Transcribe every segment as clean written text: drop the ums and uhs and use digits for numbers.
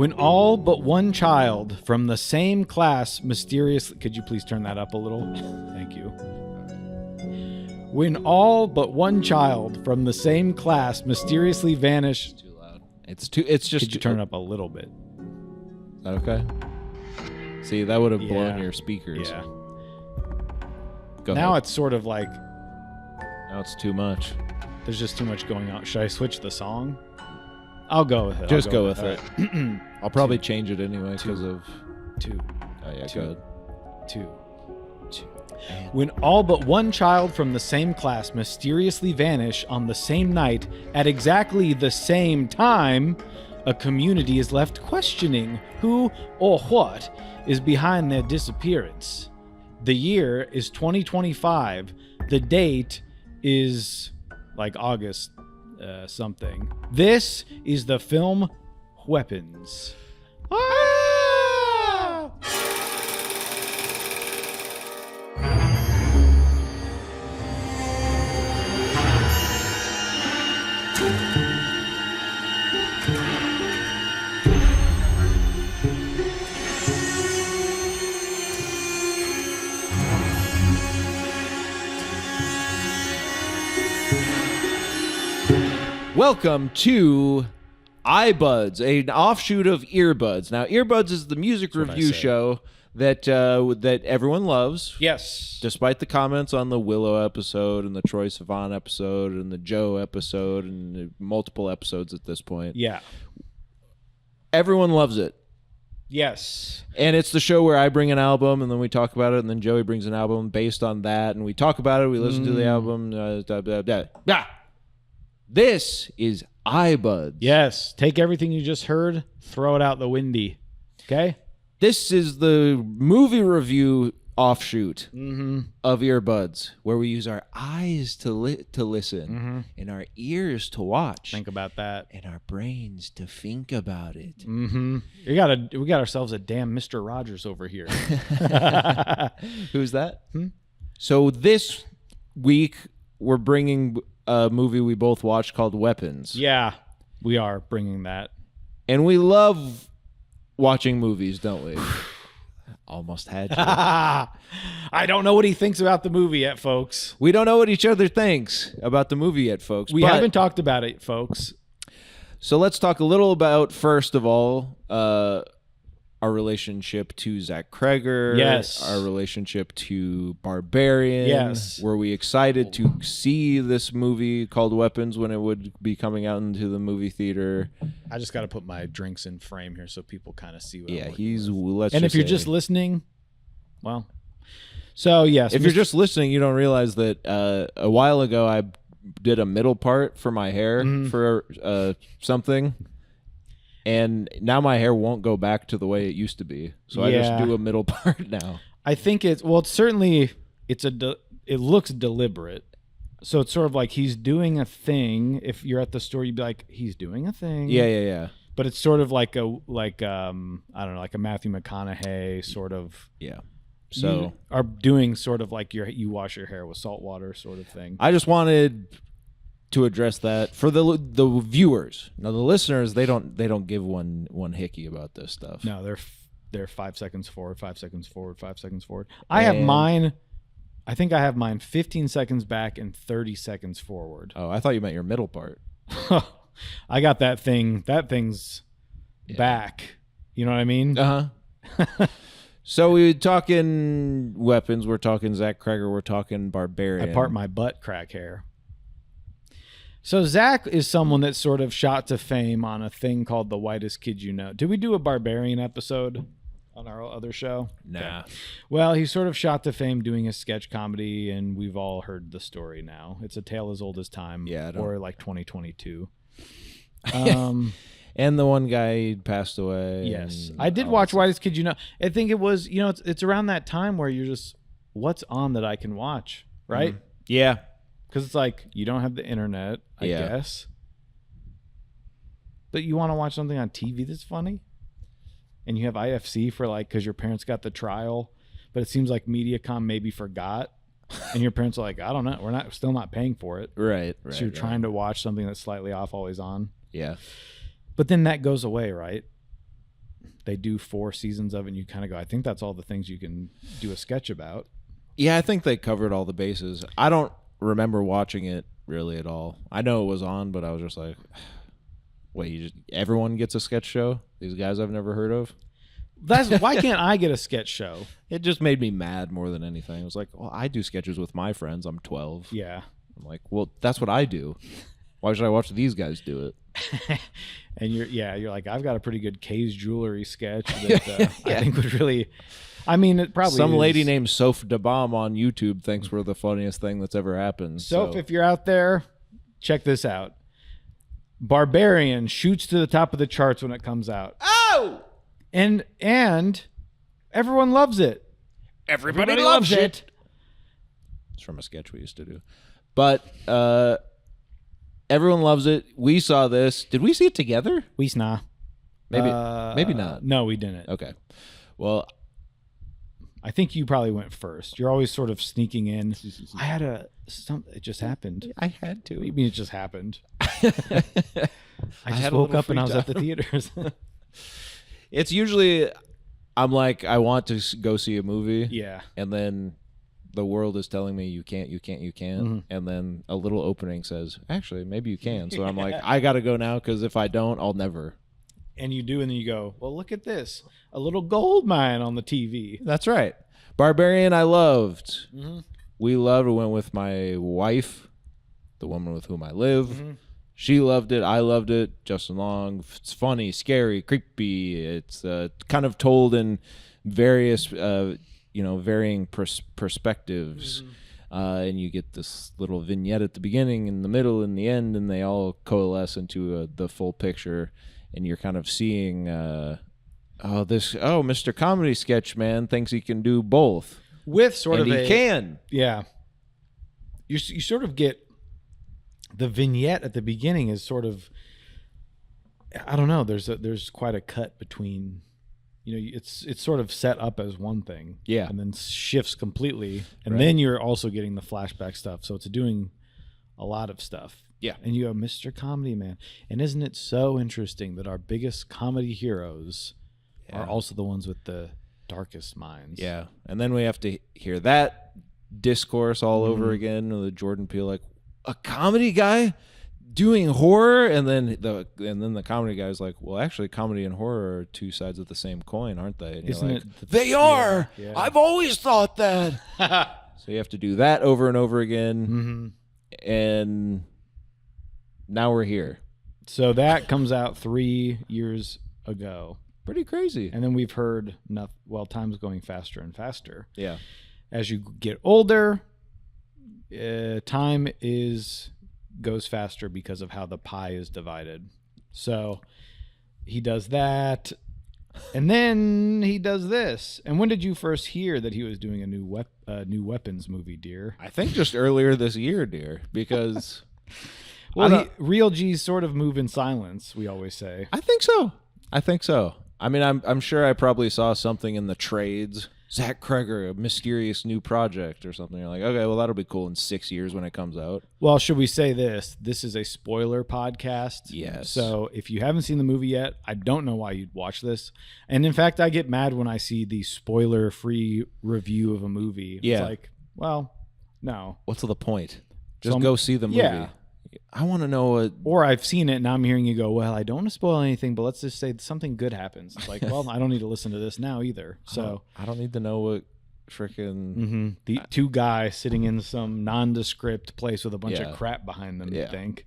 When all but one child from the same class mysteriously... Could you please turn that up a little? Thank you. When all but one child from the same class mysteriously vanish... It's too loud. It's just... Could you turn it up a little bit? Is that okay? See, that would have blown your speakers. Yeah. Go now ahead. it's sort of like... Now it's too much. There's just too much going on. Should I switch the song? I'll go with it. Just go with it. Right. I'll probably change it anyway because of... Two. Oh, yeah, Two. go ahead. Two. When all but one child from the same class mysteriously vanish on the same night at exactly the same time, a community is left questioning who or what is behind their disappearance. The year is 2025. The date is like August something. This is the film Weapons. Ah! Welcome to iBuds, an offshoot of Earbuds. Now, Earbuds is the music review show that everyone loves. Yes. Despite the comments on the Willow episode and the Troye Sivan episode and the Joe episode and multiple episodes at this point. Yeah. Everyone loves it. Yes. And it's the show where I bring an album and then we talk about it, and then Joey brings an album based on that, and we talk about it, we listen to the album. This is iBuds. Yes. Take everything you just heard, throw it out the windy. Okay? This is the movie review offshoot of Earbuds, where we use our eyes to listen and our ears to watch. Think about that. And our brains to think about it. Mm-hmm. We got ourselves a damn Mr. Rogers over here. Who's that? So this week, we're bringing a movie we both watched called Weapons. Yeah, we are bringing that. And we love watching movies, don't we? Almost had to. I don't know what he thinks about the movie yet, folks. We don't know what each other thinks about the movie yet, folks. We haven't talked about it, folks. So let's talk a little about, first of all, our relationship to Zach Cregger. Yes. Our relationship to Barbarian. Yes. Were we excited to see this movie called Weapons when it would be coming out into the movie theater? I just got to put my drinks in frame here so people kind of see what I'm he's... with. And if you're just listening, well... So, yes. If you're just listening, you don't realize that a while ago I did a middle part for my hair for something. And now my hair won't go back to the way it used to be. So I just do a middle part now. I think it looks deliberate. So it's sort of like he's doing a thing. If you're at the store, you'd be like, he's doing a thing. Yeah. But it's sort of like I don't know, like a Matthew McConaughey sort of. Yeah. So you are doing sort of like you wash your hair with salt water sort of thing. I just wanted to address that for the viewers. Now the listeners, they don't give one hickey about this stuff. No, they're 5 seconds forward, 5 seconds forward, 5 seconds forward. I have mine 15 seconds back and 30 seconds forward. Oh, I thought you meant your middle part. I got that thing. That thing's back. You know what I mean? Uh-huh. So we're talking Weapons, we're talking Zach Cregger, we're talking Barbarian. I part my butt crack hair. So Zach is someone that sort of shot to fame on a thing called The Whitest Kid You Know. Did we do a Barbarian episode on our other show? Nah. Okay. Well, he sort of shot to fame doing a sketch comedy, and we've all heard the story now. It's a tale as old as time, or like 2022. And the one guy passed away. Yes. I did watch Whitest Kid You Know. I think it was, it's around that time where you're just, what's on that I can watch, right? Yeah. Because it's like, you don't have the internet, I guess. But you want to watch something on TV that's funny? And you have IFC for because your parents got the trial, but it seems like Mediacom maybe forgot. And your parents are like, I don't know. We're still not paying for it. Right. So you're trying to watch something that's slightly off, always on. Yeah. But then that goes away, right? they do 4 seasons of it, and you kind of go, I think that's all the things you can do a sketch about. Yeah, I think they covered all the bases. I don't remember watching it really at all. I know it was on, but I was just like, wait, everyone gets a sketch show? These guys I've never heard of? Why can't I get a sketch show? It just made me mad more than anything. It was like, well, I do sketches with my friends. I'm 12. Yeah. I'm like, well, that's what I do. Why should I watch these guys do it? And you're like, I've got a pretty good Kay's Jewelry sketch that I think would really, I mean, it probably Some is. lady named Soph DeBomb on YouTube thinks we're the funniest thing that's ever happened. Soph, if you're out there, check this out. Barbarian shoots to the top of the charts when it comes out. Oh! And everyone loves it. Everybody loves it. It's from a sketch we used to do. But everyone loves it. We saw this. Did we see it together? We sna. Maybe not. No, we didn't. Okay. Well, I think you probably went first. You're always sort of sneaking in. I had it just happened. I had to. What do you mean it just happened? I just woke up and I was at the theaters. It's usually, I'm like, I want to go see a movie. Yeah. And then the world is telling me you can't. Mm-hmm. And then a little opening says, actually, maybe you can. So I'm like, I got to go now because if I don't, I'll never. And you do, and then you go, well, look at this. A little gold mine on the TV. That's right. Barbarian I loved. Mm-hmm. We loved it. Went with my wife, the woman with whom I live. Mm-hmm. She loved it. I loved it. Justin Long. It's funny, scary, creepy. It's kind of told in various, varying perspectives. Mm-hmm. And you get this little vignette at the beginning, in the middle, and the end, and they all coalesce into the full picture. And you're kind of seeing, Mr. Comedy Sketch Man thinks he can do both. With sort and of he can. Yeah. You sort of get the vignette at the beginning is sort of, I don't know. There's quite a cut between, it's sort of set up as one thing. Yeah. And then shifts completely. And Right. then you're also getting the flashback stuff. So it's doing a lot of stuff. Yeah. And you have Mr. Comedy Man. And isn't it so interesting that our biggest comedy heroes are also the ones with the darkest minds? Yeah. And then we have to hear that discourse all over again. The Jordan Peele, like, a comedy guy doing horror? And then the comedy guy's like, well, actually, comedy and horror are two sides of the same coin, aren't they? And Isn't you're like, it? They are. Yeah. I've always thought that. So you have to do that over and over again. Mm-hmm. And now we're here. So that comes out 3 years ago. Pretty crazy. And then we've heard, time's going faster and faster. Yeah. As you get older, time goes faster because of how the pie is divided. So he does that, and then he does this. And when did you first hear that he was doing a new weapons movie, dear? I think just earlier this year, dear, because Real G's sort of move in silence, we always say. I think so. I mean, I'm sure I probably saw something in the trades. Zach Cregger, a mysterious new project or something. You're like, okay, well, that'll be cool in 6 years when it comes out. Well, should we say this? This is a spoiler podcast. Yes. So if you haven't seen the movie yet, I don't know why you'd watch this. And in fact, I get mad when I see the spoiler-free review of a movie. Yeah. It's like, well, no. What's the point? Just go see the movie. Yeah. I want to know what... Or I've seen it and I'm hearing you go, well, I don't want to spoil anything, but let's just say something good happens. It's like, well, I don't need to listen to this now either. So I don't need to know what freaking... The two guys sitting in some nondescript place with a bunch Yeah. of crap behind them, you Yeah. think.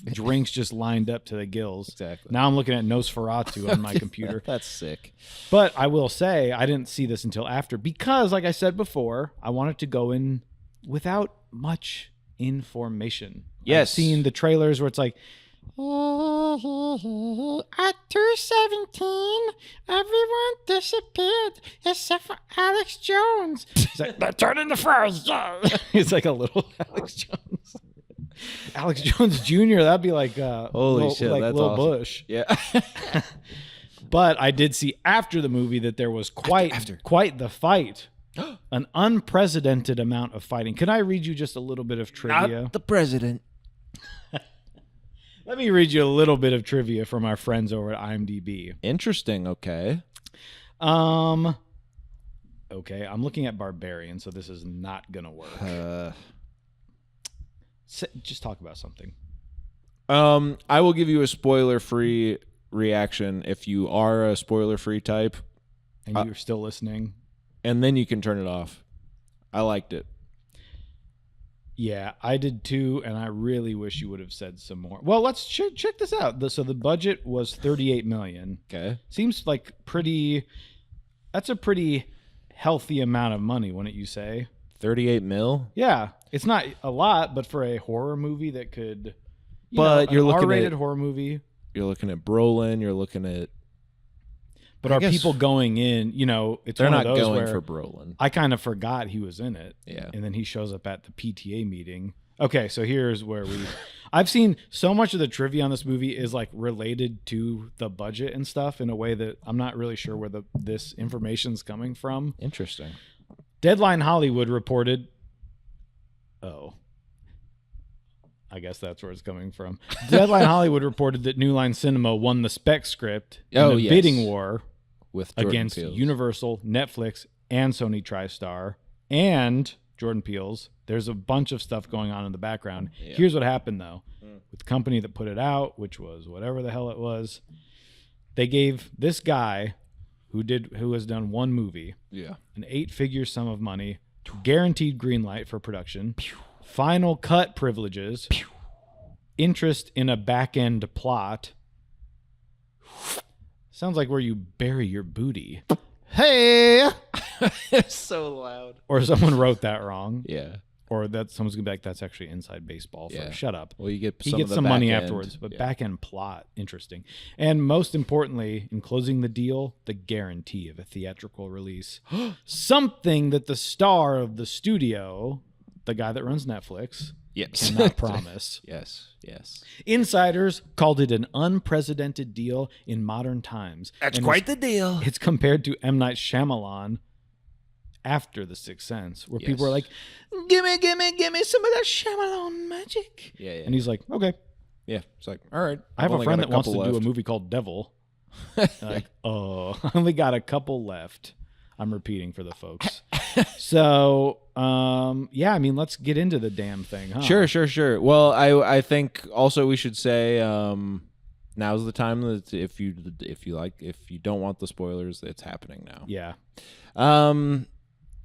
Drinks just lined up to the gills. Exactly. Now I'm looking at Nosferatu on my computer. That's sick. But I will say I didn't see this until after because, like I said before, I wanted to go in without much information. Yes. I've seen the trailers where it's like, at 2:17, everyone disappeared except for Alex Jones. He's like, they're turning the first. He's like a little Alex Jones. Alex Jones Jr. That'd be like Holy shit, like that's Lil awesome. Bush. Yeah. But I did see after the movie that there was quite the fight. An unprecedented amount of fighting. Can I read you just a little bit of trivia? Not the president. Let me read you a little bit of trivia from our friends over at IMDb. Interesting. Okay. Okay, I'm looking at Barbarian, so this is not gonna work. Just talk about something. I will give you a spoiler-free reaction if you are a spoiler-free type. And you're still listening. And then you can turn it off. I liked it. Yeah, I did too, and I really wish you would have said some more. Well, let's check this out. So the budget was $38 million. Okay. Seems like that's a pretty healthy amount of money, wouldn't you say? 38 mil? Yeah. It's not a lot, but for a horror movie that could... You're looking R-rated horror movie. You're looking at Brolin. You're looking at... But people going in, it's they're one not of those going where for Brolin. I kind of forgot he was in it. Yeah. And then he shows up at the PTA meeting. Okay, so here's where I've seen so much of the trivia on this movie is like related to the budget and stuff in a way that I'm not really sure where this information's coming from. Interesting. Deadline Hollywood reported... Oh. I guess that's where it's coming from. Deadline Hollywood reported that New Line Cinema won the spec script in a bidding war with Jordan against Peele's. Universal, Netflix, and Sony TriStar, and Jordan Peele's. There's a bunch of stuff going on in the background. Yeah. Here's what happened, though. With the company that put it out, which was whatever the hell it was, they gave this guy who has done one movie an 8-figure sum of money, guaranteed green light for production, final cut privileges, interest in a back-end plot. Sounds like where you bury your booty. Hey! It's so loud. Or someone wrote that wrong. Yeah. Or that someone's going to be like, that's actually inside baseball. Shut up. Well, he gets some money afterwards, but back-end plot, interesting. And most importantly, in closing the deal, the guarantee of a theatrical release. Something that the star of the studio, the guy that runs Netflix, cannot promise. Yes. Insiders called it an unprecedented deal in modern times. That's quite the deal. It's compared to M. Night Shyamalan after The Sixth Sense, where people are like, give me some of that Shyamalan magic. Yeah. And he's like, okay. Yeah. It's like, all right. I have a friend that wants to do a movie called Devil. Like, oh, I only got a couple left. I'm repeating for the folks. So, let's get into the damn thing, huh? Sure. Well, I think also we should say now's the time that if you don't want the spoilers, it's happening now. Yeah.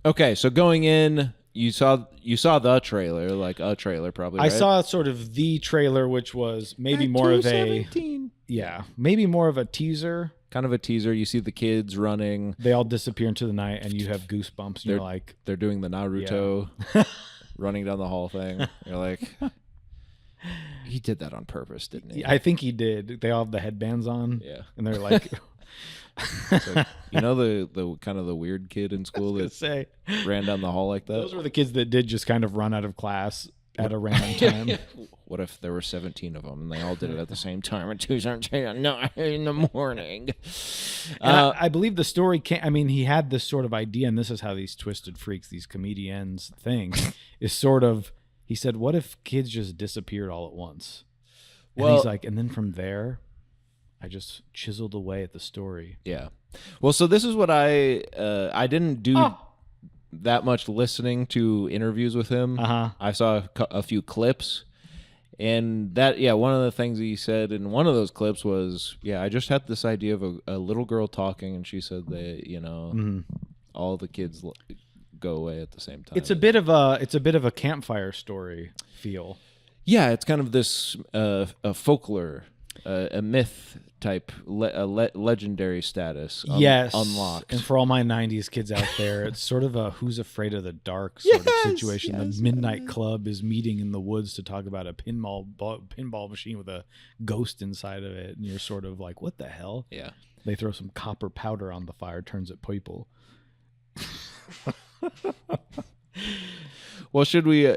Okay, so going in, you saw the trailer, like a trailer probably, right? I saw sort of the trailer, which was maybe more of a maybe more of a teaser. Kind of a teaser. You see the kids running. They all disappear into the night, and you have goosebumps. And you're like, they're doing the Naruto running down the hall thing. You're like, he did that on purpose, didn't he? I think he did. They all have the headbands on. Yeah, and they're like, like the kind of the weird kid in school that ran down the hall like that. Those were the kids that did just kind of run out of class at a random time. What if there were 17 of them and they all did it at the same time at 2:17 in the morning? I believe the story he had this sort of idea, and this is how these twisted freaks, these comedians think, is sort of, he said, what if kids just disappeared all at once? And he's like, and then from there, I just chiseled away at the story. Yeah. Well, so this is what I didn't do that much listening to interviews with him. I saw a few clips, and that one of the things he said in one of those clips was, I just had this idea of a little girl talking, and she said that all the kids go away at the same time. It's a bit of a campfire story feel. Yeah, it's kind of this a folklore, a myth type, legendary status. Unlocked. And for all my 90s kids out there, it's sort of a Who's Afraid of the Dark sort of situation. The Midnight Club is meeting in the woods to talk about a pinball machine with a ghost inside of it, and you're sort of like, what the hell? Yeah. They throw some copper powder on the fire, turns it purple. Well, should we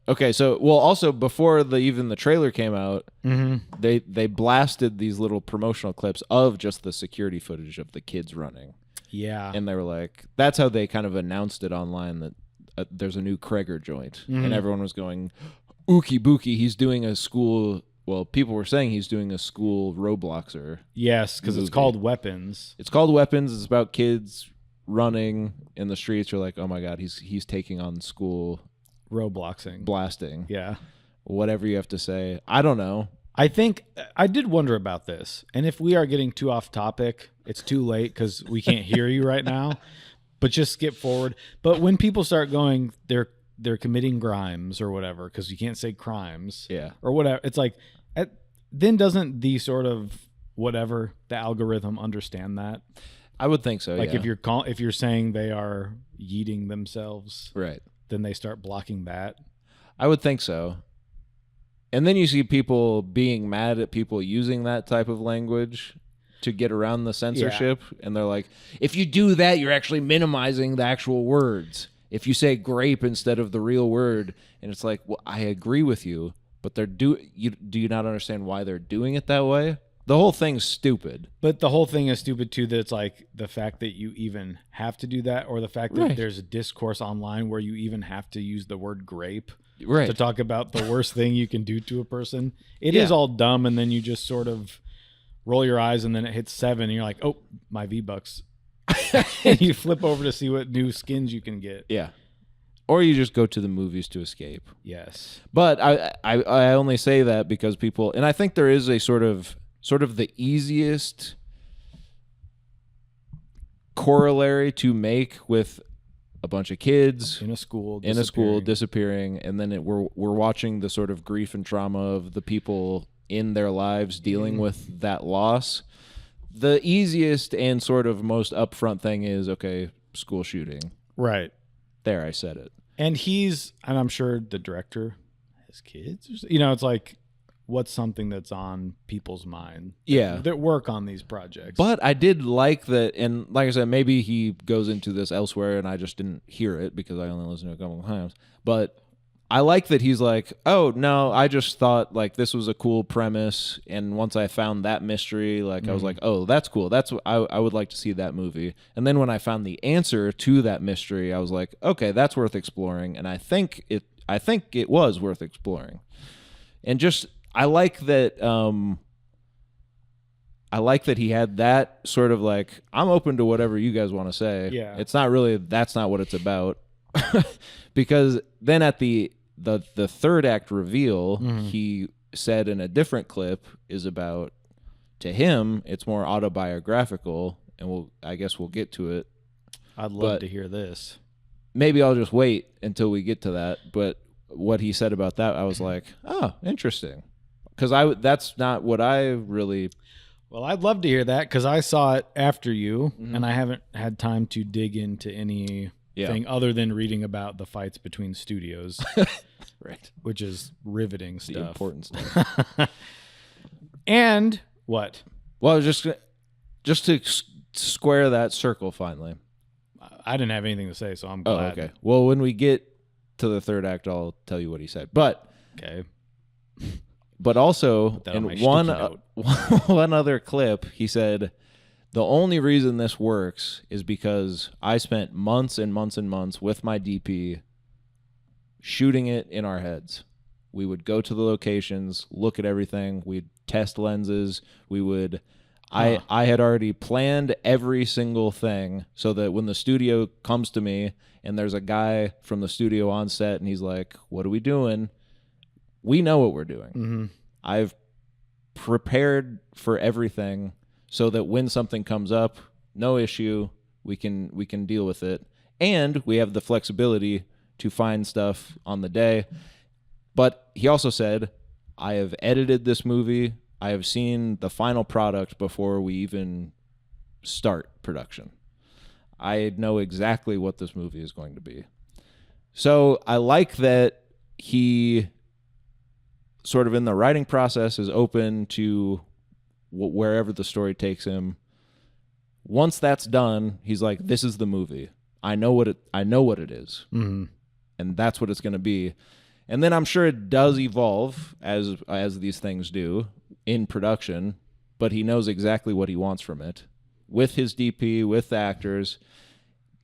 okay, so also before the trailer came out, they blasted these little promotional clips of just the security footage of the kids running. Yeah. And they were like, that's how they kind of announced it online, that there's a new Cregger joint. And everyone was going, ookie bookie, he's doing a school Well, people were saying he's doing a school Robloxer. Yes, because it's movie. called Weapons. It's called Weapons. It's about kids running in the streets. You're like, oh my god, he's taking on school Robloxing. blasting. Yeah. Whatever you have to say. I don't know. I think I did wonder about this. And if we are getting too off topic, it's too late because we can't hear you right now. But just skip forward. But when people start going, they're committing crimes or whatever, because you can't say crimes. Yeah. Or whatever. It's like, then doesn't the sort of whatever, the algorithm understand that? I would think so. Like yeah. if you're saying they are yeeting themselves, right, then they start blocking that. I would think so. And then you see people being mad at people using that type of language to get around the censorship. Yeah. And they're like, if you do that, you're actually minimizing the actual words. If you say grape instead of the real word, and it's like, well, I agree with you, but do you not understand why they're doing it that way? The whole thing's stupid. But the whole thing is stupid too, that it's like the fact that you even have to do that, or the fact that there's a discourse online where you even have to use the word grape to talk about the worst thing you can do to a person. It is all dumb, and then you just sort of roll your eyes, and then it hits 7 and you're like, oh, my V-Bucks. And you flip over to see what new skins you can get. Yeah. Or you just go to the movies to escape. Yes. But I only say that because people, and I think there is a sort of the easiest corollary to make with a bunch of kids in a school disappearing, and then we're watching the sort of grief and trauma of the people in their lives dealing with that loss. The easiest and sort of most upfront thing is, okay, school shooting. Right. There, I said it. And I'm sure the director has kids. It's like, what's something that's on people's mind that work on these projects. But I did like that, and like I said, maybe he goes into this elsewhere and I just didn't hear it because I only listened to it a couple of times. But I like that he's like, oh, no, I just thought like this was a cool premise, and once I found that mystery, like I was like, oh, that's cool. That's what I would like to see that movie. And then when I found the answer to that mystery, I was like, okay, that's worth exploring, and I think it was worth exploring. And just I like that he had that sort of like, I'm open to whatever you guys want to say. Yeah. It's not really, that's not what it's about. Because then at the third act reveal, he said in a different clip is about, to him, it's more autobiographical, and I guess we'll get to it. I'd love to hear this. Maybe I'll just wait until we get to that. But what he said about that, I was like, oh, interesting. Because that's not what I really... Well, I'd love to hear that because I saw it after you, and I haven't had time to dig into anything other than reading about the fights between studios, right? Which is riveting stuff. The important stuff. And what? Well, just to square that circle finally. I didn't have anything to say, so I'm glad. Oh, okay. Well, when we get to the third act, I'll tell you what he said. But okay. But also, in one other clip, he said, the only reason this works is because I spent months and months and months with my DP shooting it in our heads. We would go to the locations, look at everything. We'd test lenses. We would... I had already planned every single thing so that when the studio comes to me and there's a guy from the studio on set and he's like, what are we doing? We know what we're doing. Mm-hmm. I've prepared for everything so that when something comes up, no issue, we can deal with it. And we have the flexibility to find stuff on the day. But he also said, I have edited this movie. I have seen the final product before we even start production. I know exactly what this movie is going to be. So I like that he sort of in the writing process is open to wherever the story takes him. Once that's done, he's like, this is the movie. I know what it is. Mm-hmm. And that's what it's going to be. And then I'm sure it does evolve as these things do in production, but he knows exactly what he wants from it with his DP, with the actors.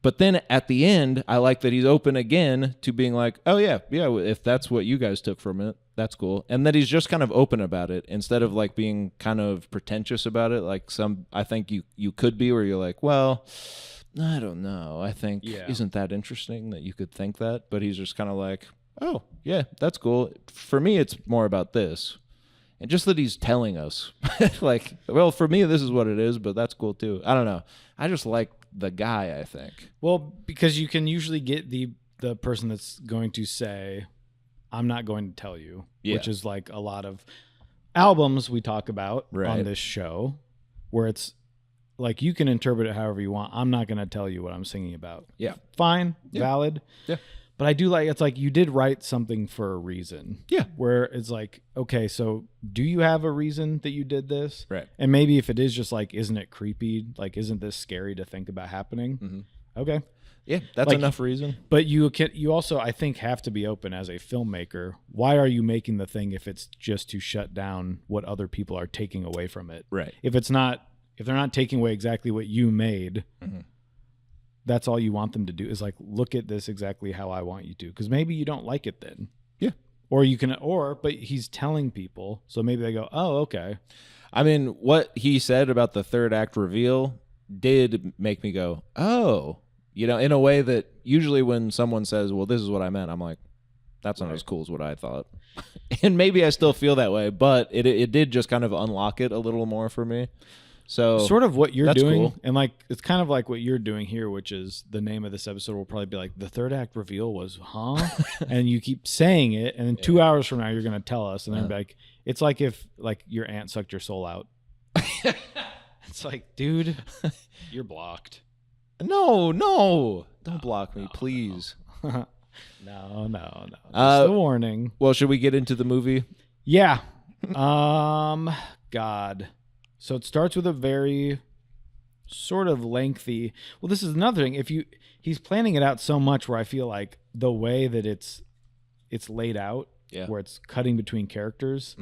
But then at the end, I like that he's open again to being like, oh, yeah, if that's what you guys took from it, that's cool. And that he's just kind of open about it instead of like being kind of pretentious about it. Like I think you could be where you're like, well, I don't know. I think, isn't that interesting that you could think that? But he's just kind of like, oh, yeah, that's cool. For me, it's more about this. And just that he's telling us, like, well, for me, this is what it is, but that's cool too. I don't know. I just like the guy, I think. Well, because you can usually get the person that's going to say, I'm not going to tell you, which is like a lot of albums we talk about on this show, where it's like you can interpret it however you want. I'm not going to tell you what I'm singing about. Yeah. Fine. Yeah. Valid. Yeah. But I do like, it's like you did write something for a reason. Yeah. Where it's like, okay, so do you have a reason that you did this? Right. And maybe if it is just like, isn't it creepy? Like, isn't this scary to think about happening? Mm-hmm. Okay. Yeah, that's like, enough reason. But you also, I think, have to be open as a filmmaker. Why are you making the thing if it's just to shut down what other people are taking away from it? Right. If they're not taking away exactly what you made, that's all you want them to do is like, look at this exactly how I want you to. Because maybe you don't like it then. Yeah. But he's telling people, so maybe they go, oh, okay. I mean, what he said about the third act reveal did make me go, oh, in a way that usually when someone says, well, this is what I meant, I'm like, that's not as cool as what I thought. And maybe I still feel that way, but it did just kind of unlock it a little more for me. So sort of what you're doing, cool. And like it's kind of like what you're doing here, which is the name of this episode will probably be like the third act reveal was, and you keep saying it, and then 2 hours from now you're gonna tell us, and then be like, it's like if like your aunt sucked your soul out. It's like, dude, you're blocked. No, don't block me, please. No. Just a warning. Well, should we get into the movie? Yeah. God. So it starts with a very sort of lengthy. Well, this is another thing. He's planning it out so much where I feel like the way that it's laid out, where it's cutting between characters,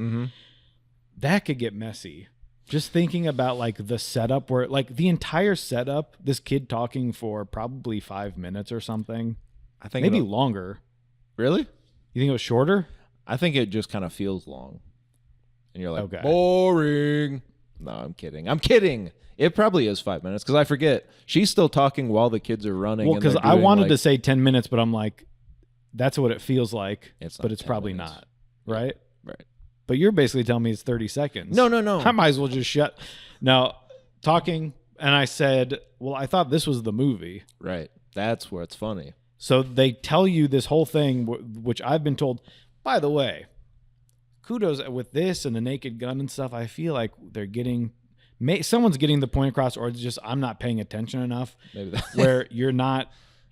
that could get messy. Just thinking about like the setup where like the entire setup, this kid talking for probably 5 minutes or something. I think maybe longer. Really? You think it was shorter? I think it just kind of feels long. And you're like, okay. Boring. No, I'm kidding. It probably is 5 minutes because I forget. She's still talking while the kids are running. Well, because I wanted to say 10 minutes, but I'm like, that's what it feels like. But it's probably not. Right? Right. But you're basically telling me it's 30 seconds. No. I might as well just shut. Now, talking, and I said, well, I thought this was the movie. Right. That's where it's funny. So they tell you this whole thing, which I've been told, by the way, kudos with this and the Naked Gun and stuff. I feel like they're someone's getting the point across, or it's just I'm not paying attention enough. Maybe that. Where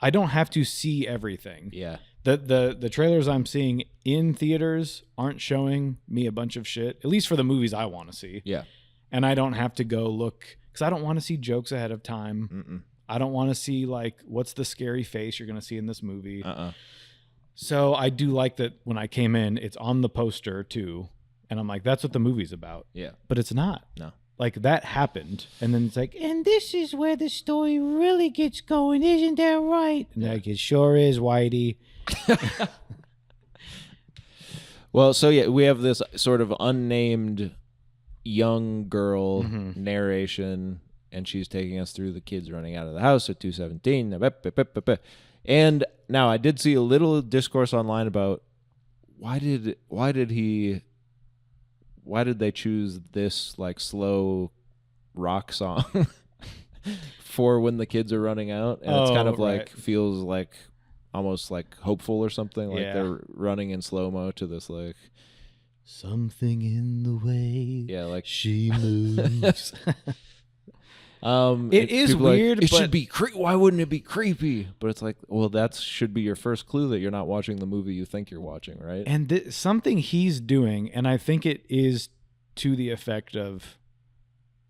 I don't have to see everything. Yeah. The trailers I'm seeing in theaters aren't showing me a bunch of shit, at least for the movies I want to see. Yeah. And I don't have to go look, because I don't want to see jokes ahead of time. Mm-mm. I don't want to see like, what's the scary face you're going to see in this movie. So I do like that when I came in, it's on the poster too. And I'm like, that's what the movie's about. Yeah. But it's not. No. Like that happened. And then it's like, and this is where the story really gets going. Isn't that right? And like, it sure is, Whitey. Well, so yeah, we have this sort of unnamed young girl narration, and she's taking us through the kids running out of the house at 2:17. And now I did see a little discourse online about why did they choose this like slow rock song for when the kids are running out, and it's kind of like feels like almost like hopeful or something, like they're running in slow-mo to this like something in the way like she moves. It is weird, like, it should be why wouldn't it be creepy? But it's like, well, that should be your first clue that you're not watching the movie you think you're watching, right? And something he's doing, and I think it is to the effect of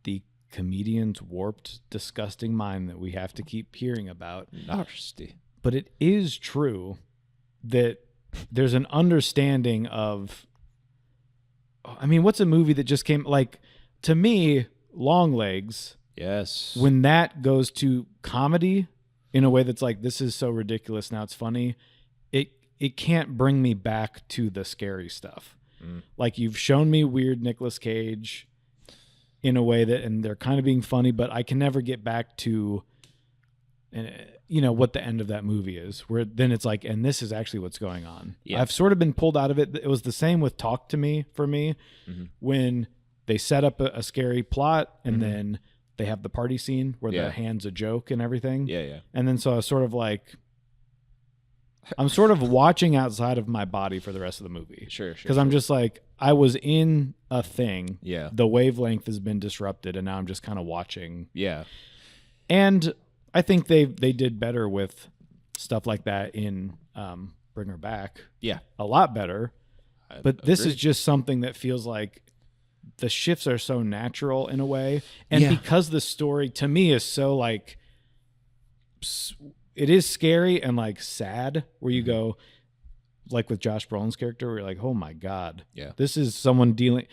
the comedian's warped, disgusting mind that we have to keep hearing about. Nasty. But it is true that there's an understanding of, I mean, what's a movie that just came, like, to me, Longlegs. Yes. When that goes to comedy, in a way that's like, this is so ridiculous, now it's funny. It can't bring me back to the scary stuff. Like, you've shown me weird Nicolas Cage in a way that, and they're kind of being funny, but I can never get back to, what the end of that movie is, where then it's like, and this is actually what's going on. Yeah. I've sort of been pulled out of it. It was the same with Talk to Me for me, when they set up a scary plot and then they have the party scene where the hand's a joke and everything. Yeah. And then so I was sort of like, I'm sort of watching outside of my body for the rest of the movie. Sure. Because I'm just like, I was in a thing. Yeah. The wavelength has been disrupted, and now I'm just kind of watching. Yeah. And I think they did better with stuff like that in Bring Her Back. Yeah. A lot better. But this is just something that feels like the shifts are so natural in a way. And because the story to me is so like, it is scary and like sad, where you go, like with Josh Brolin's character, where you're like, oh my God, this is someone dealing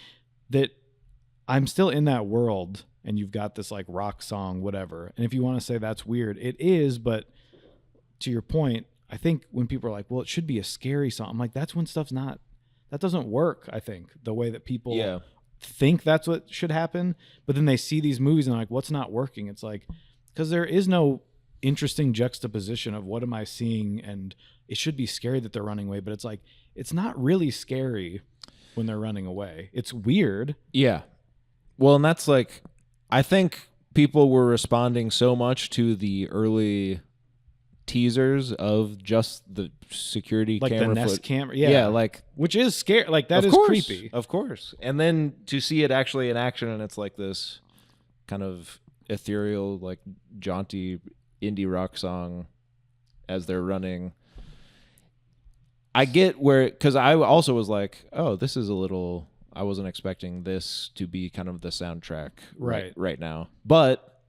that I'm still in that world, and you've got this like rock song, whatever. And if you want to say that's weird, it is. But to your point, I think when people are like, well, it should be a scary song, I'm like, that's when stuff's not, that doesn't work. I think the way that people think that's what should happen, but then they see these movies and they're like, what's not working? It's like, because there is no interesting juxtaposition of what am I seeing, and it should be scary that they're running away, but it's like, it's not really scary when they're running away. It's weird. Yeah. Well, and that's like, I think people were responding so much to the early teasers of just the security like camera, the Nest camera, like, which is scary, like that is creepy, of course. And then to see it actually in action, and it's like this kind of ethereal, like jaunty indie rock song as they're running. I get where, because I also was like, oh, this is a little, I wasn't expecting this to be kind of the soundtrack right now, but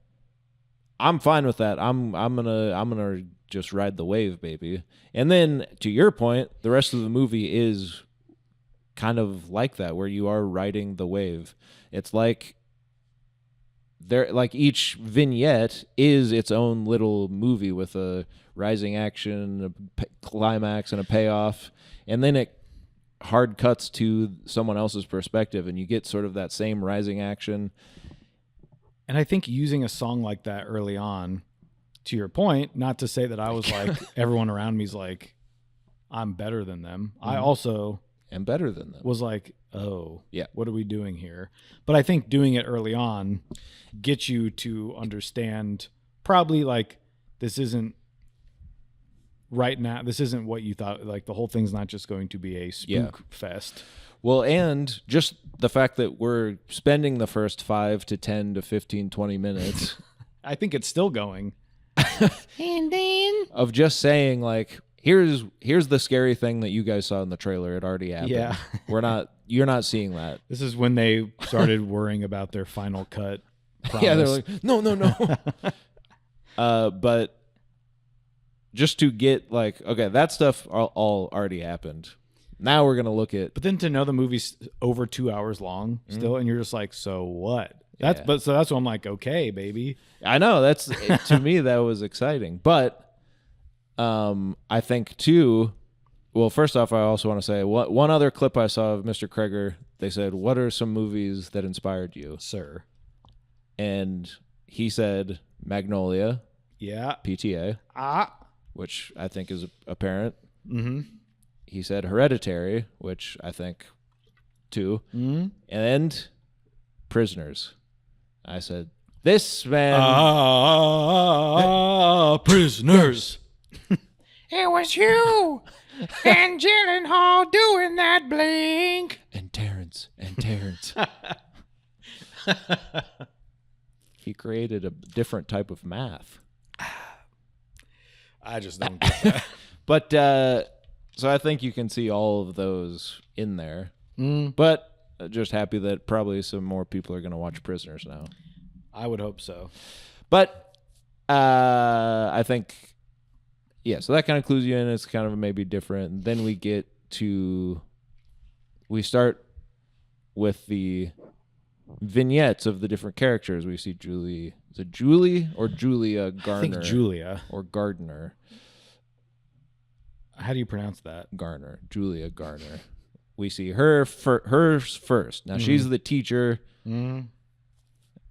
I'm fine with that. I'm gonna just ride the wave, baby. And then to your point, the rest of the movie is kind of like that, where you are riding the wave. It's like each vignette is its own little movie with a rising action, a climax, and a payoff, and then it hard cuts to someone else's perspective, and you get sort of that same rising action. And I think using a song like that early on, to your point, not to say that I was like, everyone around me's like, I'm better than them. I also am better than them. Was like, oh, yeah, what are we doing here? But I think doing it early on gets you to understand, probably like, this isn't right now. This isn't what you thought. Like, the whole thing's not just going to be a spook fest. Well, and just the fact that we're spending the first 5 to 10 to 15, 20 minutes. I think it's still going. And then of just saying, like, here's the scary thing that you guys saw in the trailer. It already happened. Yeah. You're not seeing that. This is when they started worrying about their final cut promise. Yeah, they're like, no. But just to get like, okay, that stuff all already happened. Now we're gonna look at. But then to know the movie's over 2 hours long still, and you're just like, so what? That's what I'm like, okay, baby. I know, that's to me that was exciting, but I think too. Well, first off, I also want to say one other clip I saw of Mr. Cregger. They said, "What are some movies that inspired you, sir?" And he said Magnolia. Yeah. PTA. Which I think is apparent. Mm-hmm. He said Hereditary, which I think too. Mm-hmm. And Prisoners. I said, this man. Prisoners. It was you and Gyllenhaal doing that blink. And Terrence. He created a different type of math. I just don't get that. But, so I think you can see all of those in there. But just happy that probably some more people are going to watch Prisoners now. I would hope so. But I think, so that kind of clues you in. It's kind of maybe different. And then we start with the vignettes of the different characters. We see Julie. Is it Julie or Julia Garner? I think Julia. Or Gardner. How do you pronounce that? Garner. Julia Garner. We see her hers first. Now, she's the teacher. Mm.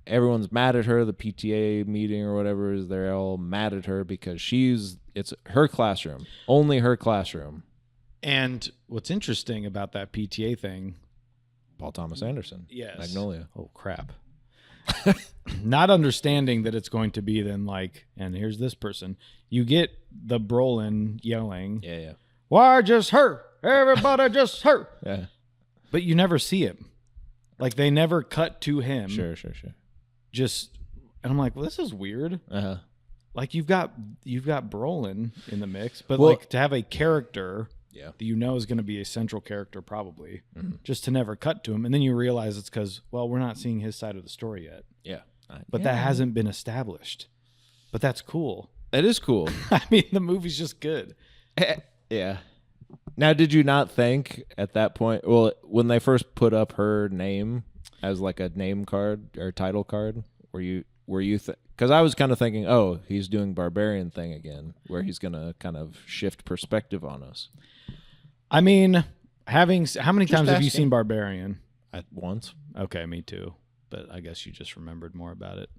Everyone's mad at her. The PTA meeting or whatever is, they're all mad at her because it's her classroom. Only her classroom. And what's interesting about that PTA thing... Paul Thomas Anderson. Yes. Magnolia. Oh, crap. Not understanding that it's going to be then like, and here's this person. You get the Brolin yelling. Yeah. Why just her? Everybody just her. Yeah. But you never see him. Like, they never cut to him. Sure. Just, and I'm like, well, this is weird. Uh-huh. Like, you've got Brolin in the mix, but Well, like to have a character that you know is going to be a central character probably, just to never cut to him. And then you realize it's because, well, we're not seeing his side of the story yet. Yeah. But that hasn't been established. But that's cool. That is cool. I mean, the movie's just good. Yeah. Now, did you not think at that point, well, when they first put up her name as like a name card or title card, were you because I was kind of thinking, oh, he's doing barbarian thing again, where he's going to kind of shift perspective on us. I mean, how many times have you asking. seen Barbarian? Once. Okay, me too. But I guess you just remembered more about it.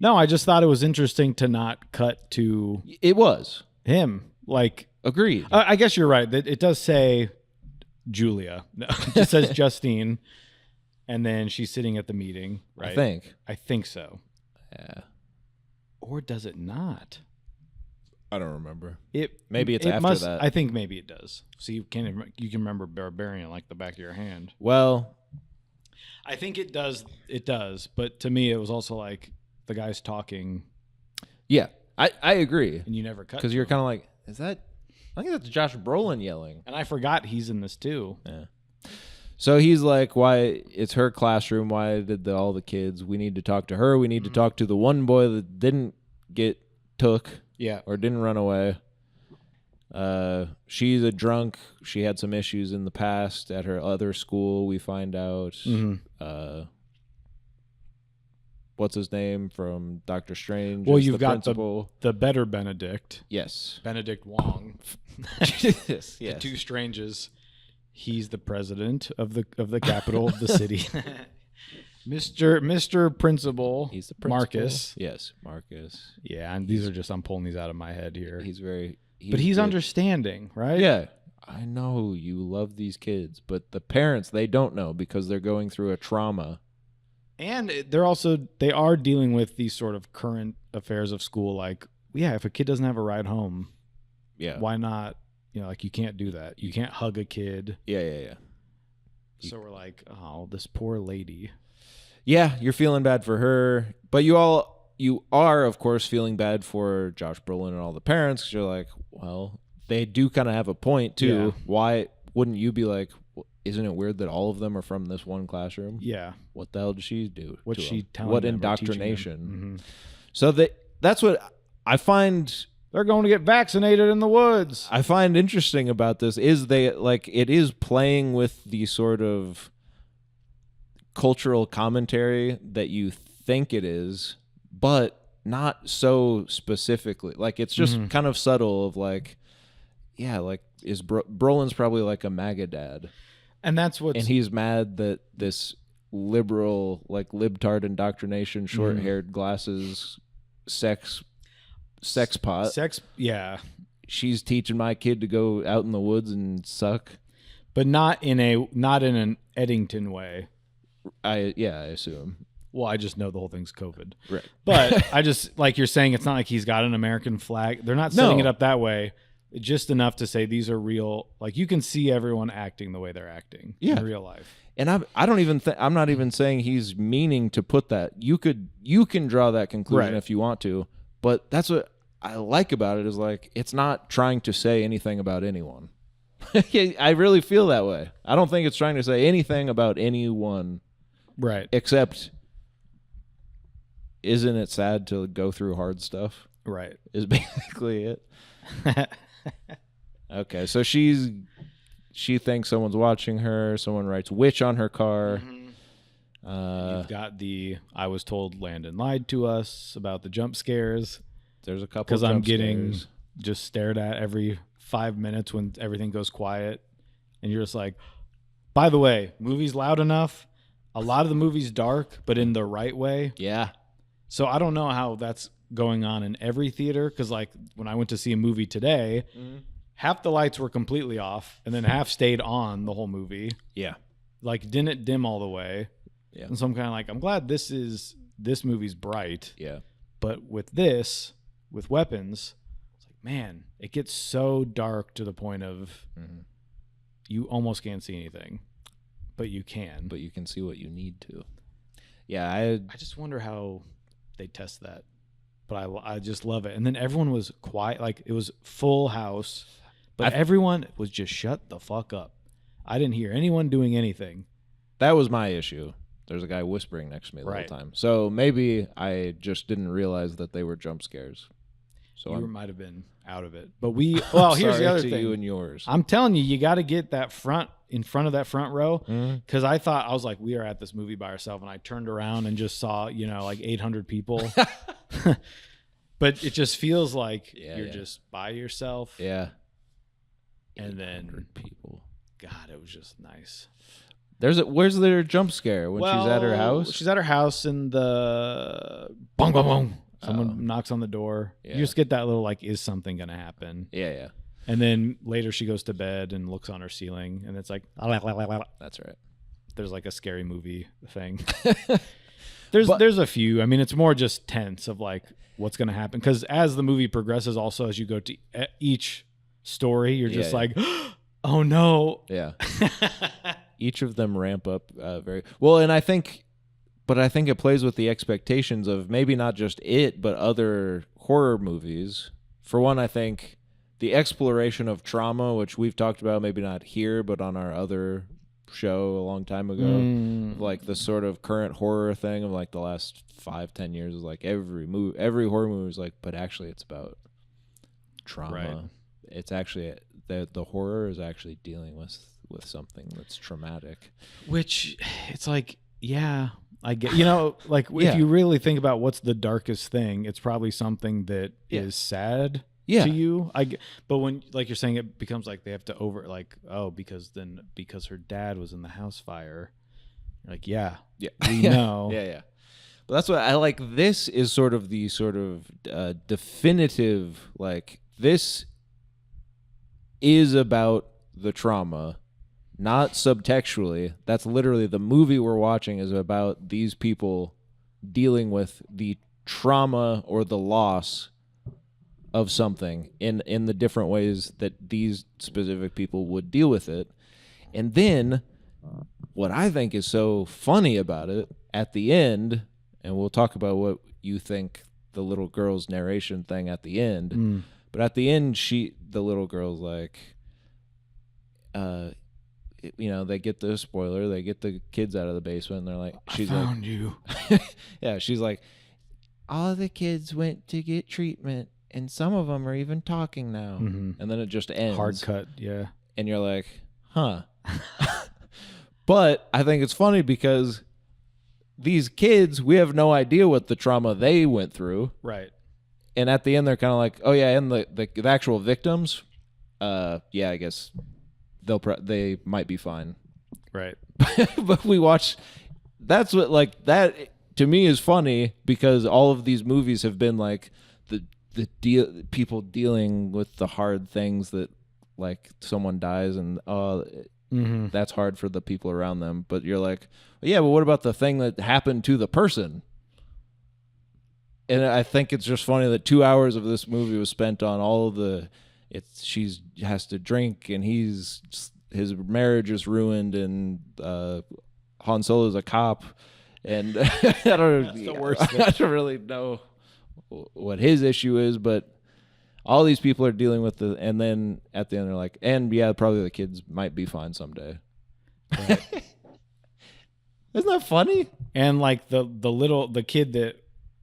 No, I just thought it was interesting to not cut to It was. him. Like, Agreed. I guess you're right. It does say Julia. No, it says Justine, and then she's sitting at the meeting, right? I think so. Yeah. Or does it not? I don't remember. Maybe it's after that. I think maybe it does. So you can remember Barbarian like the back of your hand. Well, I think it does. It does. But to me, it was also like the guy's talking. yeah, I agree. And you never cut. Because you're kind of like, is that? I think that's Josh Brolin yelling. And I forgot he's in this too. Yeah. So he's like, why? It's her classroom. Why did all the kids? We need to talk to her. We need to talk to the one boy that didn't get took. Yeah. Or didn't run away. She's a drunk. She had some issues in the past at her other school, we find out. What's his name from Doctor Strange? Well, is you've the got principal. the better Benedict. Yes. Benedict Wong. Yes. The two Stranges. He's the president of the capital of the city. Mr. Principal. He's the principal. Marcus. Yes, Marcus. Yeah, and these are just, I'm pulling these out of my head here. He's He's understanding, right? Yeah. I know you love these kids, but the parents, they don't know because they're going through a trauma. And they are dealing with these sort of current affairs of school. Like, yeah, if a kid doesn't have a ride home, why not? Like, you can't do that. You can't hug a kid. Yeah. So we're like, oh, this poor lady. Yeah, you're feeling bad for her, but you are, of course, feeling bad for Josh Brolin and all the parents because you're like, well, they do kind of have a point too. Yeah. Why wouldn't you be like, isn't it weird that all of them are from this one classroom? Yeah. What the hell did she do? What's she telling What them or indoctrination? teaching them? So that's what I find. They're going to get vaccinated in the woods. I find interesting about this is it is playing with the sort of cultural commentary that you think it is, but not so specifically. Like, it's just kind of subtle of like, yeah, like Brolin's probably like a MAGA dad. And that's what's... And he's mad that this liberal, like libtard indoctrination, short-haired glasses, sex pot. Yeah. She's teaching my kid to go out in the woods and suck. But not in an Eddington way. I assume. Well, I just know the whole thing's COVID. Right. But I just, like you're saying, it's not like he's got an American flag. They're not setting it up that way. Just enough to say these are real. Like, you can see everyone acting the way they're acting in real life. And I'm not even saying he's meaning to put that. You can draw that conclusion if you want to, but that's what I like about it is like, it's not trying to say anything about anyone. I really feel that way. I don't think it's trying to say anything about anyone. Right. Except, isn't it sad to go through hard stuff? Right. Is basically it. Okay, so she thinks someone's watching her. Someone writes "witch" on her car. You've got the I was told Landon lied to us about the jump scares. There's a couple because I'm getting scares. just stared at every 5 minutes when everything goes quiet, and you're just like, by the way, movie's loud enough. A lot of the movie's dark, but in the right way. Yeah. So I don't know how that's going on in every theater, because like when I went to see a movie today, half the lights were completely off, and then half stayed on the whole movie. Yeah. Like didn't dim all the way. Yeah. And so I'm kind of like, I'm glad this movie's bright. Yeah. But with weapons, it's like, man, it gets so dark to the point of you almost can't see anything, but you can. But you can see what you need to. Yeah, I just wonder how they test that. But I just love it. And then everyone was quiet. Like, it was full house, but everyone was just shut the fuck up. I didn't hear anyone doing anything. That was my issue. There's a guy whispering next to me the whole time. So maybe I just didn't realize that they were jump scares. So you might have been out of it. But well, here's the other thing. You and yours. I'm telling you got to get that in front of that front row, because I was like, we are at this movie by ourselves, and I turned around and just saw, like 800 people. But it just feels like you're just by yourself. Yeah. And then people. God, it was just nice. Where's their jump scare when she's at her house? She's at her house, and the boom, boom, boom. Someone knocks on the door. Yeah. You just get that little like, is something gonna happen? Yeah. And then later she goes to bed and looks on her ceiling, and it's like, that's right. There's like a scary movie thing. There's a few. I mean, it's more just tense of like what's gonna happen, because as the movie progresses, also as you go to each story, you're just like, oh no. Yeah. Each of them ramp up very well, and I think it plays with the expectations of maybe not just it, but other horror movies. For one, I think the exploration of trauma, which we've talked about, maybe not here, but on our other show a long time ago, like the sort of current horror thing of like the last 5-10 years, is like every horror movie is like, but actually it's about trauma. Right. It's actually the horror is actually dealing with something that's traumatic. Which it's like, yeah, I get, like if you really think about what's the darkest thing, it's probably something that is sad to you. But when, like you're saying, it becomes like they have to because her dad was in the house fire. You're like, we know. Yeah. But that's what I like. This is sort of the definitive, like, this is about the trauma, not subtextually. That's literally the movie we're watching is about these people dealing with the trauma or the loss of something in the different ways that these specific people would deal with it. And then what I think is so funny about it at the end, and we'll talk about what you think the little girl's narration thing at the end, but at the end, the little girl's like, they get the spoiler, they get the kids out of the basement, and they're like, I found you. Yeah, she's like, all the kids went to get treatment, and some of them are even talking now. And then it just ends. Hard cut, yeah. And you're like, huh. But I think it's funny because these kids, we have no idea what the trauma they went through. Right. And at the end, they're kind of like, oh, yeah, and the actual victims, I guess they might be fine. Right. But we watch, that's what, like, that to me is funny because all of these movies have been like the people dealing with the hard things that, like, someone dies and that's hard for the people around them. But you're like, yeah, but what about the thing that happened to the person? And I think it's just funny that 2 hours of this movie was spent on all of she has to drink, and his marriage is ruined, and Han Solo's a cop, and I don't really know what his issue is, but all these people are dealing with and then at the end they're like, and yeah, probably the kids might be fine someday. Right. Isn't that funny? And like the kid that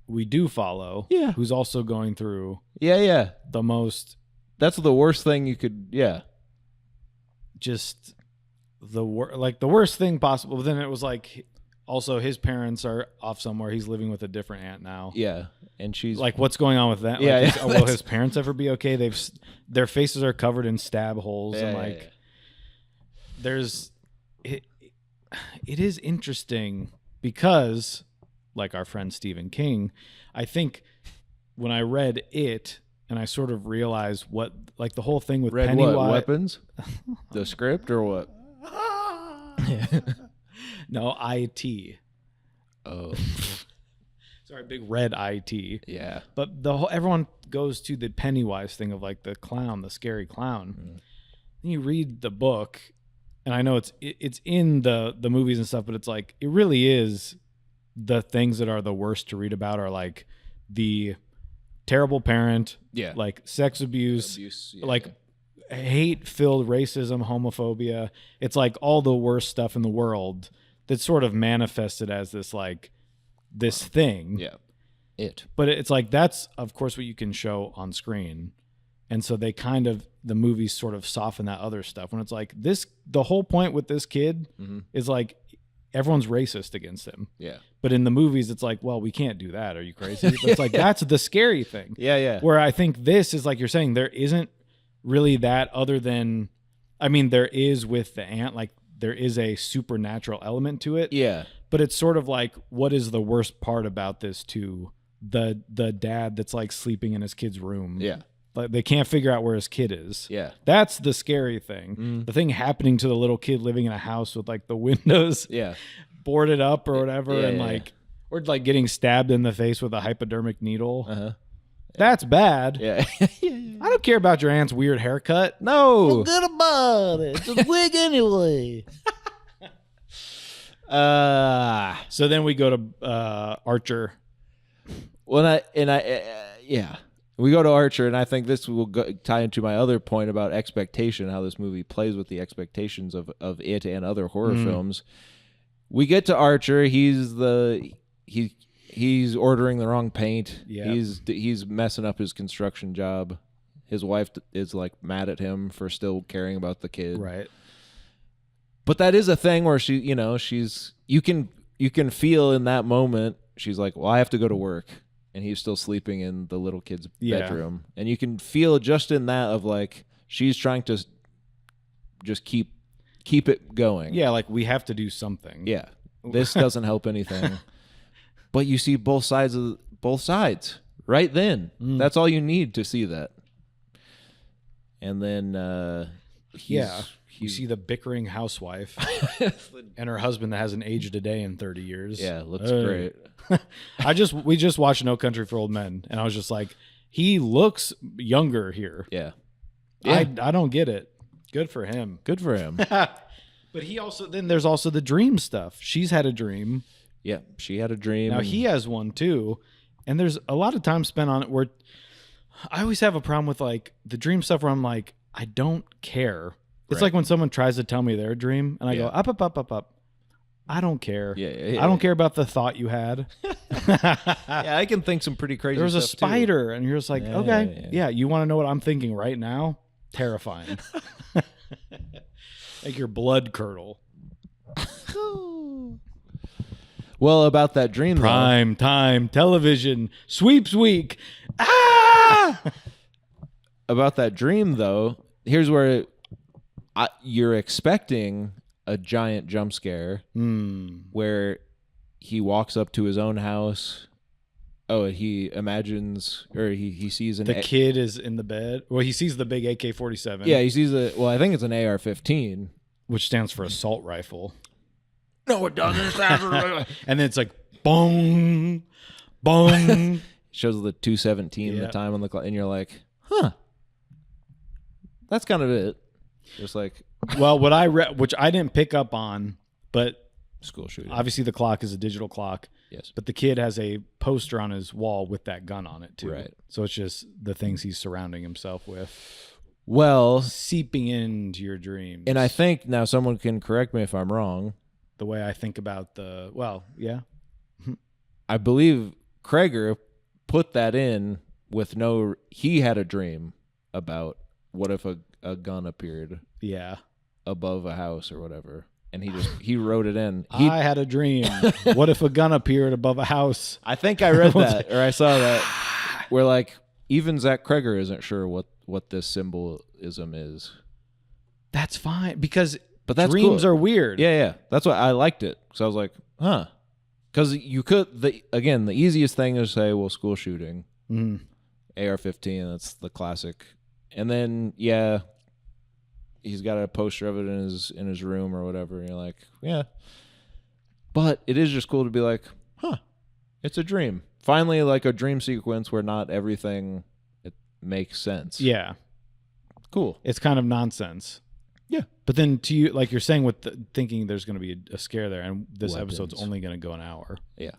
we do follow, who's also going through the most, that's the worst thing you could, just the worst thing possible. But then it was like Also, his parents are off somewhere. He's living with a different aunt now. Yeah, and she's Like, what's going on with that? Yeah, Like, yeah, will his parents ever be okay? Their faces are covered in stab holes, and yeah, like, yeah. there's it. It is interesting because, like our friend Stephen King, I think when I read it and I sort of realized what, like, the whole thing with Read Pennywise. what, weapons? The script or what? No, IT. Oh, Sorry, big red IT. yeah. But everyone goes to the Pennywise thing of like the clown, the scary clown. Then you read the book, and I know it's in the movies and stuff, but it's like it really is the things that are the worst to read about are like the terrible parent, Yeah. like sex abuse, Yeah. like hate-filled racism, homophobia. It's like all the worst stuff in the world that's sort of manifested as this like this thing. Yeah. It. But it's like that's of course what you can show on screen. And so they kind of the movies sort of soften that other stuff when it's like this the whole point with this kid is like everyone's racist against him. Yeah. But in the movies it's like, well, we can't do that. Are you crazy? But it's like that's the scary thing. Yeah, yeah. Where I think this is like you're saying there isn't really that other than I mean there is with the aunt, like there is a supernatural element to it. Yeah. But it's sort of like what is the worst part about this to the dad that's like sleeping in his kid's room. Yeah. Like they can't figure out where his kid is. Yeah. That's the scary thing. The thing happening to the little kid living in a house with like the windows Yeah. boarded up or whatever Yeah, and yeah, like or like getting stabbed in the face with a hypodermic needle. Uh-huh. That's bad. Yeah. I don't care about your aunt's weird haircut. No. Forget about it. It's a wig anyway. So then we go to Archer. Yeah. We go to Archer, and I think this will tie into my other point about expectation, how this movie plays with the expectations of it and other horror films. We get to Archer. He's ordering the wrong paint. Yeah. He's messing up his construction job. His wife is like mad at him for still caring about the kid. Right. But that is a thing where you can feel in that moment she's like, well, I have to go to work, and he's still sleeping in the little kid's bedroom, and you can feel just in that of like she's trying to just keep it going. Yeah, like we have to do something. Yeah, this doesn't help anything. But you see both sides right then. That's all you need to see that. And then you see the bickering housewife and her husband that hasn't aged a day in 30 years. Yeah, looks great. We just watched No Country for Old Men, and I was just like, he looks younger here. Yeah. I don't get it. Good for him. Good for him. But there's also the dream stuff. She's had a dream. Yeah, she had a dream. Now he has one too. And there's a lot of time spent on it where I always have a problem with like the dream stuff where I'm like, I don't care. It's Right. like when someone tries to tell me their dream and I go Yeah. up, up, up, up, up. I don't care. Yeah. I don't care about the thought you had. Yeah, I can think some pretty crazy There was a stuff, too. spider, and you're just like, Yeah, okay, yeah. you want to know what I'm thinking right now? Terrifying. Like your blood curdle. Well, about that dream, though, Prime time television sweeps week. Ah! about that dream, though, here's where you're expecting a giant jump scare where he walks up to his own house. Oh, he imagines, or he sees The kid is in the bed. Well, he sees the big AK-47. Yeah, he sees I think it's an AR-15. Which stands for assault rifle. No, it doesn't. And then it's like, boom, boom. Shows the 2:17, Yeah. the time on the clock, and you're like, huh. That's kind of it. Just like Well, what I read, which I didn't pick up on, but school shooting. obviously the clock is a digital clock. Yes. But the kid has a poster on his wall with that gun on it, too. Right. So it's just the things he's surrounding himself with. Well, Seeping into your dreams. and I think now someone can correct me if I'm wrong. the way I think about yeah. I believe Cregger put that in with he had a dream about what if a gun appeared Yeah. above a house or whatever. and he wrote it in. I had a dream. What if a gun appeared above a house? I think I read that, or I saw that, where like even Zach Cregger isn't sure what this symbolism is. That's fine because that's dreams cool. are weird. Yeah. That's why I liked it. So I was like, huh. Because you could, the easiest thing is to say, well, school shooting, AR-15, that's the classic. And then, yeah, he's got a poster of it in his room or whatever. And you're like, yeah. But it is just cool to be like, huh, it's a dream. Finally, like a dream sequence where not everything it makes sense. Yeah. Cool. It's kind of nonsense. Yeah. But then to you, like you're saying with thinking there's going to be a scare there, and this Weapons. episode's only going to go an hour. Yeah.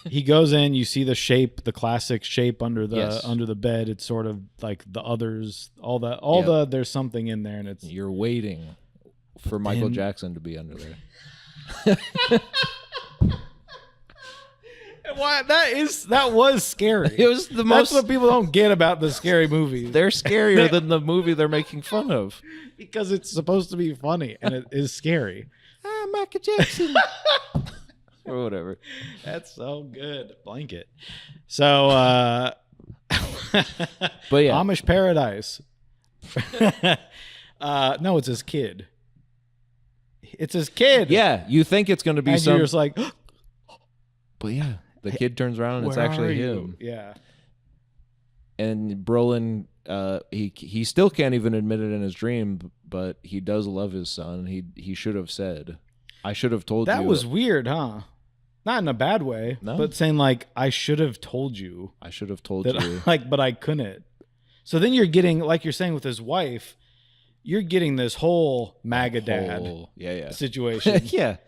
He goes in, you see the shape, the classic shape under the Yes. under the bed. It's sort of like the others, there's something in there, and it's You're waiting for Michael Jackson to be under there. Why that was scary. It was the most. That's what people don't get about the scary movies. They're scarier than the movie they're making fun of. Because it's supposed to be funny and it is scary. Michael Jackson. Or whatever. That's so good. Blanket. So But yeah. Amish Paradise. No, it's his kid. It's his kid. Yeah, you think it's going to be and some. you're just like, But yeah, the kid turns around and it's where actually are him. you? Yeah. And Brolin, he still can't even admit it in his dream, but he does love his son. He should have said, "I should have told you." That was weird, huh? Not in a bad way, No. but saying like, I should have told you I should have told that, you. like, but I couldn't. So then you're getting, like you're saying with his wife, you're getting this whole MAGA dad Yeah. situation. Yeah.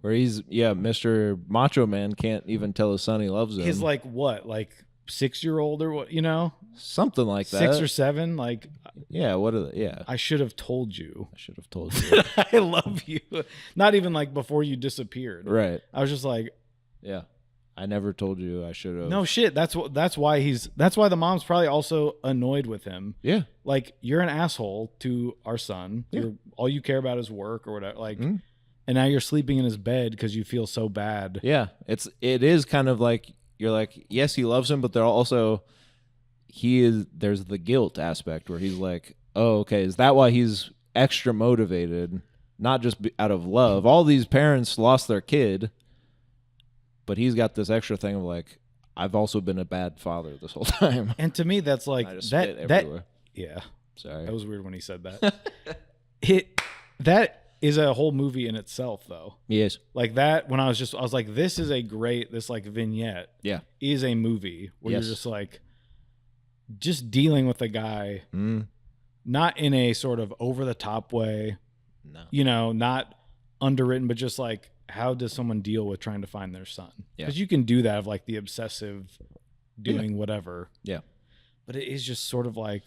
Where Mr. Macho Man can't even tell his son he loves him. He's like what, like 6-year-old or what? You know, something like that. 6 or 7. Like, yeah. What are the, yeah? I should have told you. I should have told you. I love you. Not even like before you disappeared. Right. I was just like, yeah. I never told you. I should have. no shit. That's why the mom's probably also annoyed with him. Yeah. Like, you're an asshole to our son. Yeah. All you care about is work or whatever. Like, and now you're sleeping in his bed because you feel so bad. Yeah. It is kind of like, you're like, yes, he loves him, but they're also, there's the guilt aspect where he's like, oh, okay, is that why he's extra motivated? Not just out of love. All these parents lost their kid, but he's got this extra thing of like, I've also been a bad father this whole time. And to me, that's like I just spit everywhere. Yeah. Sorry. That was weird when he said that. That is a whole movie in itself, though. Yes. Like that, when I was like, this like vignette. Yeah. Is a movie where Yes. you're just like, just dealing with a guy, not in a sort of over the top way. No. You know, not underwritten, but just like, how does someone deal with trying to find their son? Yeah. Because you can do that of like the obsessive doing whatever. Yeah. But it is just sort of like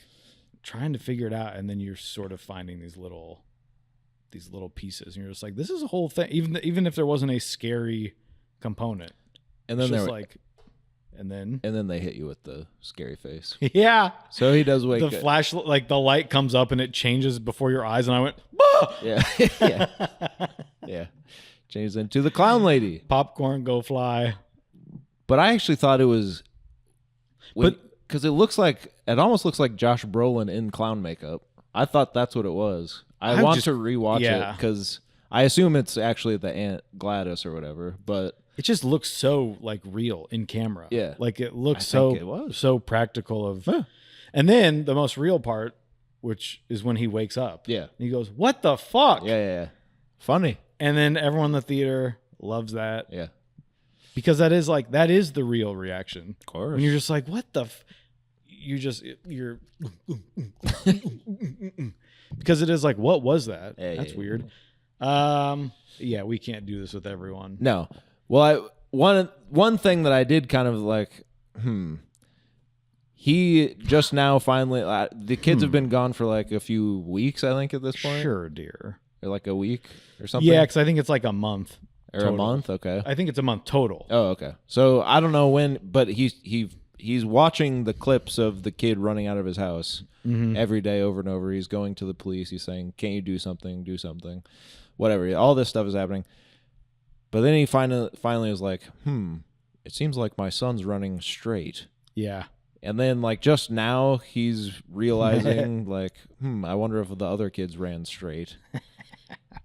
trying to figure it out, and then you're sort of finding these little pieces, and you're just like, this is a whole thing. Even if there wasn't a scary component, And then it's just like, and then they hit you with the scary face. yeah, So he does wake the up. flash, like the light comes up and it changes before your eyes, and I went, bah! Yeah. Yeah. Yeah. Changes into the clown lady. Popcorn go fly. But I actually thought it was, because it almost looks like Josh Brolin in clown makeup. I thought that's what it was. I want to rewatch it because I assume it's actually the Aunt Gladys or whatever. But it just looks so like real in camera. Yeah, like it looks so practical. And then the most real part, which is when he wakes up. Yeah, and he goes, "What the fuck?" Yeah. Funny. And then everyone in the theater loves that. Yeah. Because that is the real reaction. Of course. When you're just like, what the you're because it is like, what was that? That's weird. Yeah, we can't do this with everyone. No. Well, one thing that I did kind of like, he just now finally, the kids have been gone for like a few weeks, I think, at this point. Sure, dear. Or like a week or something. Yeah, because I think it's like a month. Or total. a month? Okay. I think it's a month total. Oh, okay. So I don't know when, but he he's watching the clips of the kid running out of his house every day over and over. He's going to the police. He's saying, "Can't you do something? Do something." Whatever. All this stuff is happening. But then he finally was like, it seems like my son's running straight. Yeah. And then, like, just now, he's realizing, like, I wonder if the other kids ran straight.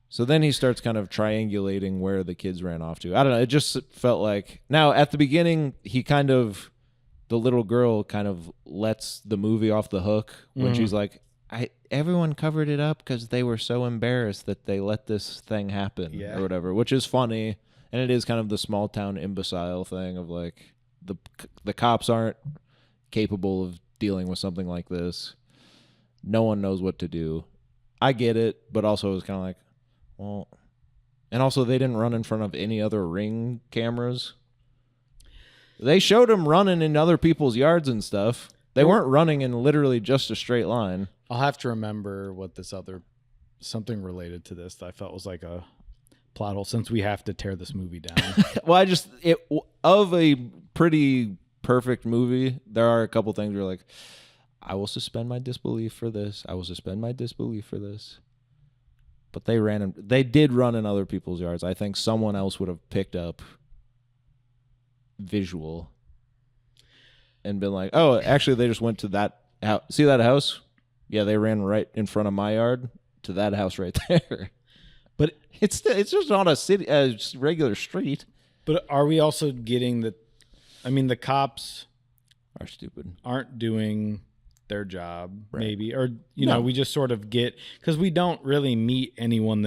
So then he starts kind of triangulating where the kids ran off to. I don't know. It just felt like... Now, at the beginning, the little girl kind of lets the movie off the hook when she's like, everyone covered it up because they were so embarrassed that they let this thing happen or whatever, which is funny. And it is kind of the small town imbecile thing of, like, the cops aren't capable of dealing with something like this. No one knows what to do. I get it, but also it was kind of like, well, and also they didn't run in front of any other Ring cameras. They showed them running in other people's yards and stuff. They weren't running in literally just a straight line. I'll have to remember what something related to this that I felt was like a plot hole, since we have to tear this movie down. Well, of a pretty perfect movie, there are a couple things where, like, I will suspend my disbelief for this. I will suspend my disbelief for this. But they did run in other people's yards. I think someone else would have picked up visual and been like, oh, actually, they just went to that house. See that house? Yeah, they ran right in front of my yard to that house right there. But it's just not a regular street. But are we also getting that? I mean, the cops are stupid. Aren't doing their job, maybe, or you know, we just sort of get, because we don't really meet anyone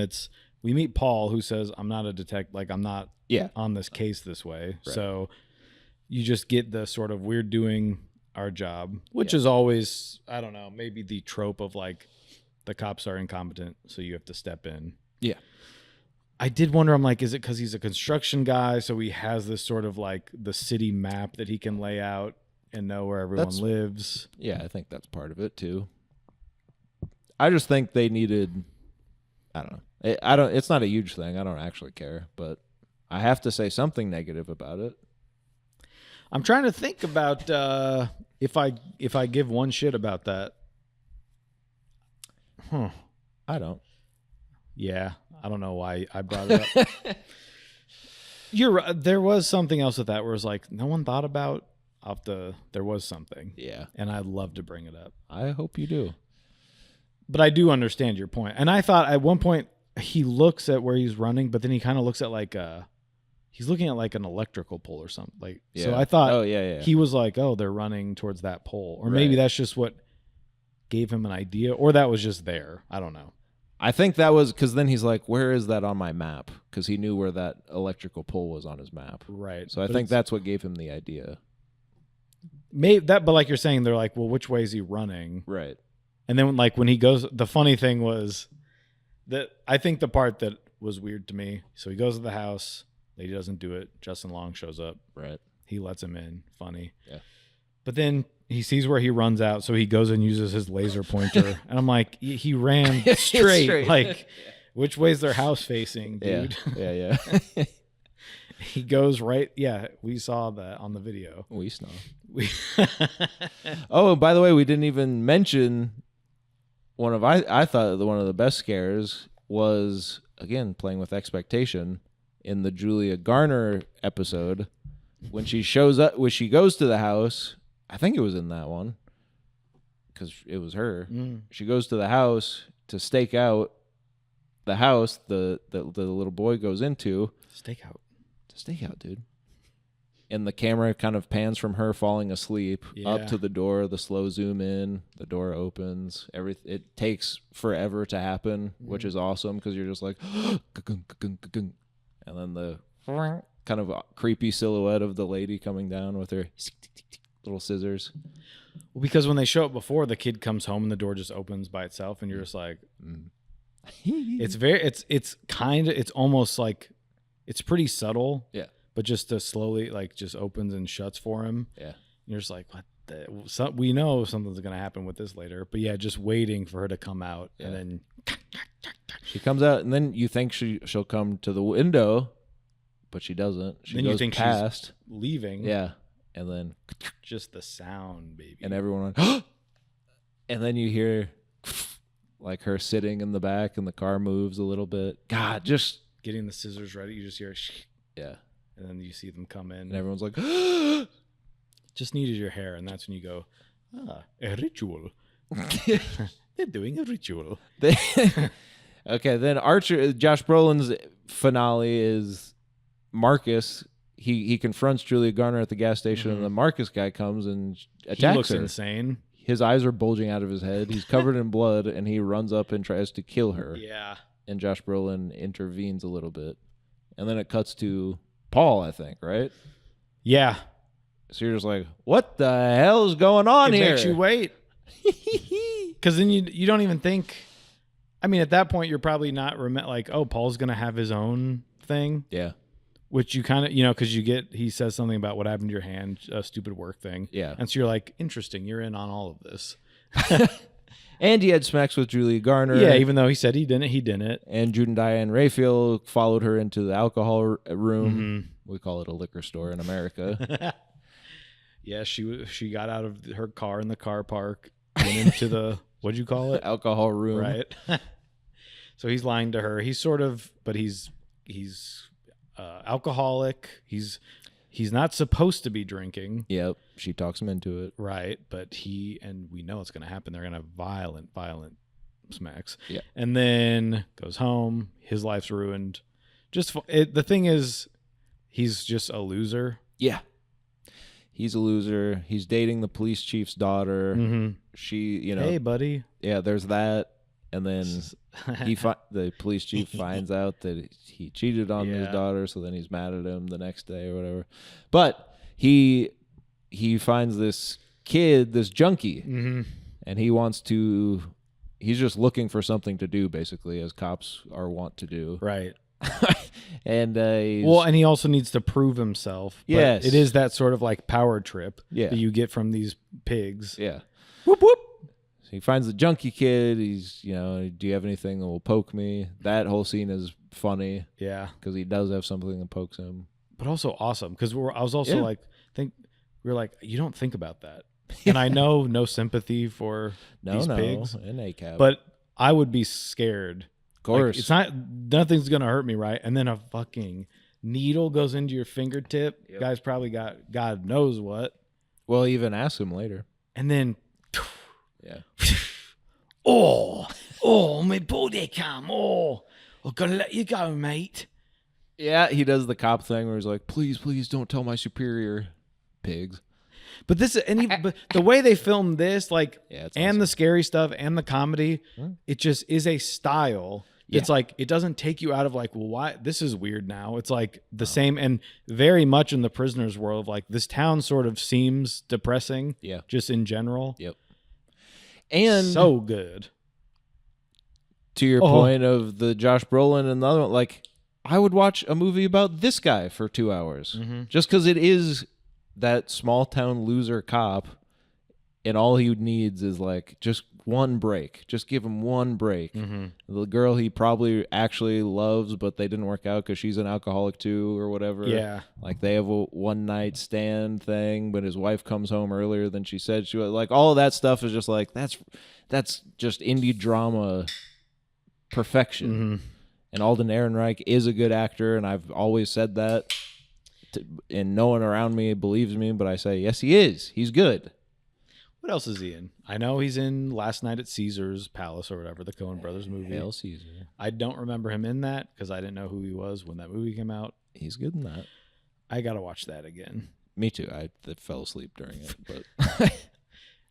we meet Paul, who says, "I'm not a detective. Like, I'm not on this case this way." Right. So you just get the sort of, we're doing our job, which is always, I don't know, maybe the trope of, like, the cops are incompetent, so you have to step in. Yeah. I did wonder, I'm like, is it because he's a construction guy, so he has this sort of, like, the city map that he can lay out and know where everyone lives? Yeah, I think that's part of it too. I just think they needed, I don't know. It's not a huge thing. I don't actually care, but I have to say something negative about it. I'm trying to think about if I give one shit about that. I don't. Yeah, I don't know why I brought it up. You're right. There was something else with that where it was like, no one thought about there was something. Yeah. And I'd love to bring it up. I hope you do. But I do understand your point. And I thought at one point he looks at where he's running, but then he kind of looks at he's looking at like an electrical pole or something. Like, so I thought he was like, oh, they're running towards that pole. Or maybe that's just what gave him an idea, or that was just there. I don't know. I think that was because then he's like, where is that on my map? Because he knew where that electrical pole was on his map. Right. So I think that's what gave him the idea. But like you're saying, they're like, well, which way is he running? Right. And then like when he goes, the funny thing was that I think the part that was weird to me. So he goes to the house. Lady doesn't do it. Justin Long shows up. Right. He lets him in. Funny. Yeah. But then he sees where he runs out, so he goes and uses his laser pointer. And I'm like, he ran straight. Like, which way's their house facing, dude? Yeah. He goes right. Yeah, we saw that on the video. We saw. Oh, by the way, we didn't even mention I thought one of the best scares was, again, playing with expectation in the Julia Garner episode when she shows up, when she goes to the house. I think it was in that one because it was her. She goes to the house to stake out the house the little boy goes into. Stakeout, dude. And the camera kind of pans from her falling asleep up to the door, the slow zoom in, the door opens. It takes forever to happen, which is awesome because you're just like, and then the kind of creepy silhouette of the lady coming down with her little scissors. Well, because when they show up before, the kid comes home and the door just opens by itself, and you're just like, it's almost like, it's pretty subtle, but just to slowly, like, just opens and shuts for him. Yeah, and you're just like, what? We know something's gonna happen with this later, but just waiting for her to come out, and then she comes out, and then you think she'll come to the window, but she doesn't. She goes you think past, she's leaving. Yeah, and then Just the sound, baby. and everyone went, and then you hear like her sitting in the back and the car moves a little bit. God, just getting the scissors ready, you just hear yeah. and then you see them come in. And everyone's like, Just needed your hair, and that's when you go, a ritual. They're doing a ritual. okay, then Josh Brolin's finale is Marcus. He confronts Julia Garner at the gas station, and the Marcus guy comes and attacks He looks her. insane. His eyes are bulging out of his head. He's covered in blood, and he runs up and tries to kill her. Yeah. And Josh Brolin intervenes a little bit. And then it cuts to Paul, I think, right? Yeah. So you're just like, what the hell is going on It here? makes you wait. Because then you don't even think. I mean, at that point, you're probably not like, oh, Paul's going to have his own thing. Yeah. Which you kind of, because he says something about what happened to your hand, a stupid work thing. Yeah. And so you're like, interesting, you're in on all of this. And he had smacks with Julia Garner. Yeah, even though he said he didn't. And Diane Raphael followed her into the alcohol room. We call it a liquor store in America. Yeah, she got out of her car in the car park, went into the, what'd you call it? Alcohol room. Right. So he's lying to her. He's sort of, but he's alcoholic. He's not supposed to be drinking. Yep. She talks him into it. Right. But and we know it's going to happen. They're going to have violent smacks. Yeah. And then goes home. His life's ruined. The thing is, he's just a loser. Yeah. He's a loser. He's dating the police chief's daughter. Mm-hmm. She, Hey, buddy. Yeah, there's that. And then the police chief finds out that he cheated on his daughter, so then he's mad at him the next day or whatever. But he finds this kid, this junkie, and he's just looking for something to do, basically, as cops are wont to do. Right. And and he also needs to prove himself. But yes, it is that sort of like power trip that you get from these pigs. Yeah. Whoop whoop. So he finds the junkie kid. He's, do you have anything that will poke me? That whole scene is funny. Yeah. Because he does have something that pokes him. But also awesome. Because I was also we were like, you don't think about that. And I know no sympathy for these pigs. In ACAB. But I would be scared. Of course. It's nothing's going to hurt me, right? And then a fucking needle goes into your fingertip. Yep. Guy's probably got God knows what. Well, even ask him later. And then... Yeah. My body cam. I'm gonna let you go, mate. Yeah, he does the cop thing where he's like, please don't tell my superior, pigs. But but the way they filmed this, it's and awesome. the scary stuff and the comedy, it just is a style. Yeah. It's like, it doesn't take you out of like, well, why this is weird now. It's like the same, and very much in the Prisoners world of like, this town sort of seems depressing. Yeah. Just in general. Yep. And so good. To your point of the Josh Brolin and the other one, I would watch a movie about this guy for 2 hours. Just because it is that small town loser cop, and all he needs is just one break. Just give him one break. The girl he probably actually loves, but they didn't work out because she's an alcoholic too or whatever. Yeah. They have a one night stand thing, but his wife comes home earlier than she said she would. All of that stuff is just that's just indie drama perfection. And Alden Ehrenreich is a good actor, and I've always said that. And no one around me believes me, but I say, yes, he is. He's good. What else is he in? I know he's in Last Night at Caesar's Palace or whatever, the Coen Brothers movie. Hail Caesar. I don't remember him in that because I didn't know who he was when that movie came out. He's good in that. I got to watch that again. Me too. I fell asleep during it, but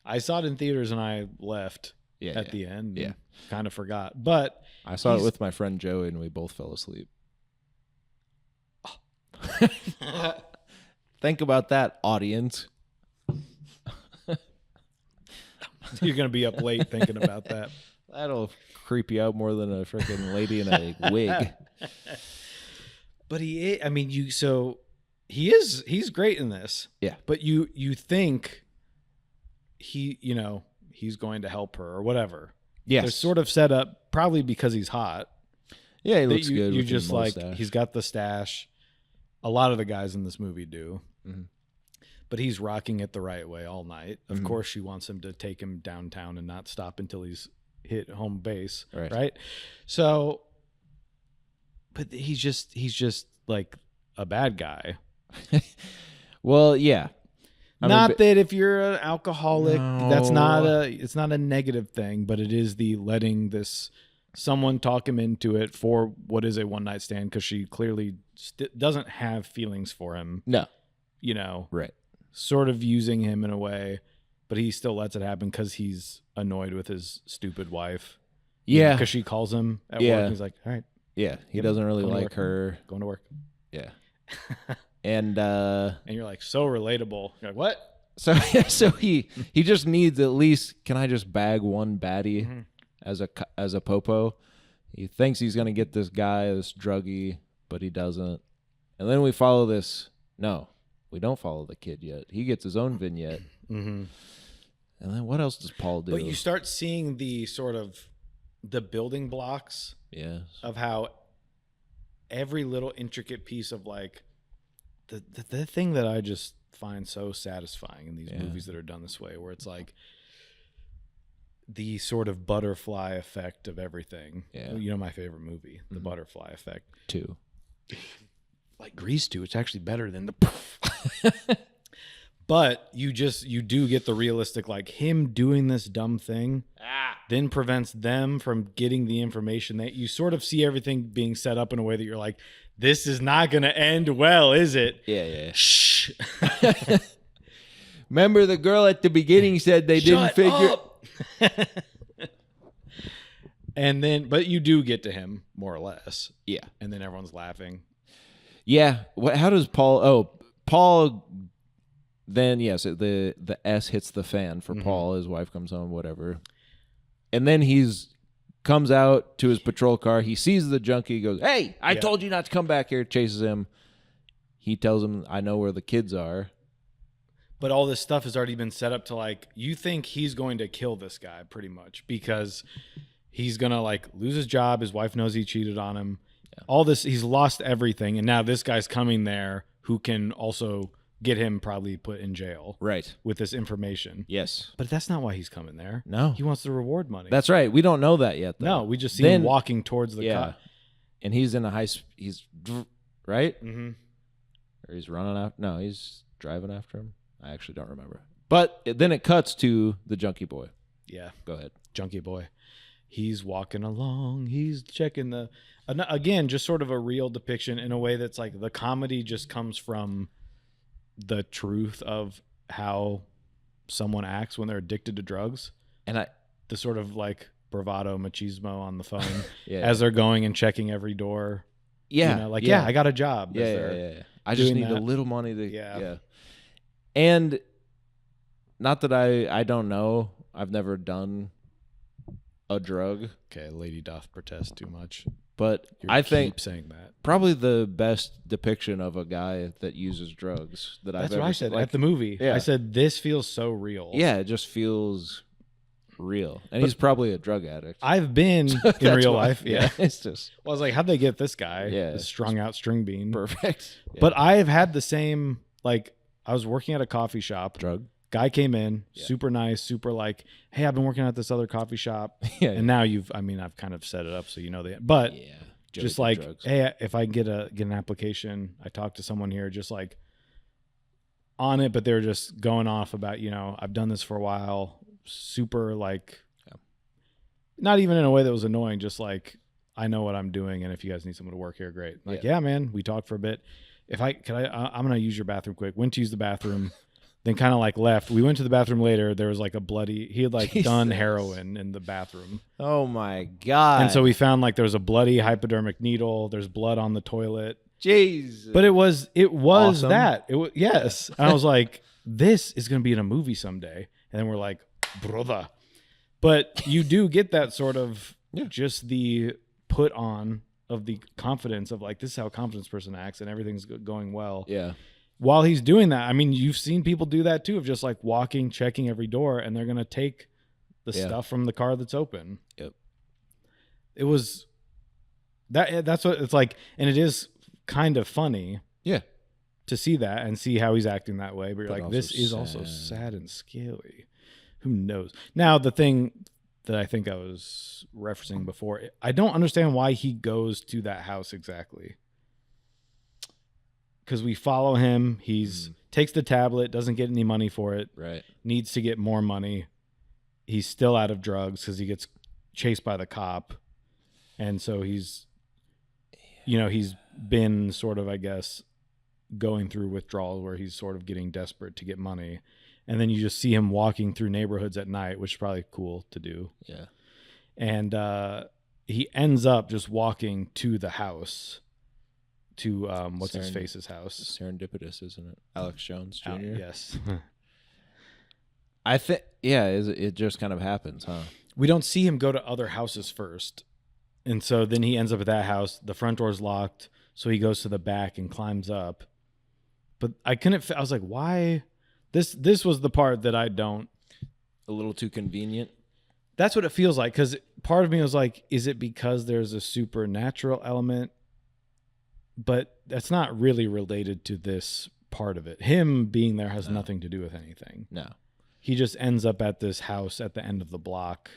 I saw it in theaters and I left at the end. Yeah. Kind of forgot. But I saw it with my friend Joey and we both fell asleep. Think about that, audience. You're going to be up late thinking about that. That'll creep you out more than a freaking lady in a wig. But he's great in this. Yeah. But you think he's going to help her or whatever. Yes. They're sort of set up probably because he's hot. Yeah, he looks good. You just he's got the stash. A lot of the guys in this movie do. but he's rocking it the right way all night. Of course, she wants him to take him downtown and not stop until he's hit home base, right? So, but he's just like a bad guy. Well, yeah. Not that if you're an alcoholic, that's it's not a negative thing, but it is the letting someone talk him into it for what is a one night stand, because she clearly doesn't have feelings for him. No. Right. Sort of using him in a way, but he still lets it happen because he's annoyed with his stupid wife. Yeah. Because she calls him at work and he's like, all right. Yeah. He doesn't really like her. Going to work. Yeah. And you're like, so relatable. You're like, what? So he just needs at least, can I just bag one baddie as a popo? He thinks he's going to get this guy, this druggie, but he doesn't. And then we follow this. No, we don't follow the kid yet. He gets his own vignette. And then what else does Paul do? But you start seeing the sort of the building blocks of how every little intricate piece of like the thing that I just find so satisfying in these movies that are done this way, where it's like the sort of butterfly effect of everything. My favorite movie, the butterfly effect 2. Like Grease 2, it's actually better than the but you do get the realistic, like him doing this dumb thing then prevents them from getting the information. That you sort of see everything being set up in a way that you're like, this is not going to end well, is it? Yeah. Shh. Remember the girl at the beginning said they didn't figure up. And then, but you do get to him more or less. Yeah. And then everyone's laughing. Yeah. How does Paul? Oh, Paul. Then yes, the S hits the fan for Paul. His wife comes home, whatever, and then comes out to his patrol car. He sees the junkie. Goes, "Hey, I told you not to come back here." Chases him. He tells him, "I know where the kids are." But all this stuff has already been set up to, like, you think he's going to kill this guy pretty much because he's gonna like lose his job. His wife knows he cheated on him. All this, he's lost everything, and now this guy's coming there who can also get him probably put in jail. Right. With this information. Yes. But that's not why he's coming there. No. He wants the reward money. That's right. We don't know that yet, though. No, we just see him walking towards the cop. And he's in a he's right? Mm-hmm. Or he's running out. No, he's driving after him. I actually don't remember. But then it cuts to the junkie boy. Yeah. Go ahead. Junkie boy. He's walking along. He's checking again, just sort of a real depiction in a way that's like the comedy just comes from the truth of how someone acts when they're addicted to drugs. And the sort of like bravado machismo on the phone as they're going and checking every door. Yeah. I got a job. Yeah. I just need a little money to. Yeah. And not that I don't know. I've never done a drug. Okay, lady doth protest too much. But I think keep saying that. Probably the best depiction of a guy that uses drugs that I've ever seen. That's what I said at the movie. Yeah. I said, this feels so real. Yeah, it just feels real. And he's probably a drug addict. I've been in real life. Yeah. It's just. Well, I was like, how'd they get this guy? Yeah. This strung out string bean. Perfect. Yeah. But I've had the same, like, I was working at a coffee shop. Drug. Guy came in, super nice, super like, hey, I've been working at this other coffee shop. And now I've kind of set it up so you know that. But just like, drugs. Hey, if I get an application, I talked to someone here just like on it, but they're just going off about, I've done this for a while, super like, not even in a way that was annoying, just like, I know what I'm doing, and if you guys need someone to work here, great. Like, yeah man, we talked for a bit. I'm gonna use your bathroom quick. Went to use the bathroom. Then kind of like left. We went to the bathroom later. There was like he had like done heroin in the bathroom. Oh my God. And so we found like there was a bloody hypodermic needle. There's blood on the toilet. Jesus. But it was awesome. that. It was, yes. And I was like, this is going to be in a movie someday. And then we're like, brother. But you do get that sort of just the put on of the confidence of like, this is how a confidence person acts and everything's going well. Yeah. While he's doing that, I mean, you've seen people do that too, of just like walking, checking every door, and they're going to take the stuff from the car that's open. Yep. It was that's what it's like. And it is kind of funny. Yeah. to see that and see how he's acting that way. But you're But like, this also is also sad. sad and scary. Who knows? Now, the thing that I think I was referencing before, I don't understand why he goes to that house exactly. Because we follow him. He's takes the tablet, doesn't get any money for it. Right. Needs to get more money. He's still out of drugs because he gets chased by the cop. And so he's been sort of, I guess, going through withdrawal where he's sort of getting desperate to get money. And then you just see him walking through neighborhoods at night, which is probably cool to do. Yeah. And he ends up just walking to the house, to what's his face's house. Serendipitous, isn't it? Alex Jones Jr. Yes. I think, yeah, it just kind of happens, huh? We don't see him go to other houses first. And so then he ends up at that house. The front door's locked. So he goes to the back and climbs up. But I was like, why? This was the part that I don't. A little too convenient. That's what it feels like. Because part of me was like, is it because there's a supernatural element? But that's not really related to this part of it. Him being there has nothing to do with anything. No. He just ends up at this house at the end of the block.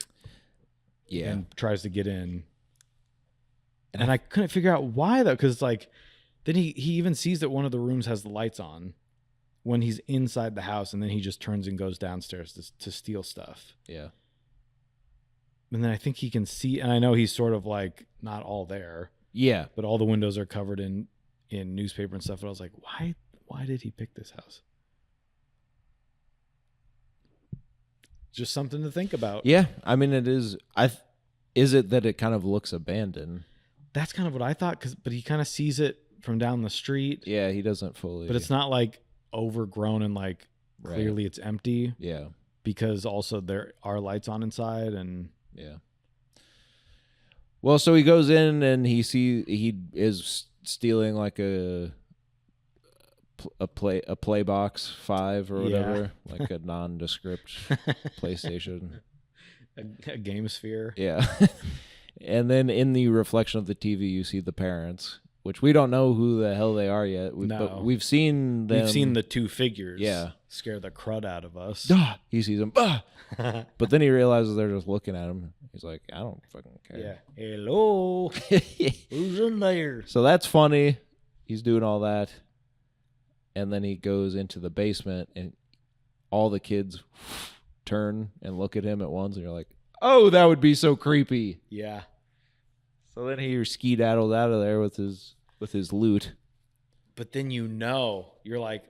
Yeah. And tries to get in. And I couldn't figure out why, though, because like then he even sees that one of the rooms has the lights on when he's inside the house, and then he just turns and goes downstairs to steal stuff. Yeah. And then I think he can see, and I know he's sort of like not all there. Yeah. But all the windows are covered in newspaper and stuff. But I was like, why did he pick this house? Just something to think about. Yeah. I mean, it is. Is it that it kind of looks abandoned? That's kind of what I thought. But he kind of sees it from down the street. Yeah, he doesn't fully. But it's not like overgrown and like clearly it's empty. Yeah. Because also there are lights on inside and. Yeah. Well, so he goes in and he is stealing like a Playbox 5 or whatever, like a nondescript PlayStation. A game sphere. Yeah. And then in the reflection of the TV, you see the parents, which we don't know who the hell they are yet. But we've seen them. We've seen the two figures. Yeah. Scare the crud out of us. He sees them. But then he realizes they're just looking at him. He's like, I don't fucking care. Yeah. Hello. Who's in there? So that's funny. He's doing all that. And then he goes into the basement and all the kids turn and look at him at once. And you're like, oh, that would be so creepy. Yeah. So then he skedaddles out of there with his loot. But then you're like,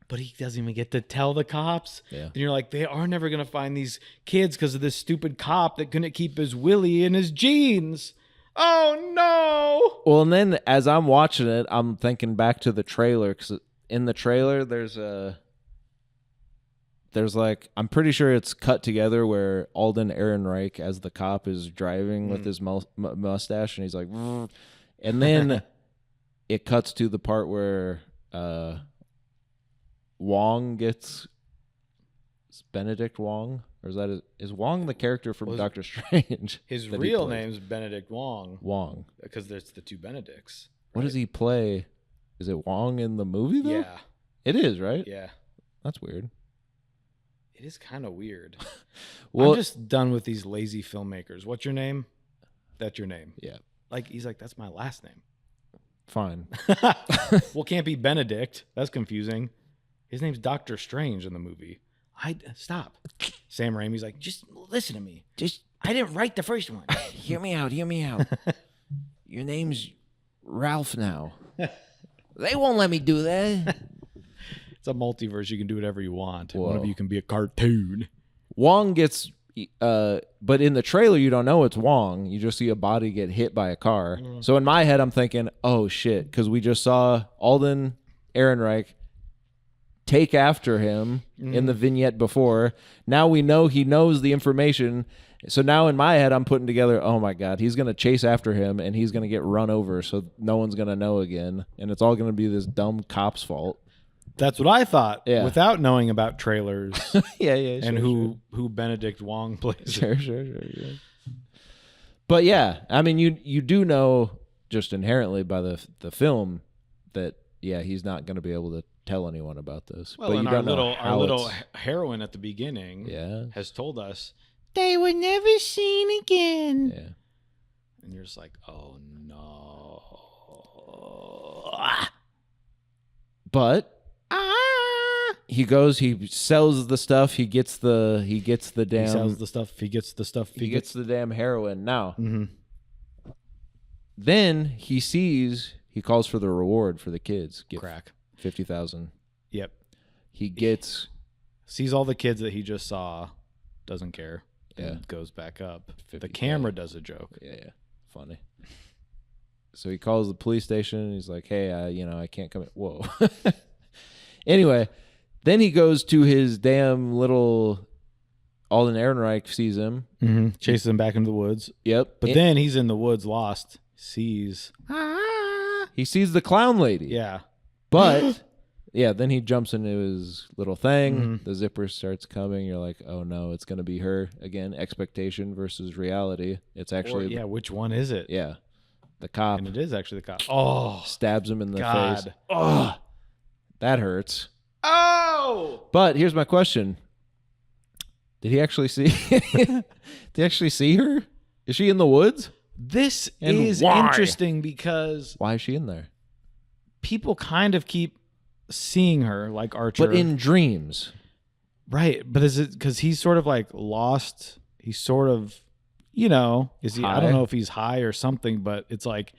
but he doesn't even get to tell the cops. Yeah. Then you're like, they are never going to find these kids because of this stupid cop that couldn't keep his willy in his jeans. Oh, no. Well, and then as I'm watching it, I'm thinking back to the trailer. Because in the trailer, there's like, I'm pretty sure it's cut together where Alden Ehrenreich as the cop is driving with his mustache. And he's like, and then it cuts to the part where Wong gets Benedict Wong, or is Wong the character from Doctor Strange? His real name's Benedict Wong. Wong, because there's the two Benedicts. Right? What does he play? Is it Wong in the movie though? Yeah, it is, right? Yeah, that's weird. It is kind of weird. Well, I'm just done with these lazy filmmakers. What's your name? That's your name. Yeah. Like he's like, that's my last name. Fine. Well, can't be Benedict. That's confusing. His name's Doctor Strange in the movie. Stop. Sam Raimi's like, just listen to me. I didn't write the first one. Hear me out. Your name's Ralph now. They won't let me do that. It's a multiverse. You can do whatever you want. Whoa. One of you can be a cartoon. Wong gets, but in the trailer, you don't know it's Wong. You just see a body get hit by a car. So in my head, I'm thinking, oh shit, because we just saw Alden Ehrenreich take after him in the vignette before. Now we know he knows the information. So now in my head, I'm putting together, oh my God, he's going to chase after him and he's going to get run over. So no one's going to know again. And it's all going to be this dumb cop's fault. That's what I thought. Yeah. Without knowing about trailers. Yeah. And who Benedict Wong plays. Sure. But yeah, I mean, you do know just inherently by the film that, yeah, he's not going to be able to tell anyone about this. Well, but and you our don't know our how little it's- heroine at the beginning has told us they were never seen again. Yeah. And you're just like, oh no. But he goes, he sells the stuff, he gets the damn He sells the stuff. He gets the stuff. he gets the damn heroin. Now, Mm-hmm. then he calls for the reward for the kids. Get Crack. 50,000. Yep. He gets Sees all the kids that he just saw. Doesn't care. Yeah. And goes back up. The 50K. camera does a joke. Yeah. Funny. So he calls the police station and he's like, hey, I can't come in. Whoa. Anyway, then he goes to his damn little Alden Ehrenreich sees him. Mm-hmm. Chases him back into the woods. Yep. But then he's in the woods lost. Sees. He sees the clown lady. Yeah. But yeah, then he jumps into his little thing. Mhm. The zipper starts coming. You're like, oh no, it's gonna be her again. Expectation versus reality. It's actually which one is it? yeah. The cop And it is actually the cop. Oh, stabs him in the God. face. Oh, that hurts. Oh! But here's my question: did he actually see? Did he actually see her? Is she in the woods? This And is why? interesting because Why is she in there? people kind of keep seeing her, like Archer. But in dreams. Right. But is it because he's sort of like lost? He's sort of, is he? I High? don't know if he's high or something, but it's like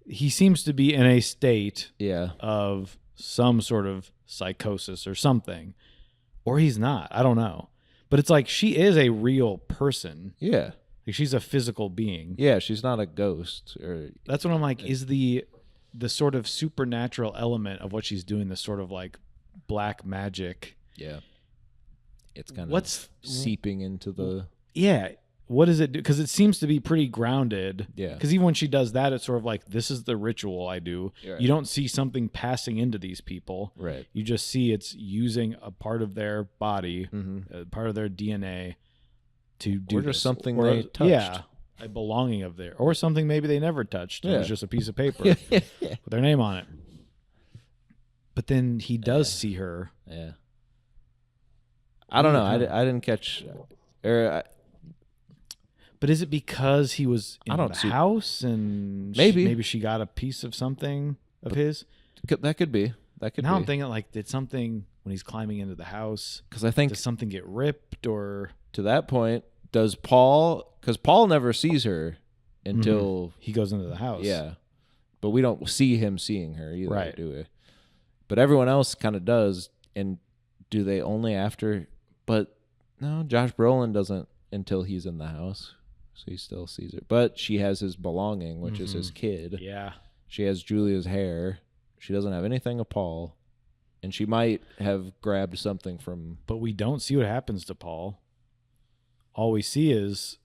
he seems to be in a state Yeah. of some sort of psychosis or something. Or he's not. I don't know. But it's like she is a real person. Yeah. Like she's a physical being. Yeah. She's not a ghost or That's what I'm like. Is the sort of supernatural element of what she's doing, this sort of like black magic? yeah. It's kind What's- of seeping into the Yeah. What does it do? Because it seems to be pretty grounded. Yeah. Because even when she does that, it's sort of like, this is the ritual I do. Right. You don't see something passing into these people. right. You just see it's using a part of their body, Mm-hmm. part of their DNA to do Or just this. something Or- they touched. Yeah. A belonging of their, or something maybe they never touched. It Yeah. was just a piece of paper with their name on it. But then he does see her. Yeah. I don't know. I didn't catch. But is it because he was in I don't the see- house and Maybe. maybe she got a piece of something of his? That could be. That could Now I'm be. thinking like, did something when he's climbing into the house? Because I think Does something get ripped or to that point, does Paul? Because Paul never sees her until he goes into the house? yeah, but we don't see him seeing her either, Right. do we? But everyone else kind of does. And do they only after? But no, Josh Brolin doesn't until he's in the house, so he still sees her. But she has his belonging, which is his kid. Yeah. She has Julia's hair. She doesn't have anything of Paul, and she might have grabbed something from. But we don't see what happens to Paul. All we see is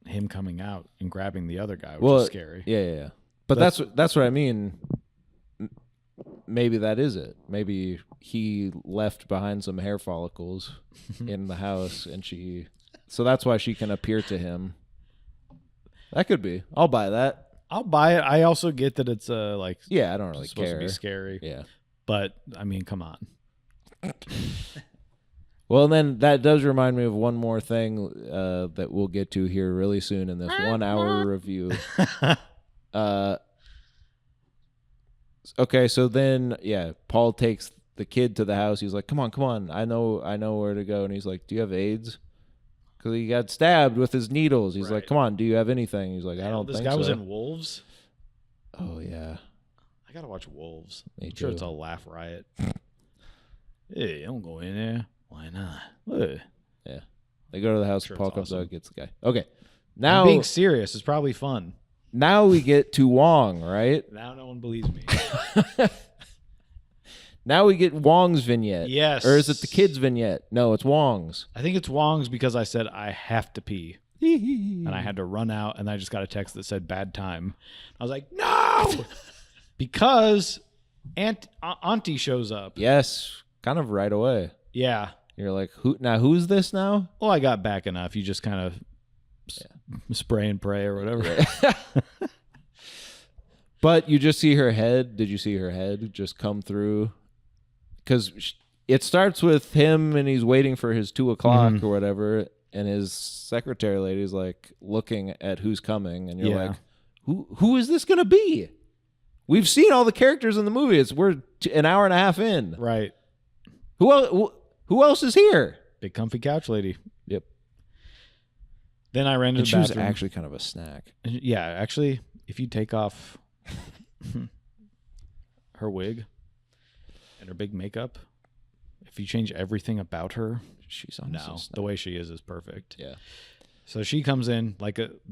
him coming out and grabbing the other guy, which is scary. Yeah. But that's what I mean. Maybe that is it. Maybe he left behind some hair follicles in the house, and so that's why she can appear to him. That could be. I'll buy that. I'll buy it. I also get that it's like Yeah, I don't really supposed care. to be scary. Yeah. But I mean, come on. Well, and then that does remind me of one more thing that we'll get to here really soon in this 1 hour review. Okay, so then Paul takes the kid to the house. He's like, "Come on, I know where to go." And he's like, "Do you have AIDS?" Because he got stabbed with his needles. He's like, Right. "Come on, do you have anything?" He's like, "I don't This think guy so." was in Wolves. Oh yeah, I gotta watch Wolves. Me I'm sure too. it's a laugh riot. Hey, don't go in there. Why not? Hey. they go to the house. Sure, Paul it's comes awesome. out, gets the guy. Okay, I'm now being serious. It's probably fun. now we get to Wong, right? Now no one believes me. Now we get Wong's vignette. Yes. Or is it the kid's vignette? No, it's Wong's. I think it's Wong's because I said I have to pee. And I had to run out, and I just got a text that said bad time. I was like, no! Because Auntie shows up. Yes, kind of right away. Yeah. You're like, who's this now? Well, I got back enough. You just kind of spray and pray or whatever. But you just see her head. Did you see her head just come through because it starts with him and he's waiting for his 2 o'clock or whatever, and his secretary lady's like looking at who's coming, and you're like, who is this gonna be? We've seen all the characters in the movie. We're an hour and a half in. Right. Who else is here? Big comfy couch lady. Yep. Then I ran to And the she was bathroom. actually kind of a snack. Yeah, actually, if you take off her wig and her big makeup, if you change everything about her, She's honestly a snack. the way she is perfect. Yeah. So she comes in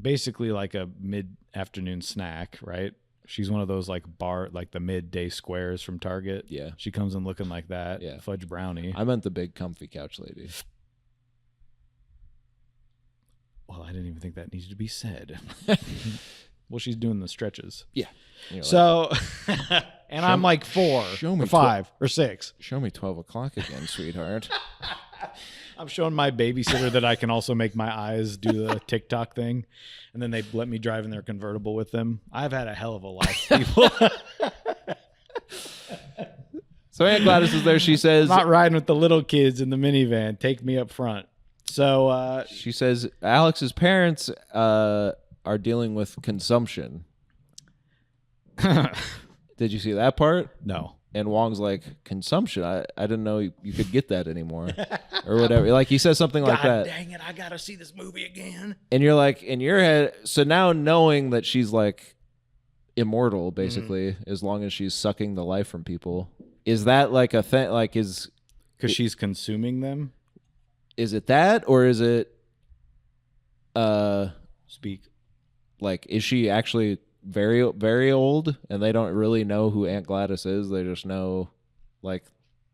basically like a mid-afternoon snack, right? She's one of those like the midday squares from Target. Yeah. She comes in looking like that. Yeah. Fudge brownie. I meant the big comfy couch lady. Well, I didn't even think that needed to be said. Well, she's doing the stretches. Yeah. You're So, and I'm like 4 show me or 5 or 6. Show me 12 o'clock again, sweetheart. I'm showing my babysitter that I can also make my eyes do the TikTok thing. And then they let me drive in their convertible with them. I've had a hell of a life, people. So Aunt Gladys is there. She says, Not riding with the little kids in the minivan. Take me up front. So, she says Alex's parents are dealing with consumption. Did you see that part? no. And Wong's like, consumption? I didn't know you could get that anymore. Or whatever. Like, he says something like that. Dang it, I got to see this movie again. And you're like, in your head, so now knowing that she's like immortal, basically, as long as she's sucking the life from people, is that like a thing? Like, Because she's consuming them? is it that? Or is it, Speak. like, is she actually very, very old and they don't really know who Aunt Gladys is? They just know, like,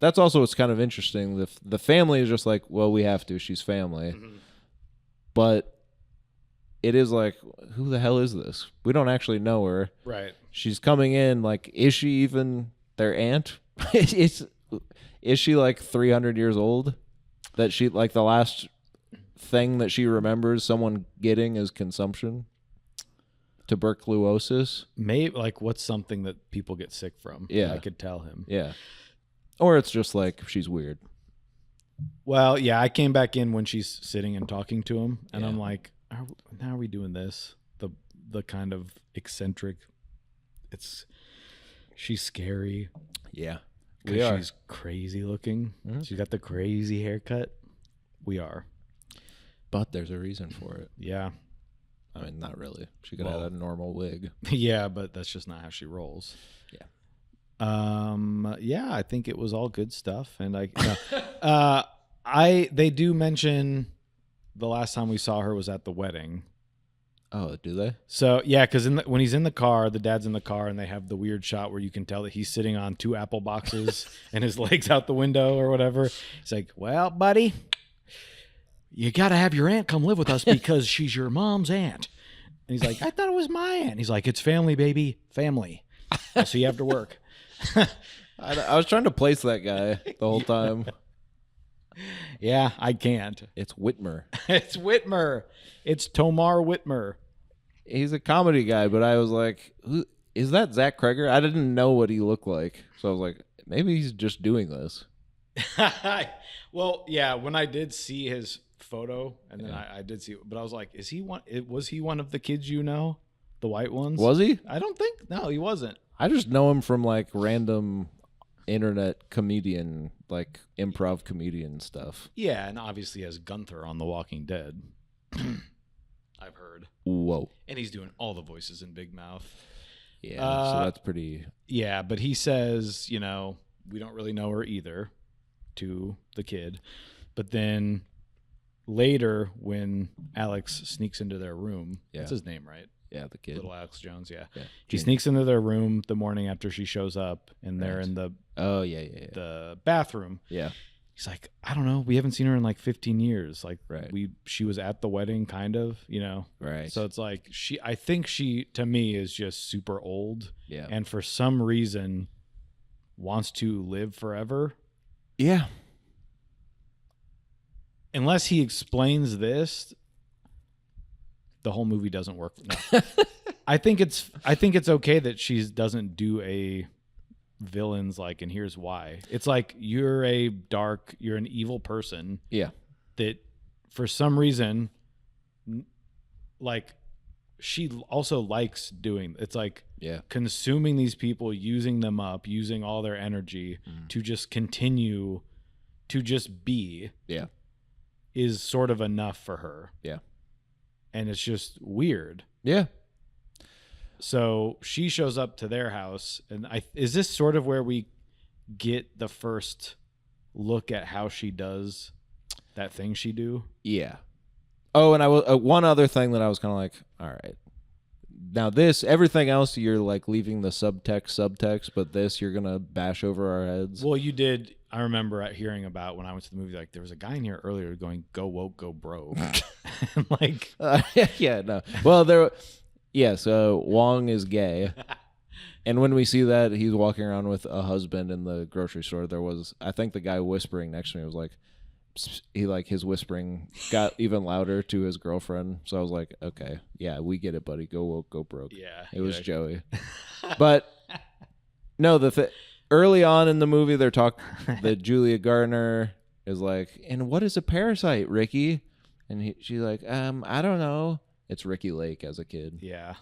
that's also what's kind of interesting. The family is just like, well, we have to. She's family. But it is like, who the hell is this? We don't actually know her. Right. She's coming in, like, is she even their aunt? Is she like 300 years old? That she, like, the last thing that she remembers someone getting is consumption? Tuberculosis? Maybe, like, what's something that people get sick from? Yeah. I could tell him. Yeah. Or it's just like, she's weird. Well, yeah, I came back in when she's sitting and talking to him, and Yeah. I'm like, how are we doing this? The kind of eccentric. She's scary. Yeah. 'Cause We are. she's crazy looking. Mhm. She's got the crazy haircut. We are. But there's a reason for it. Yeah. I mean, not really. She could have had a normal wig. Yeah, but that's just not how she rolls. Yeah, I think it was all good stuff, and they do mention the last time we saw her was at the wedding. Oh, do they? So yeah, because when he's in the car, the dad's in the car, and they have the weird shot where you can tell that he's sitting on 2 apple boxes and his legs out the window or whatever. He's like, "Well, buddy, you got to have your aunt come live with us because she's your mom's aunt." And he's like, "I thought it was my aunt." He's like, "It's family, baby, family. I'll see you after work." I was trying to place that guy the whole time. Yeah, I can't. It's Whitmer. It's Whitmer. It's Tomar Whitmer. He's a comedy guy, but I was like, is that Zach Cregger? I didn't know what he looked like. So I was like, maybe he's just doing this. Well, yeah, when I did see his photo, and then I did see, but I was like, was he one of the kids you know? The white ones? Was he? I don't think, no, he wasn't. I just know him from like random internet comedian, like improv comedian stuff. Yeah, and obviously has Gunther on The Walking Dead. I've heard. Whoa. And he's doing all the voices in Big Mouth. Yeah, so that's pretty... Yeah, but he says, we don't really know her either to the kid. But then later when Alex sneaks into their room, that's his name, right? Yeah, the kid. Little Alex Jones, yeah. He Junior. sneaks into their room the morning after she shows up, and they're in the the bathroom. Yeah. He's like, I don't know. We haven't seen her in like 15 years. Like, Right. she was at the wedding, kind of, Right. So it's like I think she, to me, is just super old. Yeah. And for some reason, wants to live forever. Yeah. Unless he explains this, the whole movie doesn't work. No. I think it's okay that she doesn't do a villains like, and here's why. It's like you're an evil person. Yeah. That for some reason, like she also likes doing. It's like consuming these people, using them up, using all their energy to just continue to just be. Yeah. Is sort of enough for her. Yeah. And it's just weird. Yeah. So she shows up to their house, and is this sort of where we get the first look at how she does that thing she do? Yeah. Oh, and I was one other thing that I was kind of like, all right. Now everything else you're like leaving the subtext, but this you're gonna bash over our heads. Well, you did. I remember hearing about when I went to the movie, like there was a guy in here earlier going, "Go woke, go broke," and like, yeah, no. Well, so Wong is gay, and when we see that he's walking around with a husband in the grocery store, I think the guy whispering next to me was like, his whispering got even louder to his girlfriend. So I was like, okay, yeah, we get it, buddy. Go woke, go broke. Yeah, it was Joey. But no, early on in the movie, they're talking. The Julia Garner is like, and what is a parasite, Ricky? And she's like, I don't know. It's Ricky Lake as a kid. Yeah.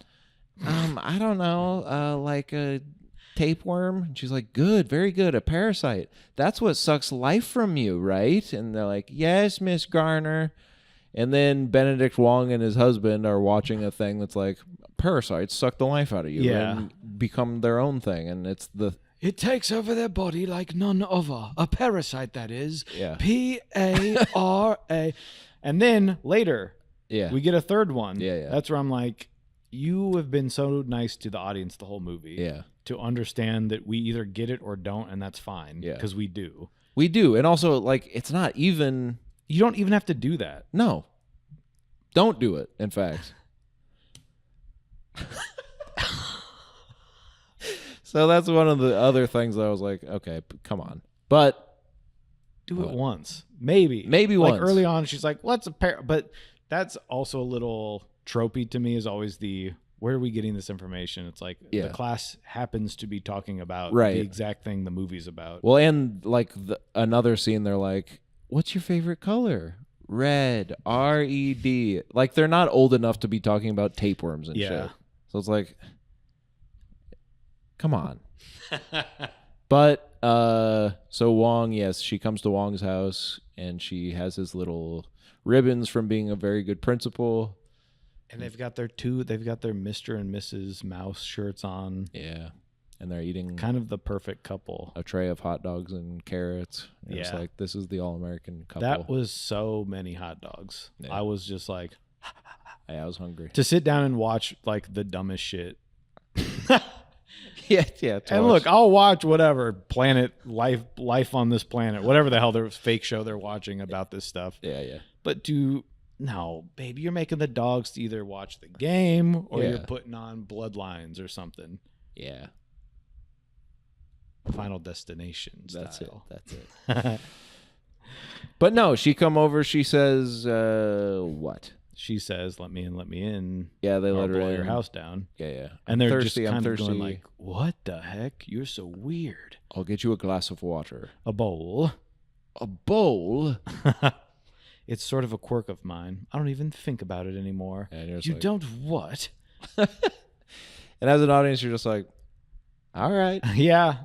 I don't know. Like a tapeworm. And she's like, good, very good. A parasite. That's what sucks life from you, right? And they're like, yes, Miss Garner. And then Benedict Wong and his husband are watching a thing that's like, parasites suck the life out of you and become their own thing. And it takes over their body like none other. A parasite, that is. Yeah. P-A-R-A. And then later, we get a third one. Yeah. That's where I'm like, you have been so nice to the audience the whole movie. Yeah. To understand that we either get it or don't, and that's fine. Yeah. Because we do. We do. And also, like, it's not even... You don't even have to do that. No. Don't do it, in fact. So that's one of the other things that I was like, okay, come on. But... Do it once. Maybe. Maybe once. Like early on, she's like, what's a pair? But that's also a little tropey to me, is always where are we getting this information? It's like the class happens to be talking about the exact thing the movie's about. Well, and like another scene, they're like, what's your favorite color? Red. R-E-D. Like they're not old enough to be talking about tapeworms and shit. So it's like, come on. But so Wong, yes, she comes to Wong's house and she has his little ribbons from being a very good principal. And they've got their Mr. and Mrs. Mouse shirts on. Yeah. And they're eating kind of the perfect couple. A tray of hot dogs and carrots. And it's like, this is the all-American couple. That was so many hot dogs. Yeah. I was just like... I was hungry. To sit down and watch like the dumbest shit. Yeah. And look, I'll watch whatever life on this planet, whatever the hell their fake show they're watching about this stuff. Yeah. But no, baby, you're making the dogs to either watch the game or you're putting on Bloodlines or something. Yeah. Final Destination style. That's it. But no, she come over. She says, what? She says, let me in. Yeah, they let her blow in. your house down. Yeah. And they're thirsty, just kind of going like, what the heck? You're so weird. I'll get you a glass of water. A bowl? It's sort of a quirk of mine. I don't even think about it anymore. You don't what? And as an audience, you're just like, all right. Yeah.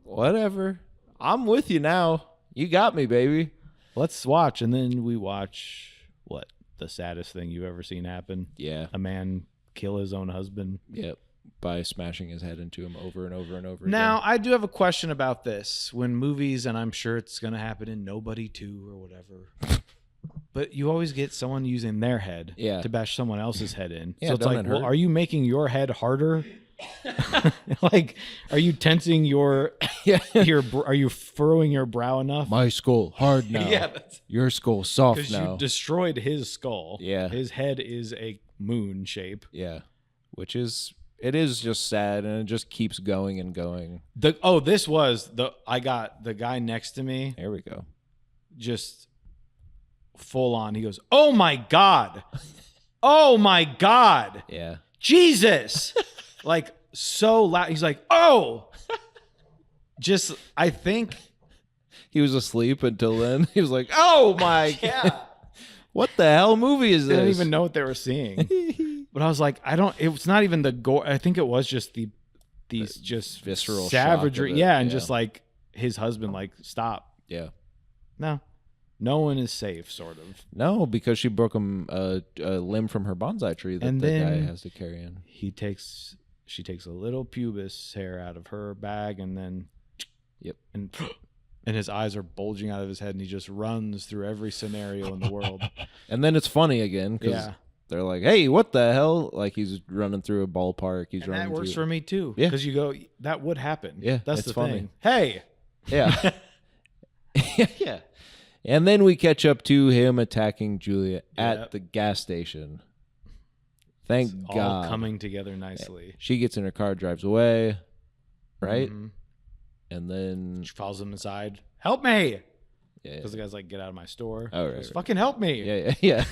Whatever. I'm with you now. You got me, baby. Let's watch. And then we watch, what? The saddest thing you've ever seen happen? Yeah. A man kill his own husband? Yep. By smashing his head into him over and over and over Now, again. I do have a question about this. When movies, and I'm sure it's going to happen in Nobody 2 or whatever, but you always get someone using their head to bash someone else's head in. Yeah, so it's like, well, are you making your head harder? Like, are you tensing are you furrowing your brow enough? My skull hard now. Yeah, your skull soft because now. you destroyed his skull. Yeah, his head is a moon shape. Yeah, it is just sad, and it just keeps going and going. I got the guy next to me. There we go. Just full on. He goes, "Oh my God, oh my God, yeah, Jesus!" Like so loud. He's like, "Oh." just I think He was asleep until then. He was like, "Oh my god, what the hell movie is they this?" didn't even know what they were seeing. But I was like, it's not even the gore. I think it was just these just visceral savagery. shock of it. Yeah, and just like his husband, like, stop. Yeah. No one is safe, sort of. No, because she broke him a limb from her bonsai tree that And the then guy has to carry in. She takes a little pubis hair out of her bag, and then, and his eyes are bulging out of his head, and he just runs through every scenario in the world. And then it's funny again because they're like, "Hey, what the hell?" Like he's running through a ballpark. He's running. That works through... for me too. Yeah, because you go, that would happen. Yeah, that's it's the funny. thing. Hey, yeah, yeah. And then we catch up to him attacking Julia at the gas station. Thank it's God. all coming together nicely. She gets in her car, drives away, right? Mm-hmm. And then she follows him inside. Help me! Yeah, because the guy's like, get out of my store. Oh, She right, goes, fucking help me! Yeah.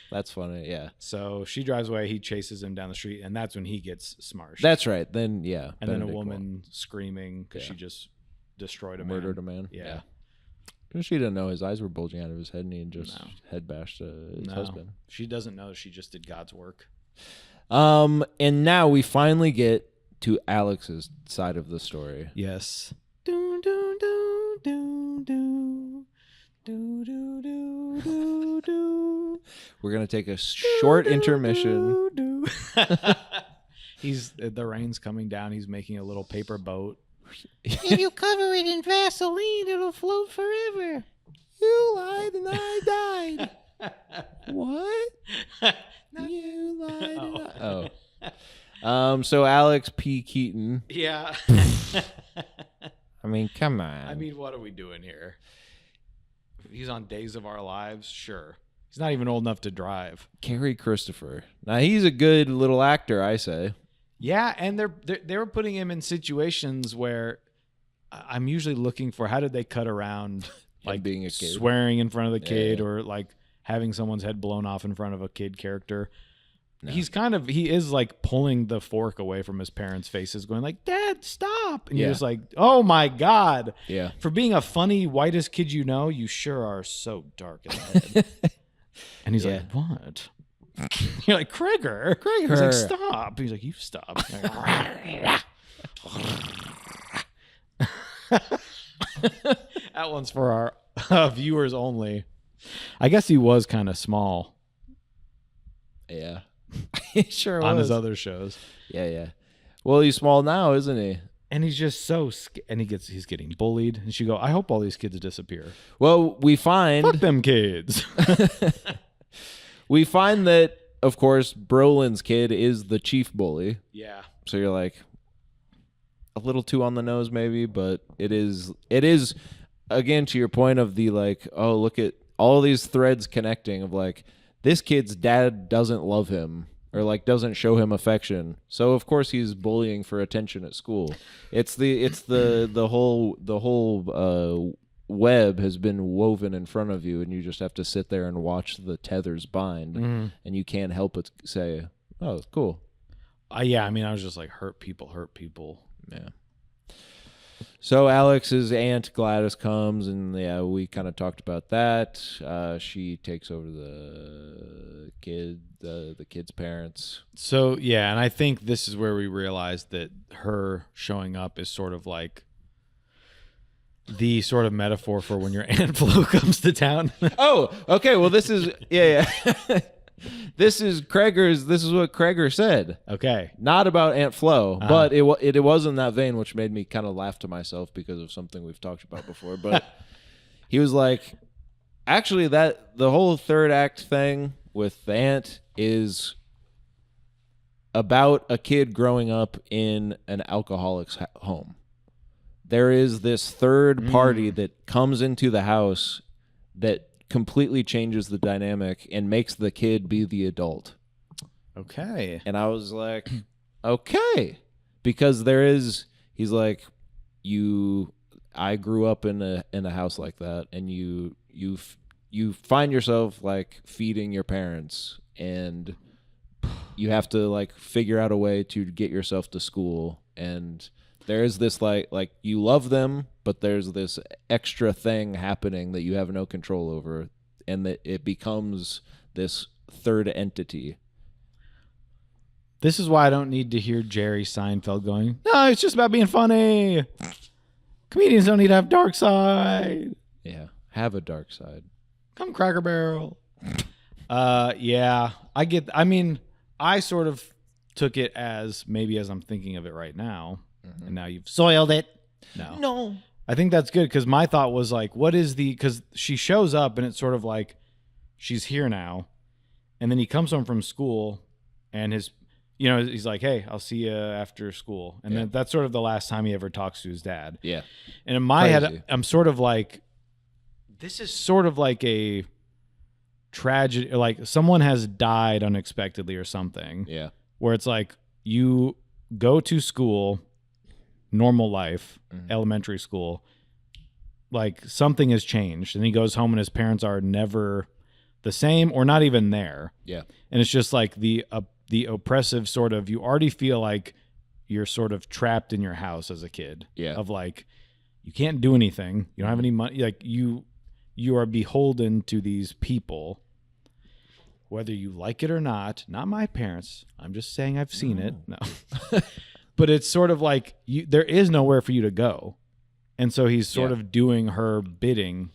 That's funny. Yeah. So she drives away. He chases him down the street, and that's when he gets smashed. That's right. Then and then a woman screaming because she just destroyed a murdered a man. Yeah. Because she didn't know his eyes were bulging out of his head, and he just head bashed his husband. She doesn't know she just did God's work. And now we finally get to Alex's side of the story. Yes. Do do do do do do do do do do. We're gonna take a short intermission. The rain's coming down. He's making a little paper boat. If you cover it in Vaseline, it'll float forever. You lied and I died. What? You lied. So Alex P. Keaton. Yeah. I mean, come on. I mean, what are we doing here? He's on Days of Our Lives, sure. He's not even old enough to drive. Carrie Christopher. Now he's a good little actor, I say. Yeah, and they were putting him in situations where I'm usually looking for how did they cut around like being a kid, swearing in front of the kid, or like having someone's head blown off in front of a kid character. No. He is like pulling the fork away from his parents' faces, going like, "Dad, stop!" And you're just like, "Oh my God!" Yeah. For being a funny whitest kid, you sure are so dark in the head. And he's like, "What?" You're like, Cregger. He's like, stop. He's like, you stop. That one's for our viewers only. I guess he was kind of small. Yeah. He sure was. On his other shows. Yeah. Well, he's small now, isn't he? And he's just so and he's getting bullied. And she go, I hope all these kids disappear. Well, we find... Fuck them kids. We find that, of course, Brolin's kid is the chief bully. Yeah. So you're like, a little too on the nose maybe, but it is, again, to your point of the like, oh, look at all these threads connecting of like, this kid's dad doesn't love him or like doesn't show him affection. So of course he's bullying for attention at school. It's the whole web has been woven in front of you, and you just have to sit there and watch the tethers bind, and you can't help but say, oh, cool. Yeah, I mean, I was just like, hurt people. Yeah. So Alex's aunt Gladys comes, and we kind of talked about that. She takes over the kid's parents. So yeah, and I think this is where we realized that her showing up is sort of like the sort of metaphor for when your Aunt Flo comes to town. Oh, okay. Well, this is This is what Cregger said. Okay. Not about Aunt Flo, but it was in that vein, which made me kind of laugh to myself because of something we've talked about before. But he was like, actually, that the whole third act thing with the aunt is about a kid growing up in an alcoholic's home. There is this third party that comes into the house that completely changes the dynamic and makes the kid be the adult. Okay. And I was like, okay. Because he's like, I grew up in a house like that, and you find yourself like feeding your parents, and you have to like figure out a way to get yourself to school, and There is this like you love them, but there's this extra thing happening that you have no control over, and that it becomes this third entity. This is why I don't need to hear Jerry Seinfeld going, no, it's just about being funny. Comedians don't need to have dark side. Yeah, have a dark side. Come Cracker Barrel. Yeah, I sort of took it as maybe as I'm thinking of it right now, and now you've soiled it. No. I think that's good because my thought was like, because she shows up and it's sort of like she's here now, and then he comes home from school and he's like, hey, I'll see you after school. And then that's sort of the last time he ever talks to his dad. Yeah. And in my head, I'm sort of like, this is sort of like a tragedy, like someone has died unexpectedly or something. Yeah. Where it's like you go to school, normal life, elementary school, like something has changed. And he goes home and his parents are never the same or not even there. Yeah. And it's just like the oppressive sort of, you already feel like you're sort of trapped in your house as a kid. Yeah. Of like, you can't do anything. You don't have any money. Like you are beholden to these people, whether you like it or not. Not my parents. I'm just saying I've seen it. No. But it's sort of like there is nowhere for you to go. And so he's sort of doing her bidding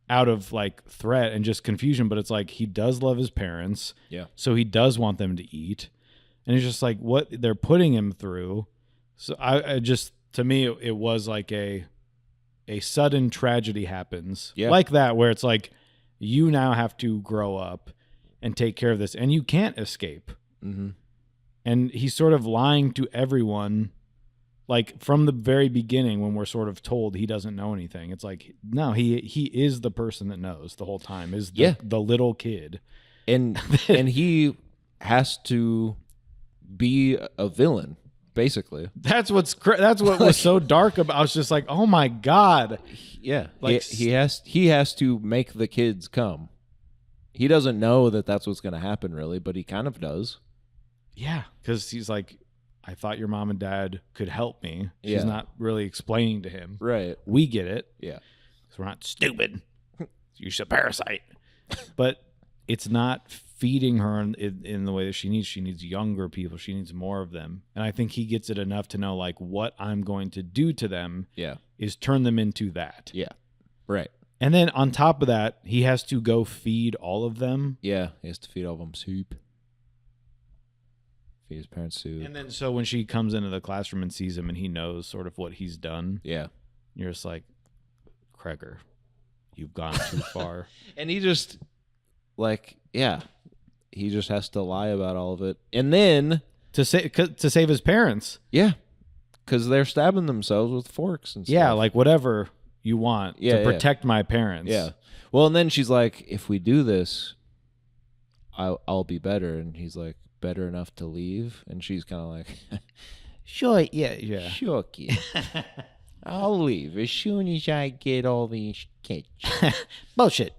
out of like threat and just confusion, but it's like he does love his parents. Yeah. So he does want them to eat. And it's just like what they're putting him through. So I just, to me, it was like a sudden tragedy happens like that, where it's like you now have to grow up and take care of this and you can't escape. Mm-hmm. And he's sort of lying to everyone. Like from the very beginning, when we're sort of told he doesn't know anything, it's like, no, he is the person that knows the whole time, is the little kid. And he has to be a villain, basically. That's what was so dark about. I was just like, oh my God. Yeah. Like he has to make the kids come. He doesn't know that that's what's going to happen really, but he kind of does. Yeah. Because he's like, I thought your mom and dad could help me. She's not really explaining to him. Right. We get it. Yeah. Because we're not stupid. You're a parasite. But it's not feeding her in the way that she needs. She needs younger people. She needs more of them. And I think he gets it enough to know, like, what I'm going to do to them is turn them into that. Yeah. Right. And then on top of that, he has to go feed all of them. Yeah. He has to feed all of them soup. Feed his parents soup. And then so when she comes into the classroom and sees him and he knows sort of what he's done. Yeah. You're just like, Cregger, you've gone too far. And he just, like, he just has to lie about all of it. And then to save his parents. Yeah. Because they're stabbing themselves with forks and stuff. Yeah, like whatever you want to protect my parents. Yeah. Well, and then she's like, if we do this, I'll be better. And he's like, better enough to leave? And she's kind of like, Sure, yeah. Sure, kid. I'll leave as soon as I get all these kids. Bullshit.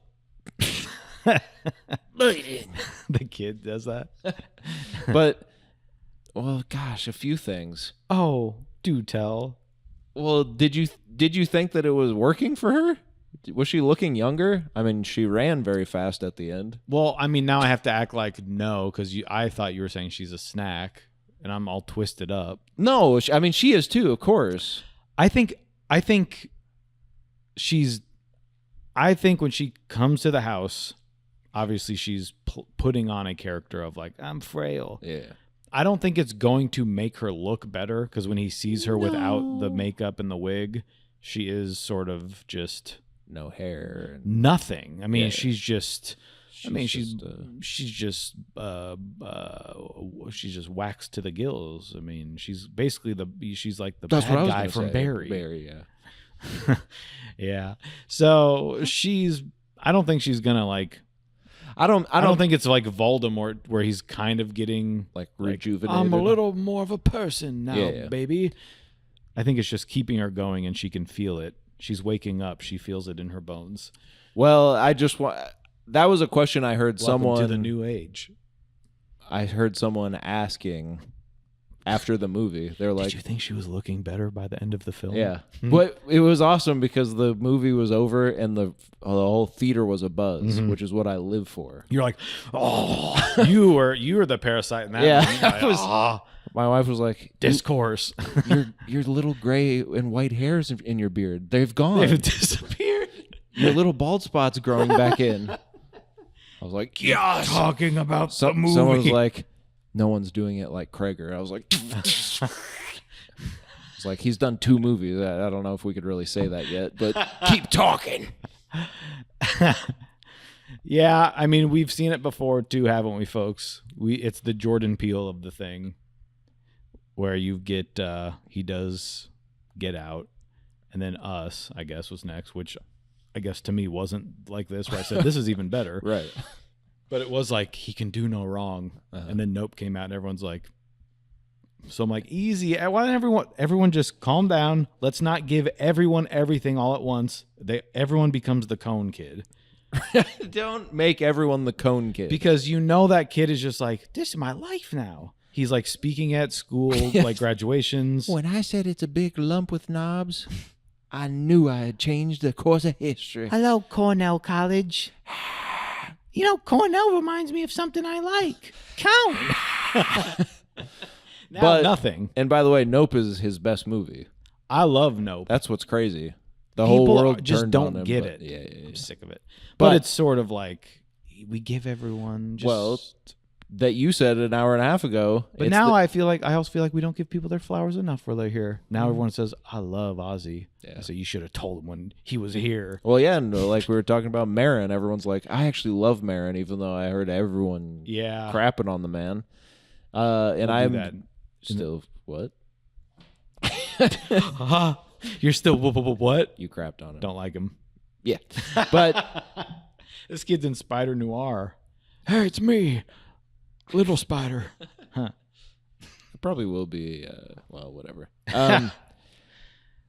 Bullshit. The kid does that. But, well, gosh, a few things. Oh, do tell. Well, did you think that it was working for her? Was she looking younger? I mean, she ran very fast at the end. Well, I mean, now I have to act like no, because I thought you were saying she's a snack, and I'm all twisted up. No, I mean, she is too, of course. I think she's. I think when she comes to the house, obviously she's putting on a character of like, I'm frail. Yeah. I don't think it's going to make her look better, because when he sees her without the makeup and the wig, she is sort of just no hair, nothing. I mean, she's just. She's just waxed to the gills. I mean, she's basically she's like the bad guy from Barry. Barry, yeah. Yeah. So I don't think she's gonna like. I don't think it's like Voldemort where he's kind of getting like rejuvenated. I'm a little more of a person now, baby. I think it's just keeping her going, and she can feel it. She's waking up. She feels it in her bones. Well, that was a question I heard Welcome someone to the new age. I heard someone asking after the movie. They're like, did you think she was looking better by the end of the film? yeah. But it was awesome because the movie was over and the whole theater was abuzz, which is what I live for. You're like, oh, you were the parasite in that. Yeah, one. Like, I was- "Ah, My wife was like, discourse. your little gray and white hairs in your beard, they've gone. They've disappeared. Your little bald spots growing back in. I was like, yes. Talking about the movie. Someone was like, no one's doing it like Cregger. I was like, it's like, he's done 2 movies. I don't know if we could really say that yet, but keep talking. Yeah, I mean, we've seen it before too, haven't we, folks? It's the Jordan Peele of the thing, where you get he does Get Out, and then Us, I guess, was next, which I guess to me wasn't like this, where I said this is even better. Right. But it was like, he can do no wrong. And then Nope came out and everyone's like, so I'm like, easy. Why don't everyone just calm down? Let's not give everyone everything all at once. Everyone becomes the cone kid. Don't make everyone the cone kid. Because you know that kid is just like, this is my life now. He's like speaking at school, like graduations. When I said it's a big lump with knobs, I knew I had changed the course of history. Hello, Cornell College. You know, Cornell reminds me of something I like. Count. Now But- nothing. And by the way, Nope is his best movie. I love Nope. That's what's crazy. The People whole world just turned don't on him, get but- it. Yeah. I'm sick of it. But- But it's sort of like, we give everyone just... Well, that you said an hour and a half ago. But now I also feel like we don't give people their flowers enough where they're here. Now everyone says, I love Ozzy. Yeah. So you should have told him when he was here. Well, yeah, and like we were talking about Marin, everyone's like, I actually love Marin, even though I heard everyone Yeah. crapping on the man. And We'll do I'm that. still what? You're still what? You crapped on it. Don't like him. Yeah, but This kid's in Spider Noir. Hey, it's me, Little Spider. Huh. it probably will be. Well, whatever.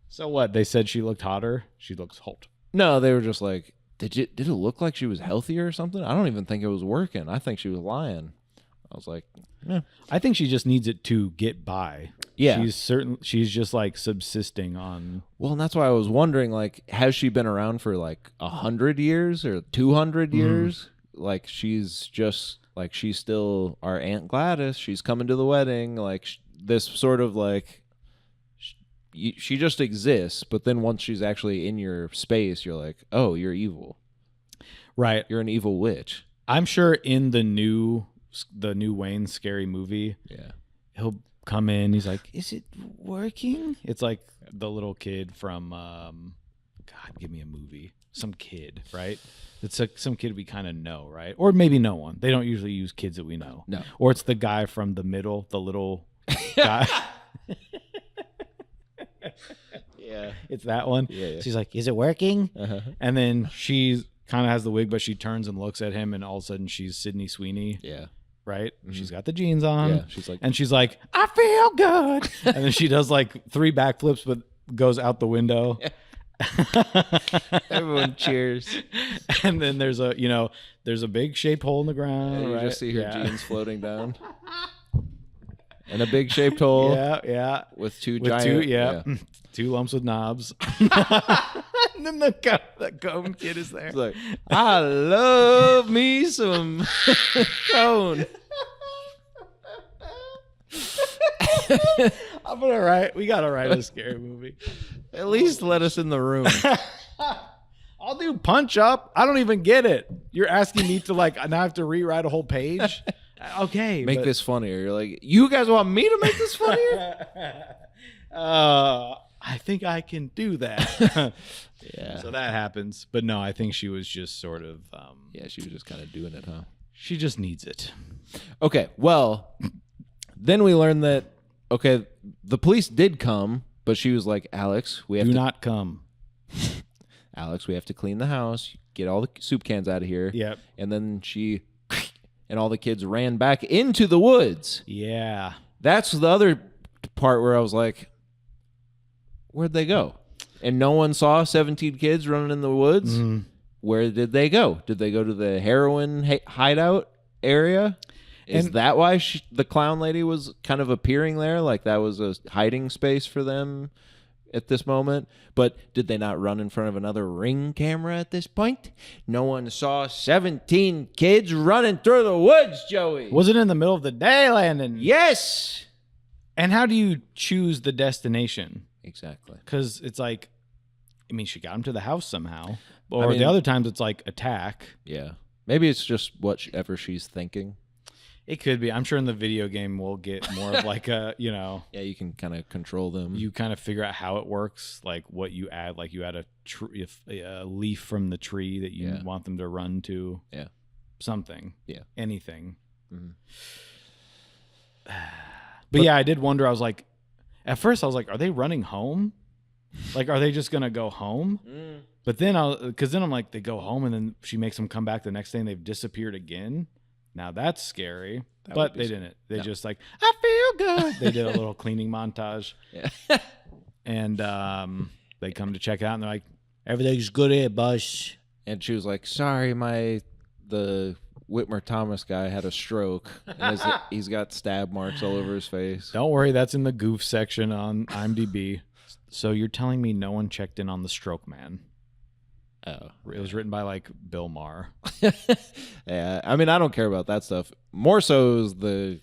So what? They said she looked hotter. She looks hot. No, they were just like, did it look like she was healthier or something? I don't even think it was working. I think she was lying. I was like, yeah. I think she just needs it to get by. Yeah. She's just like subsisting on. Well, and that's why I was wondering, like, has she been around for like 100 years or 200 years? Like, she's just like, she's still our Aunt Gladys. She's coming to the wedding. Like, this sort of like, she just exists. But then once she's actually in your space, you're like, oh, you're evil. Right. You're an evil witch. I'm sure in the new Wayne scary movie, Yeah. he'll come in. He's like, "Is it working?" It's like the little kid from God, give me a movie. Some kid, right? It's like some kid we kind of know, right? Or maybe no one. They don't usually use kids that we know. No. Or it's the guy from The Middle, the little guy. Yeah. It's that one. Yeah. She's like, "Is it working?" Uh-huh. And then she kind of has the wig, but she turns and looks at him, and all of a sudden she's Sydney Sweeney, Yeah. right? She's got the jeans on. Yeah. She's like, And she's like, "I feel good." And then she does like 3 backflips, but goes out the window. everyone cheers. And then there's a big shaped hole in the ground. You right? just see her Yeah. jeans floating down. And a big shaped hole Yeah. with two With giant. 2 lumps with knobs. And then the cone kid is there. It's like, I love me some cone. We gotta write a scary movie. At least let us in the room. I'll do Punch Up. I don't even get it. You're asking me to like now I have to rewrite a whole page. Okay, Make but- this funnier. You're like, you guys want me to make this funnier? I think I can do that. Yeah. So that happens, but no, I think she was just sort of. Yeah, she was just kind of doing it, huh? She just needs it. Okay, well, then we learned that, okay, the police did come, but she was like, Alex, we have Do to not come. Alex, we have to clean the house, get all the soup cans out of here. Yep. And then she and all the kids ran back into the woods. Yeah. That's the other part where I was like, where'd they go? And no one saw 17 kids running in the woods. Mm. Where did they go? Did they go to the heroin hideout area? Is that why the clown lady was kind of appearing there? Like that was a hiding space for them at this moment? But did they not run in front of another Ring camera at this point? No one saw 17 kids running through the woods, Joey. Was it in the middle of the day, Landon? Yes. And how do you choose the destination? Exactly. Because it's like, I mean, she got him to the house somehow. Or I mean, the other times it's like attack. Yeah. Maybe it's just whatever she's thinking. It could be. I'm sure in the video game we'll get more of like a, Yeah, you can kind of control them. you kind of figure out how it works, like what you add. Like you add a leaf from the tree that you want them to run to. Yeah. Something. Yeah. Anything. Mm-hmm. But yeah, I did wonder. I was like, at first I was like, are they running home? Like, are they just going to go home? But then because then I'm like, they go home and then she makes them come back the next day and they've disappeared again. Now that's scary, but they didn't. They just like, I feel good. They did a little cleaning montage. Yeah. And they come to check out and they're like, everything's good here, boss. And she was like, sorry, the Whitmer Thomas guy had a stroke. And he's got stab marks all over his face. Don't worry, that's in the goof section on IMDb. So you're telling me no one checked in on the stroke man? Oh. It was written by like Bill Maher. Yeah, I mean, I don't care about that stuff. More so is the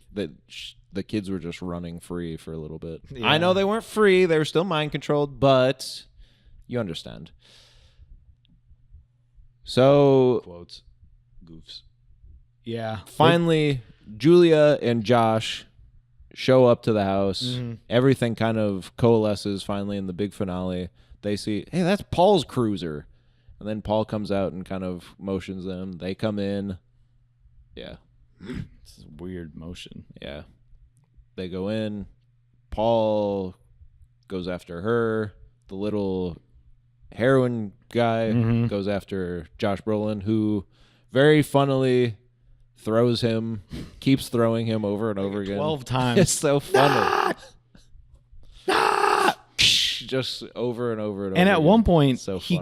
kids were just running free for a little bit. Yeah. I know they weren't free; they were still mind controlled, but you understand. So Quotes, goofs. Yeah. Finally, Julia and Josh show up to the house. Mm-hmm. Everything kind of coalesces finally in the big finale. They see, hey, that's Paul's cruiser. And then Paul comes out and kind of motions them. They come in. Yeah. It's a weird motion. Yeah. They go in. Paul goes after her. The little heroin guy goes after Josh Brolin, who very funnily throws him, keeps throwing him over and over again. 12 times. It's so funny. Just over and over and over. And at again. one point, so he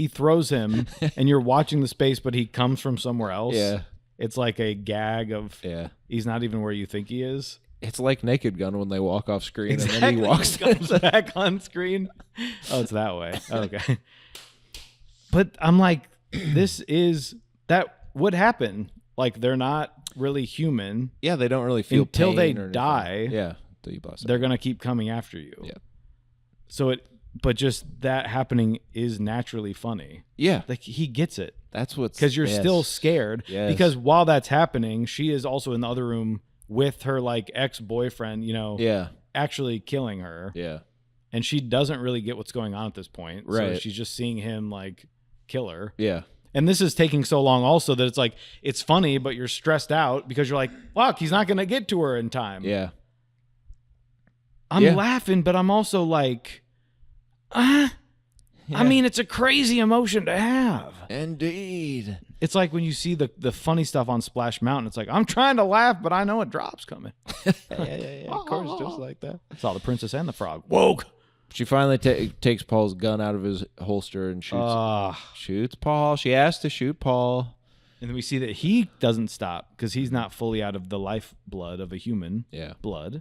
throws him, and you're watching the space, but he comes from somewhere else. Yeah. It's like a gag of he's not even where you think he is. It's like Naked Gun when they walk off screen Exactly. and then he walks comes back on screen. Oh, it's that way. Okay. But I'm like, that would happen. Like, they're not really human. Yeah, they don't really feel until they pain or die. Yeah, until you bust They're gonna keep coming after you. Yeah. So but just that happening is naturally funny. Yeah, Like, he gets it. that's what's Because you're still scared. Yes. Because while that's happening, she is also in the other room with her like ex-boyfriend, Yeah, actually killing her. yeah, And she doesn't really get what's going on at this point. Right. So she's just seeing him like kill her. yeah. And this is taking so long also that it's like, it's funny, but you're stressed out because you're like, fuck, he's not going to get to her in time. Yeah. I'm laughing, but I'm also like, I mean, it's a crazy emotion to have. Indeed. It's like when you see the funny stuff on Splash Mountain. It's like, I'm trying to laugh, but I know a drop's coming. Yeah. Of course, just like that. Saw the Princess and the Frog. Woke. She finally takes Paul's gun out of his holster and shoots Paul. She asked to shoot Paul. And then we see that he doesn't stop because he's not fully out of the lifeblood of a human blood.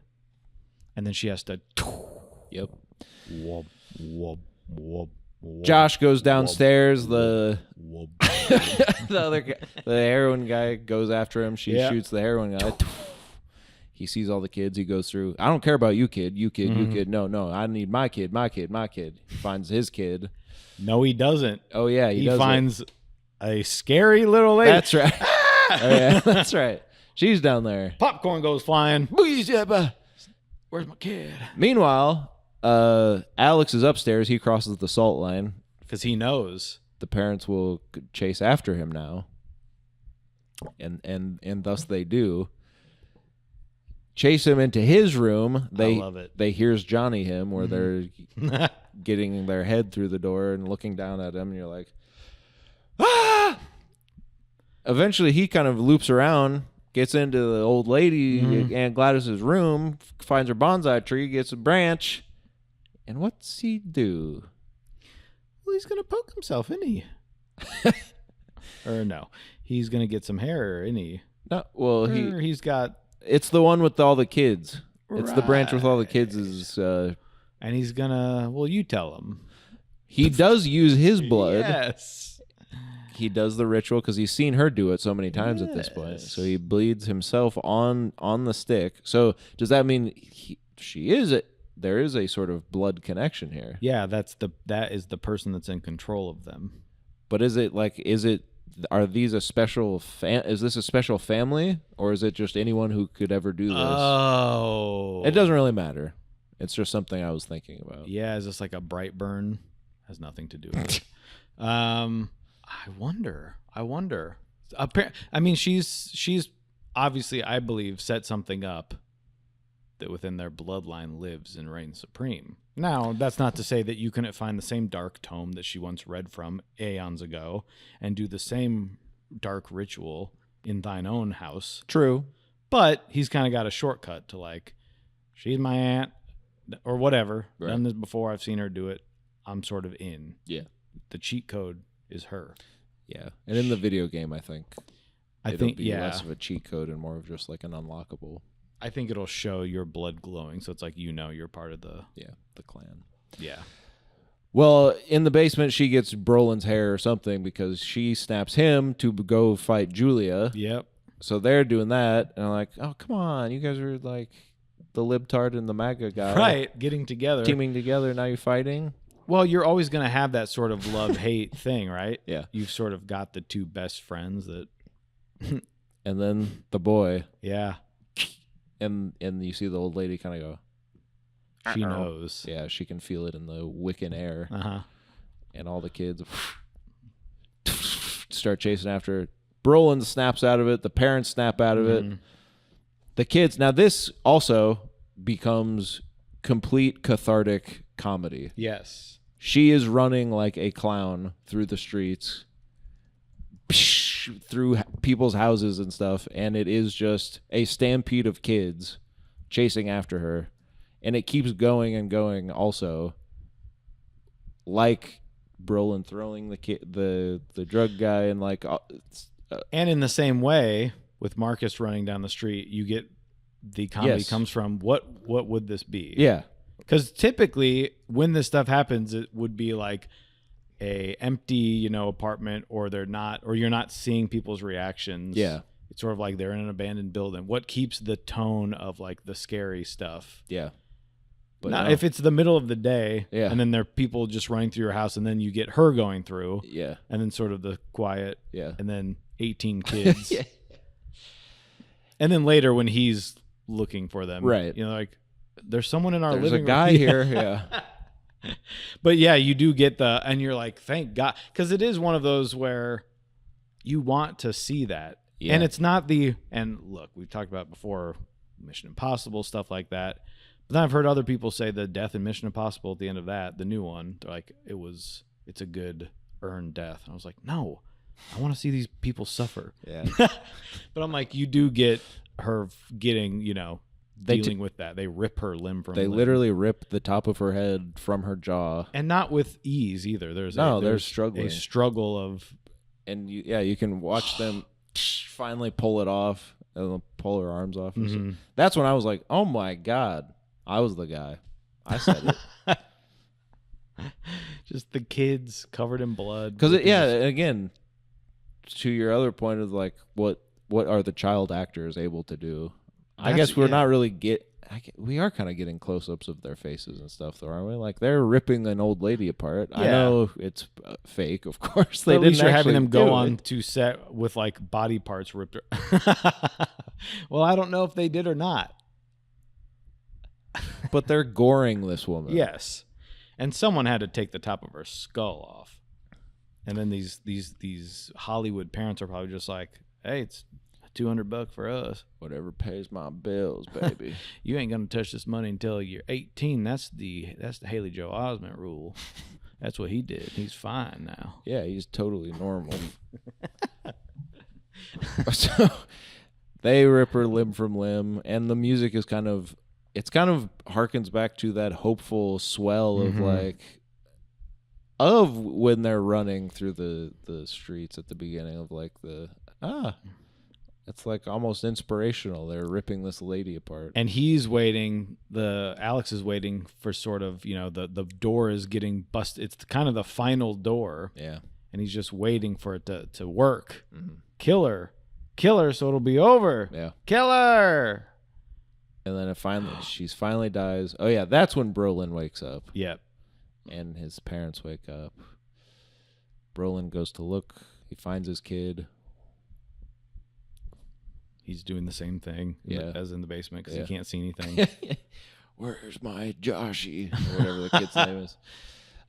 And then she has to. Yep. Whoop, whoop, whoop, whoop, Josh goes downstairs. The whoop. other guy, the heroin guy goes after him. She shoots the heroin guy. He sees all the kids. He goes through. I don't care about you, kid. You kid. You kid. No. I need my kid. My kid. My kid. He finds his kid. No, he doesn't. Oh yeah, he does. Finds a scary little lady. That's right. Oh yeah, that's right. She's down there. Popcorn goes flying. Where's my kid? Meanwhile, Alex is upstairs. He crosses the salt line because he knows the parents will chase after him now, and thus they do. Chase him into his room. I love it. They hears Johnny him where they're getting their head through the door and looking down at him, and you're like, ah! Eventually, he kind of loops around, gets into the old lady Aunt Gladys's room, finds her bonsai tree, gets a branch, and what's he do? Well, he's gonna poke himself, isn't he? Or no, he's gonna get some hair, isn't he? No, well, He's got, it's the one with all the kids. It's the branch with all the kids. and he's gonna. Well, you tell him. He does use his blood. Yes. He does the ritual because he's seen her do it so many times at this point. So he bleeds himself on the stick. So does that mean there is a sort of blood connection here? Yeah, that is the person that's in control of them. But are these a special is this a special family, or is it just anyone who could ever do this? Oh. It doesn't really matter. It's just something I was thinking about. Yeah, is this like a bright burn? Has nothing to do with it. I wonder. I mean, she's obviously, I believe, set something up that within their bloodline lives and reigns supreme. Now, that's not to say that you couldn't find the same dark tome that she once read from aeons ago and do the same dark ritual in thine own house. True. But he's kind of got a shortcut to like, she's my aunt or whatever. Right. Done this before. I've seen her do it. I'm sort of in. Yeah. The cheat code is her. Yeah. And in the video game, I think it'll be less of a cheat code and more of just like an unlockable. I think it'll show your blood glowing, so it's like you're part of the clan. Yeah. Well, in the basement, she gets Brolin's hair or something because she snaps him to go fight Julia. Yep. So they're doing that, and I'm like, oh, come on. You guys are like the libtard and the MAGA guy. Right, getting together. Teaming together, now you're fighting. Well, you're always going to have that sort of love-hate thing, right? Yeah. You've sort of got the two best friends that... And then the boy. Yeah. And you see the old lady kind of go... She knows. Yeah, she can feel it in the Wiccan air. Uh-huh. And all the kids start chasing after it. Brolin snaps out of it. The parents snap out of it. The kids... Now, this also becomes complete cathartic comedy. Yes. She is running like a clown through the streets, through people's houses and stuff, and it is just a stampede of kids chasing after her. And it keeps going and going also, like Brolin throwing the drug guy and like... and in the same way, with Marcus running down the street, you get the comedy comes from what would this be? Yeah. Because typically when this stuff happens, it would be like a empty, apartment, or you're not seeing people's reactions. Yeah. It's sort of like they're in an abandoned building. What keeps the tone of like the scary stuff? Yeah. But now, if it's the middle of the day, yeah, and then there are people just running through your house, and then you get her going through, yeah, and then sort of the quiet, yeah, and then 18 kids, yeah, and then later when he's looking for them, right? Like there's someone in our living room. There's a guy here, yeah. But yeah, you do get and you're like, thank God, because it is one of those where you want to see that, and it's not and look, we've talked about before, Mission Impossible stuff like that. But then I've heard other people say the death in Mission Impossible at the end of that, the new one, they're like, it's a good earned death. And I was like, no, I want to see these people suffer. Yeah. But I'm like, you do get her getting, dealing with that. They rip her limb from. They literally rip the top of her head from her jaw, and not with ease either. There's struggling. A struggle of, and you can watch them finally pull it off and they'll pull her arms off. Mm-hmm. That's when I was like, oh my God. I was the guy. I said it. Just the kids covered in blood. Because again, to your other point of like, what are the child actors able to do? I guess we're not really we are kind of getting close-ups of their faces and stuff, though, aren't we? Like they're ripping an old lady apart. Yeah. I know it's fake, of course. They didn't actually having them go on to set with like body parts ripped. Well, I don't know if they did or not. But they're goring this woman. Yes, and someone had to take the top of her skull off, and then these Hollywood parents are probably just like, "Hey, it's $200 for us. Whatever pays my bills, baby. You ain't gonna touch this money until you're 18. That's the Haley Joel Osment rule. That's what he did. He's fine now. Yeah, he's totally normal." So they rip her limb from limb, and the music is kind of harkens back to that hopeful swell of when they're running through the streets at the beginning of like That's like almost inspirational. They're ripping this lady apart. And he's waiting. Alex is waiting for sort of, the door is getting busted. It's kind of the final door. Yeah. And he's just waiting for it to work. Mm-hmm. Kill her, so it'll be over. Yeah. Kill her. And then she finally dies. Oh yeah, that's when Brolin wakes up. Yep. And his parents wake up. Brolin goes to look. He finds his kid. He's doing the same thing as in the basement because he can't see anything. Where's my Joshy? Or whatever the kid's name is.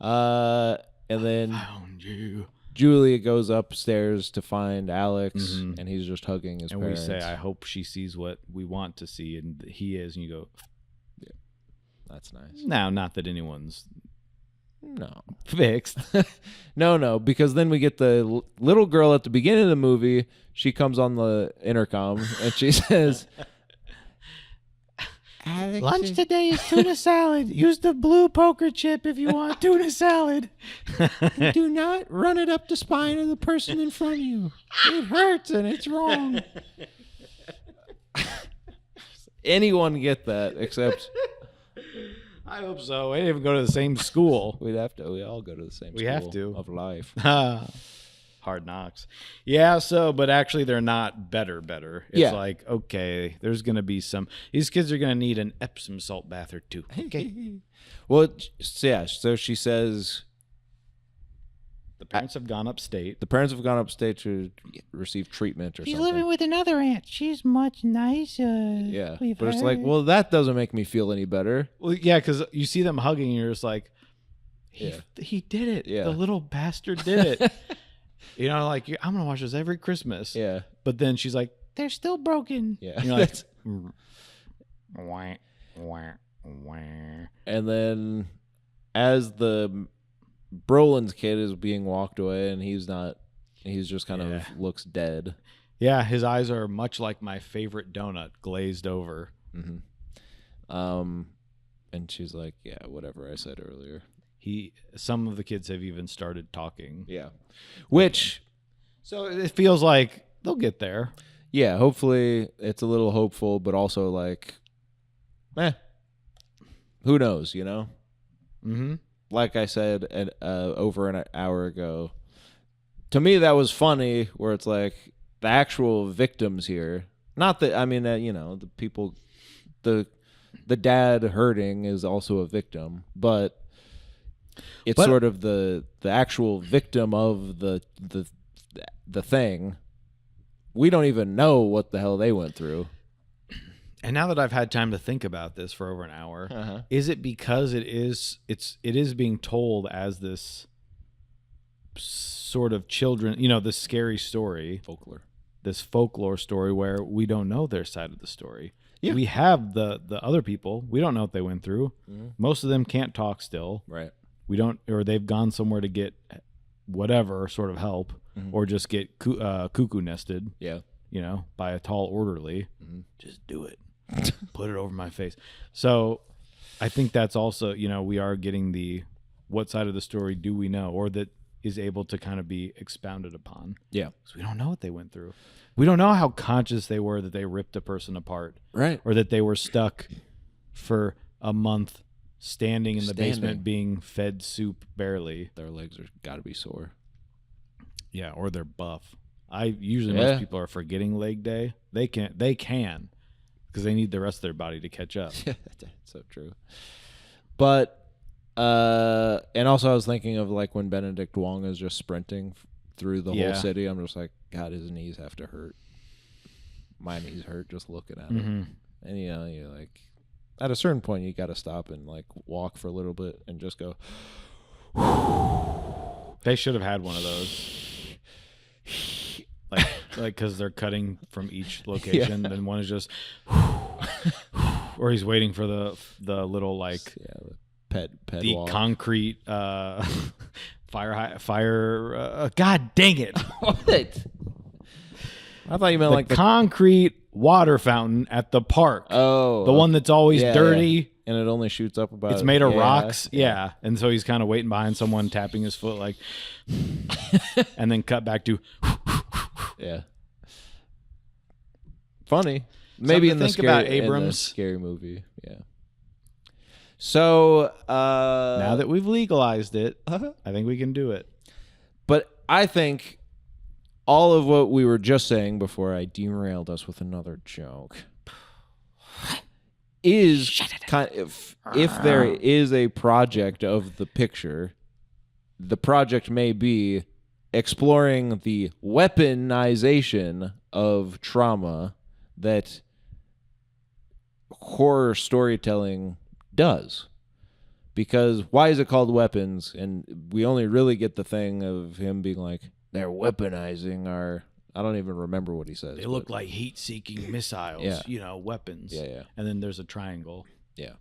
And then Found you. Julia goes upstairs to find Alex, and he's just hugging his parents. And we say, I hope she sees what we want to see, and he is. And you go, yeah, that's nice. Now, not that anyone's fixed. fixed. No, because then we get the little girl at the beginning of the movie. She comes on the intercom, and she says... Lunch today is tuna salad. Use the blue poker chip if you want tuna salad. Do not run it up the spine of the person in front of you. It hurts and it's wrong. Anyone get that except... I hope so. We didn't even go to the same school. We all go to the same school have to. of life. Hard knocks. Yeah, but actually they're not better. It's like, okay, there's going to be these kids are going to need an Epsom salt bath or two. Okay. Well, so she says... The parents have gone upstate. The parents have gone upstate to receive treatment or She's something. living with another aunt. She's much nicer. Yeah, We've but it's heard. like, well, that doesn't make me feel any better. Well, yeah, because you see them hugging and you're just like, he did it. Yeah. The little bastard did it. Like, I'm going to watch this every Christmas. Yeah. But then she's like, they're still broken. Yeah. And you're like, wah, wah, wah. And then as the Brolin's kid is being walked away and he's just kind of looks dead. Yeah, his eyes are much like my favorite donut, glazed over. Mm-hmm. And she's like, yeah, whatever I said earlier. Some of the kids have even started talking. Yeah. So it feels like they'll get there. Yeah, hopefully it's a little hopeful, but also like, who knows, Mm-hmm. Like I said over an hour ago, to me that was funny where it's like the actual victims here, not that, the people, the dad hurting is also a victim, but it's sort of the actual victim of the thing. We don't even know what the hell they went through. And now that I've had time to think about this for over an hour, is it because it is being told as this sort of children, this scary story, this folklore story where we don't know their side of the story. Yeah. We have the other people. We don't know what they went through. Mm-hmm. Most of them can't talk still. Right. We don't, or they've gone somewhere to get whatever sort of help, or just get cuckoo nested. Yeah. By a tall orderly. Mm-hmm. Just do it. Put it over my face. So I think that's also, we are getting what side of the story do we know, or that is able to kind of be expounded upon. Yeah. Because we don't know what they went through. We don't know how conscious they were that they ripped a person apart. Right. Or that they were stuck for a month standing in the basement being fed soup barely. Their legs are got to be sore. Yeah, or they're buff. Most people are forgetting leg day. They can because they need the rest of their body to catch up. That's so true. But and also I was thinking of like when Benedict Wong is just sprinting through the whole city. I'm just like, God, his knees have to hurt. My knees hurt just looking at him. And you're like, at a certain point you got to stop and like walk for a little bit and just go. They should have had one of those. Like because they're cutting from each location, and one is just, or he's waiting for the little like pet the walk. concrete fire. God dang it! What? I thought you meant like the concrete water fountain at the park. Oh, the one that's always dirty. And it only shoots up about. It's made of rocks, and so he's kind of waiting behind someone, tapping his foot, like, and then cut back to, funny. Maybe to in the think about, scary, in the Abrams. scary movie. Yeah. So Now that we've legalized it, Uh-huh. I think we can do it. but I think all of what we were just saying before I derailed us with another joke is kind of, if there is a project of the picture, the project may be exploring the weaponization of trauma that horror storytelling does. Because why is it called weapons? And we only really get the thing of him being like, they're weaponizing our... I don't even remember what he says. They look like heat-seeking missiles, Yeah. weapons. Yeah. And then there's a triangle. Yeah.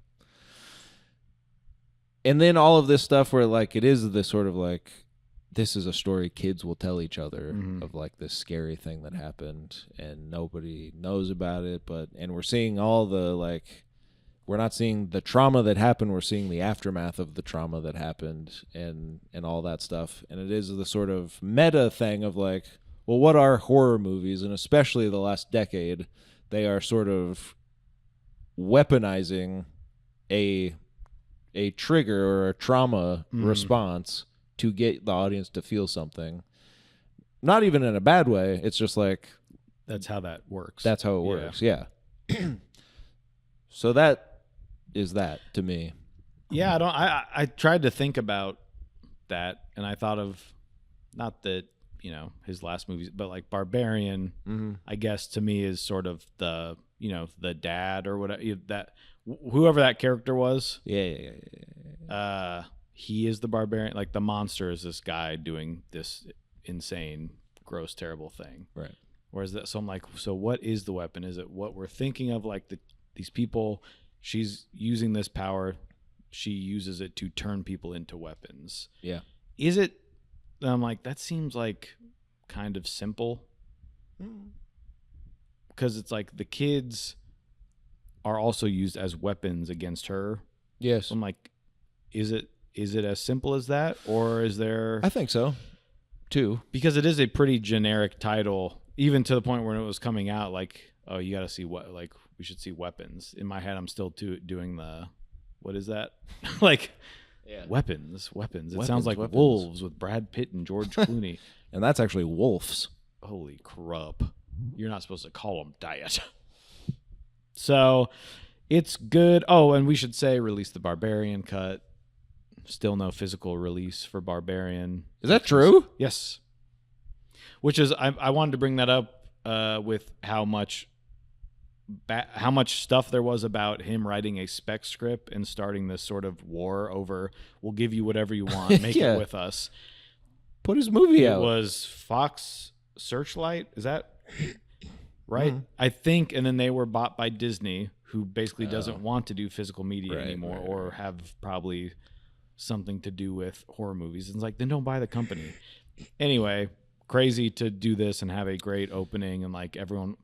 And then all of this stuff where, like, it is this sort of, like, this is a story kids will tell each other of, like, this scary thing that happened and nobody knows about it. And we're seeing all the, like... We're not seeing the trauma that happened. We're seeing the aftermath of the trauma that happened and all that stuff. And it is the sort of meta thing of like, well, what are horror movies? And especially the last decade, they are sort of weaponizing a trigger or a trauma response to get the audience to feel something. Not even in a bad way. It's just like... That's how that works. That's how it works, yeah. So that is that to me. Yeah, I tried to think about that, and I thought of, not that, his last movies, but like Barbarian, I guess to me is sort of the, the dad or whatever, that whoever that character was. Yeah. He is the barbarian. Like the monster is this guy doing this insane, gross, terrible thing. Right. Whereas so I'm like, so what is the weapon? Is it what we're thinking of? Like these people, she's using this power. She uses it to turn people into weapons. Yeah. Is it? I'm like, that seems like kind of simple. Because it's like the kids are also used as weapons against her. Yes. So I'm like, is it as simple as that? Or is there... I think so, too. Because it is a pretty generic title, even to the point where it was coming out, like, oh, you got to see what, like, we should see weapons. In my head, I'm still doing the, what is that? Like, weapons. It sounds like weapons. Wolves with Brad Pitt and George Clooney. And that's actually wolves. Holy crap. You're not supposed to call them diet. So it's good. Oh, and we should say release the Barbarian cut. Still no physical release for Barbarian. Is that true? Yes. Which is, I wanted to bring that up with how much stuff there was about him writing a spec script and starting this sort of war over, we'll give you whatever you want, make it with us. Put his movie out. It was Fox Searchlight, is that right? I think, and then they were bought by Disney, who basically doesn't want to do physical media anymore or have probably something to do with horror movies. And it's like, then don't buy the company. Anyway, crazy to do this and have a great opening and like everyone...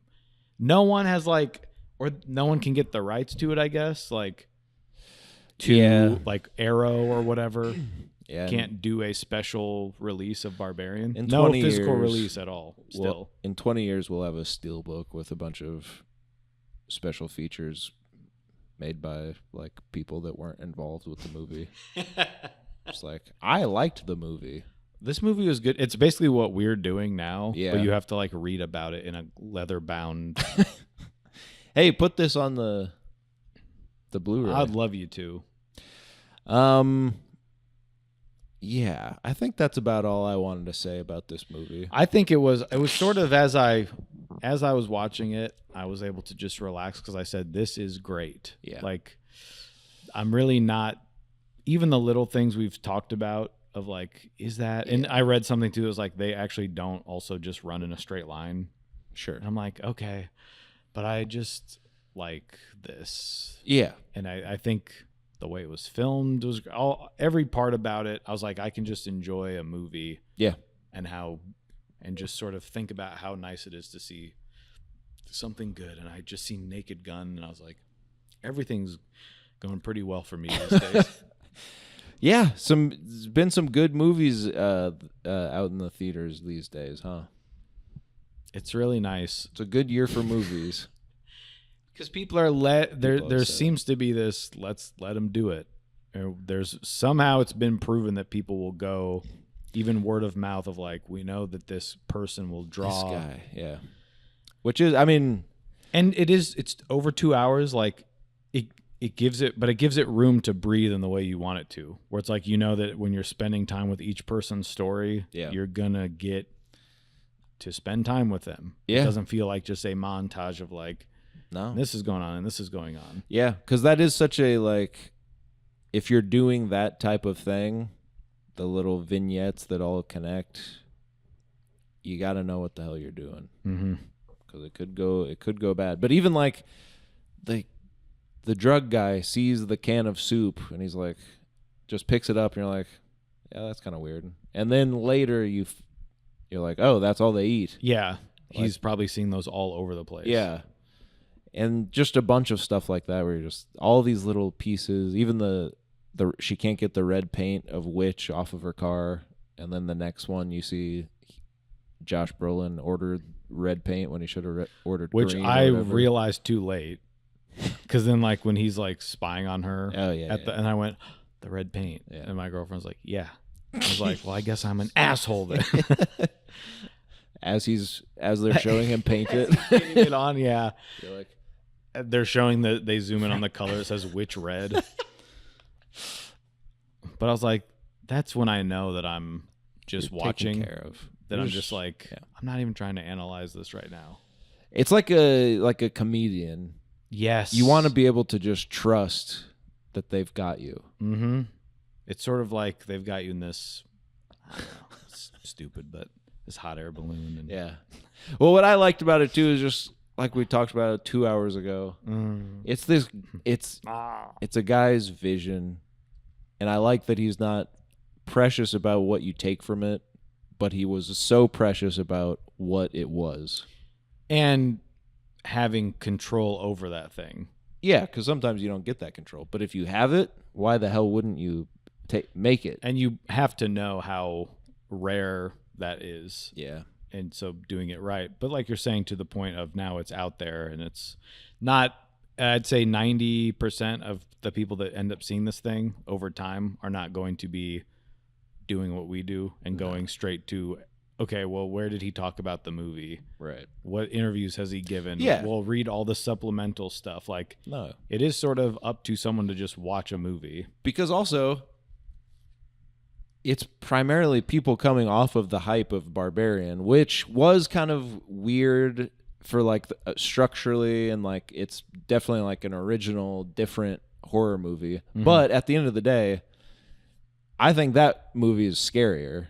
No one has like, or no one can get the rights to it, I guess, like like Arrow or whatever. Yeah. Can't do a special release of Barbarian. In No 20 physical years, release at all. Still. Well, in 20 years, we'll have a steelbook with a bunch of special features made by like people that weren't involved with the movie. It's like, I liked the movie. This movie was good. It's basically what we're doing now, Yeah. but you have to like read about it in a leather bound. Hey, put this on the Blu-ray. I'd love you to. Yeah, I think that's about all I wanted to say about this movie. I think it was sort of as I was watching it, I was able to just relax because I said, this is great. Yeah. Like, I'm really not, even the little things we've talked about of like, is that, and I read something too that was like, they actually don't also just run in a straight line. Sure. And I'm like, okay, but I just like this. Yeah. And I think the way it was filmed was every part about it. I was like, I can just enjoy a movie. Yeah. And just sort of think about how nice it is to see something good. And I just seen Naked Gun and I was like, everything's going pretty well for me these days. Yeah, there's been some good movies out in the theaters these days, huh? It's really nice. It's a good year for movies. Because people are there seems to be this, let's let them do it. There's somehow it's been proven that people will go, even word of mouth of like, we know that this person will draw. This guy, yeah. Which is, I mean, and it's over 2 hours. Like it gives it room to breathe in the way you want it to. Where it's like, you know that when you're spending time with each person's story, you're gonna get to spend time with them. Yeah. It doesn't feel like just a montage of like, no, this is going on and this is going on. Yeah, because that is such a, like, if you're doing that type of thing, the little vignettes that all connect, you got to know what the hell you're doing. Because it could go bad. But even like the drug guy sees the can of soup and he's like, just picks it up and you're like, yeah, that's kind of weird. And then later you're like, oh, that's all they eat. Yeah, he's probably seeing those all over the place. Yeah. And just a bunch of stuff like that where you're just all these little pieces, even the she can't get the red paint of Witch off of her car, and then the next one you see Josh Brolin ordered red paint when he should have ordered which green. I realized too late, because then like when he's like spying on her, and I went, the red paint, and my girlfriend's like, yeah. I was like, well, I guess I'm an asshole then. As they're showing him paint it, it on, yeah. You're like, they're showing they zoom in on the color. It says Witch Red. But I was like, that's when I know that I'm just watching. Care of. That I'm just like, I'm not even trying to analyze this right now. It's like a comedian. Yes. You want to be able to just trust that they've got you. Mm-hmm. It's sort of like they've got you in this, I don't know, it's stupid, but this hot air balloon. And yeah. Well, what I liked about it too is just like we talked about 2 hours ago. It's a guy's vision, and I like that he's not precious about what you take from it, but he was so precious about what it was. And having control over that thing. Yeah, because sometimes you don't get that control. But if you have it, why the hell wouldn't you make it? And you have to know how rare that is. Yeah. And so doing it right. But like you're saying, to the point of now it's out there, and it's not, I'd say 90% of the people that end up seeing this thing over time are not going to be doing what we do and going straight to, okay, well, where did he talk about the movie? Right. What interviews has he given? Yeah. We'll read all the supplemental stuff. Like, no, it is sort of up to someone to just watch a movie. Because also, it's primarily people coming off of the hype of Barbarian, which was kind of weird for like structurally, and like it's definitely like an original, different horror movie. Mm-hmm. But at the end of the day, I think that movie is scarier.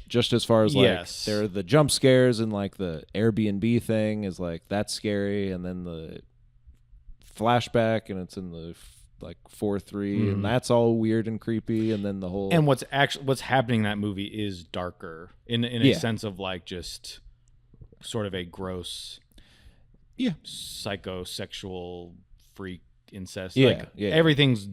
Just as far as like there are the jump scares, and like the Airbnb thing is like that's scary, and then the flashback and it's in the like 4-3 and that's all weird and creepy, and then the whole what's happening in that movie is darker in a sense of like just sort of a gross psychosexual freak incest. Everything's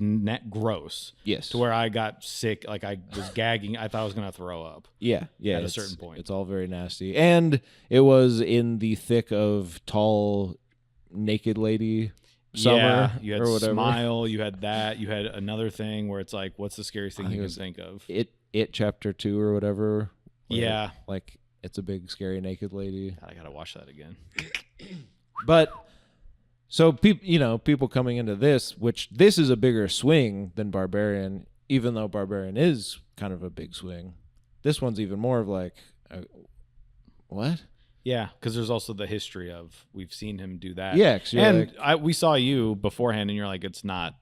gross. Yes. To where I got sick, like I was gagging. I thought I was gonna throw up. Yeah. At a certain point. It's all very nasty. And it was in the thick of tall naked lady summer. You had or whatever. Smile, you had that, you had another thing where it's like, what's the scariest thing you can think of? It chapter 2 or whatever. Yeah. Like it's a big scary naked lady. God, I gotta watch that again. But so people coming into this, which this is a bigger swing than Barbarian, even though Barbarian is kind of a big swing. This one's even more of like, what? Yeah, because there's also the history of we've seen him do that. Yeah, and we saw you beforehand, and you're like, it's not.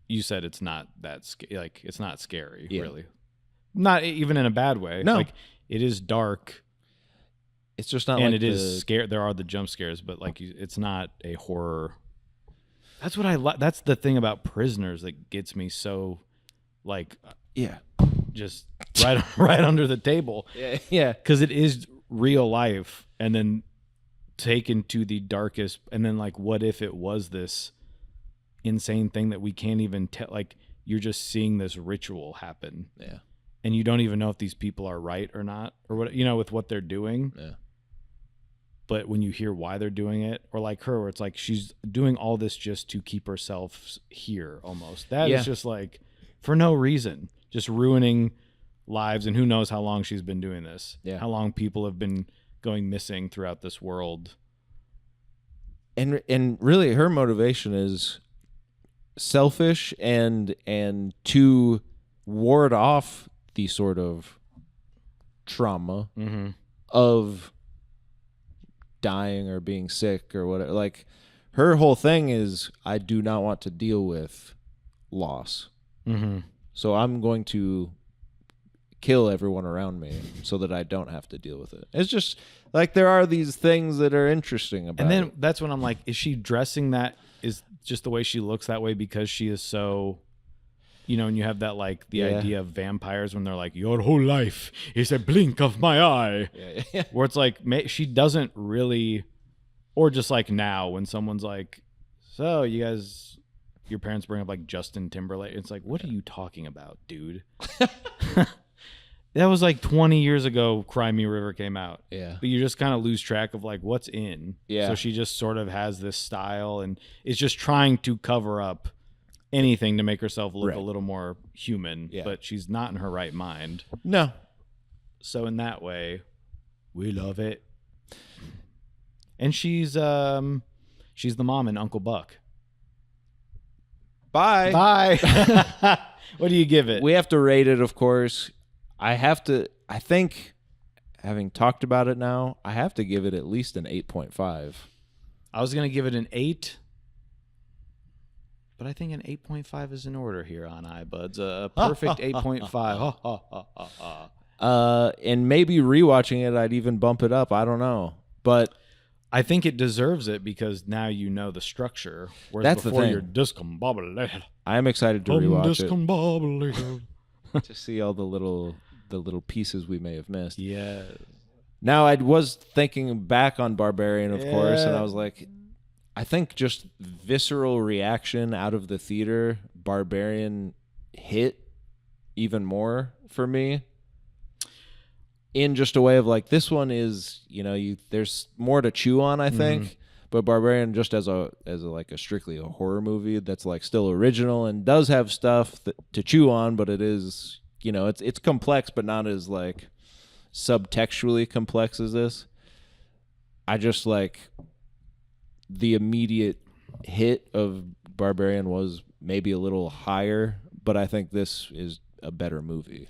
You said it's not that like it's not scary, really. Not even in a bad way. No, like it is dark. It's just not, and like it is scary. There are the jump scares, but like it's not a horror. That's what I like. That's the thing about Prisoners that gets me so, like, just right under the table. Yeah, because it is real life, and then taken to the darkest. And then like, what if it was this insane thing that we can't even tell? Like, you're just seeing this ritual happen. Yeah, and you don't even know if these people are right or not, or what with what they're doing. Yeah. but when you hear why they're doing it, or like her, where it's like she's doing all this just to keep herself here almost. That is just like for no reason, just ruining lives. And who knows how long she's been doing this, how long people have been going missing throughout this world. And really her motivation is selfish and to ward off the sort of trauma of dying or being sick or whatever. Like her whole thing is, I do not want to deal with loss. So I'm going to kill everyone around me so that I don't have to deal with it. It's just like there are these things that are interesting about And then it. that's when I'm like, is she dressing that is just the way she looks that way because she is so, you know, and you have that like the idea of vampires when they're like, your whole life is a blink of my eye. Where it's like she doesn't really, or just like now when someone's like, so you guys, your parents bring up like Justin Timberlake. It's like, what are you talking about, dude? That was like 20 years ago Cry Me River came out. Yeah. But you just kind of lose track of like what's in. Yeah. So she just sort of has this style and is just trying to cover up anything to make herself look a little more human. But she's not in her right mind. No. So in that way, we love it. And she's the mom in Uncle Buck. Bye. Bye. What do you give it? We have to rate it, of course. I think, having talked about it now, I have to give it at least an 8.5. I was going to give it an 8, but I think an 8.5 is in order here on iBuds. A perfect 8.5. And maybe rewatching it, I'd even bump it up. I don't know. But I think it deserves it because now you know the structure. Whereas that's before the thing. you're discombobulated. I am excited to rewatch it to see all the little pieces we may have missed. Yeah. Now, I was thinking back on Barbarian, of course, and I was like, I think just visceral reaction out of the theater, Barbarian hit even more for me. In just a way of like, this one is, you know, there's more to chew on, I think. But Barbarian, just as a strictly a horror movie that's like still original and does have stuff to chew on, but it is, you know, it's complex, but not as like subtextually complex as this. I just like the immediate hit of Barbarian was maybe a little higher, but I think this is a better movie.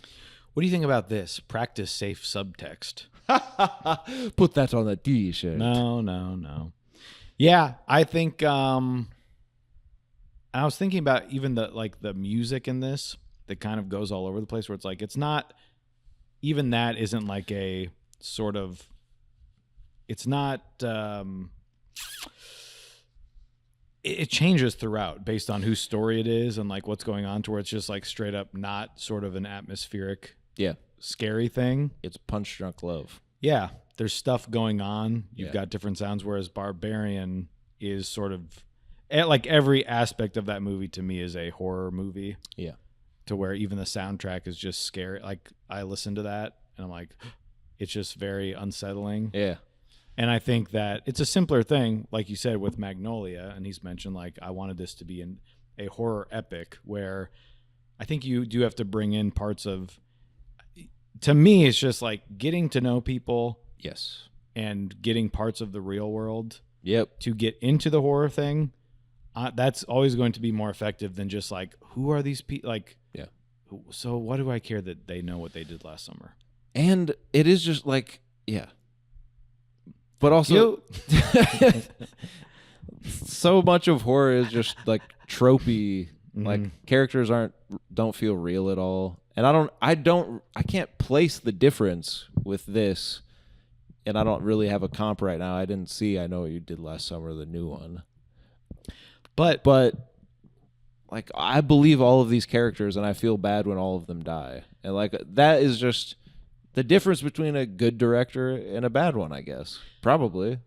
What do you think about this? Practice safe subtext. Put that on a t-shirt. No. Yeah, I think I was thinking about even the music in this that kind of goes all over the place where it's like it's not even that isn't like a sort of it's not it changes throughout based on whose story it is and like what's going on to where it's just like straight up not sort of an atmospheric scary thing. It's punch drunk love. Yeah, there's stuff going on. You've got different sounds, whereas Barbarian is sort of like every aspect of that movie to me is a horror movie. Yeah. To where even the soundtrack is just scary. Like I listen to that and I'm like, it's just very unsettling. Yeah. And I think that it's a simpler thing, like you said, with Magnolia. And he's mentioned like, I wanted this to be a horror epic where I think you do have to bring in parts of, to me, it's just like getting to know people. Yes. And getting parts of the real world. Yep. To get into the horror thing. That's always going to be more effective than just like, who are these people? Like, so what do I care that they know what they did last summer? And it is just like, but also so much of horror is just like tropey. Like characters don't feel real at all. And I can't place the difference with this. And I don't really have a comp right now. I Know What You Did Last Summer, the new one. But like I believe all of these characters and I feel bad when all of them die. And like that is just the difference between a good director and a bad one, I guess. Probably.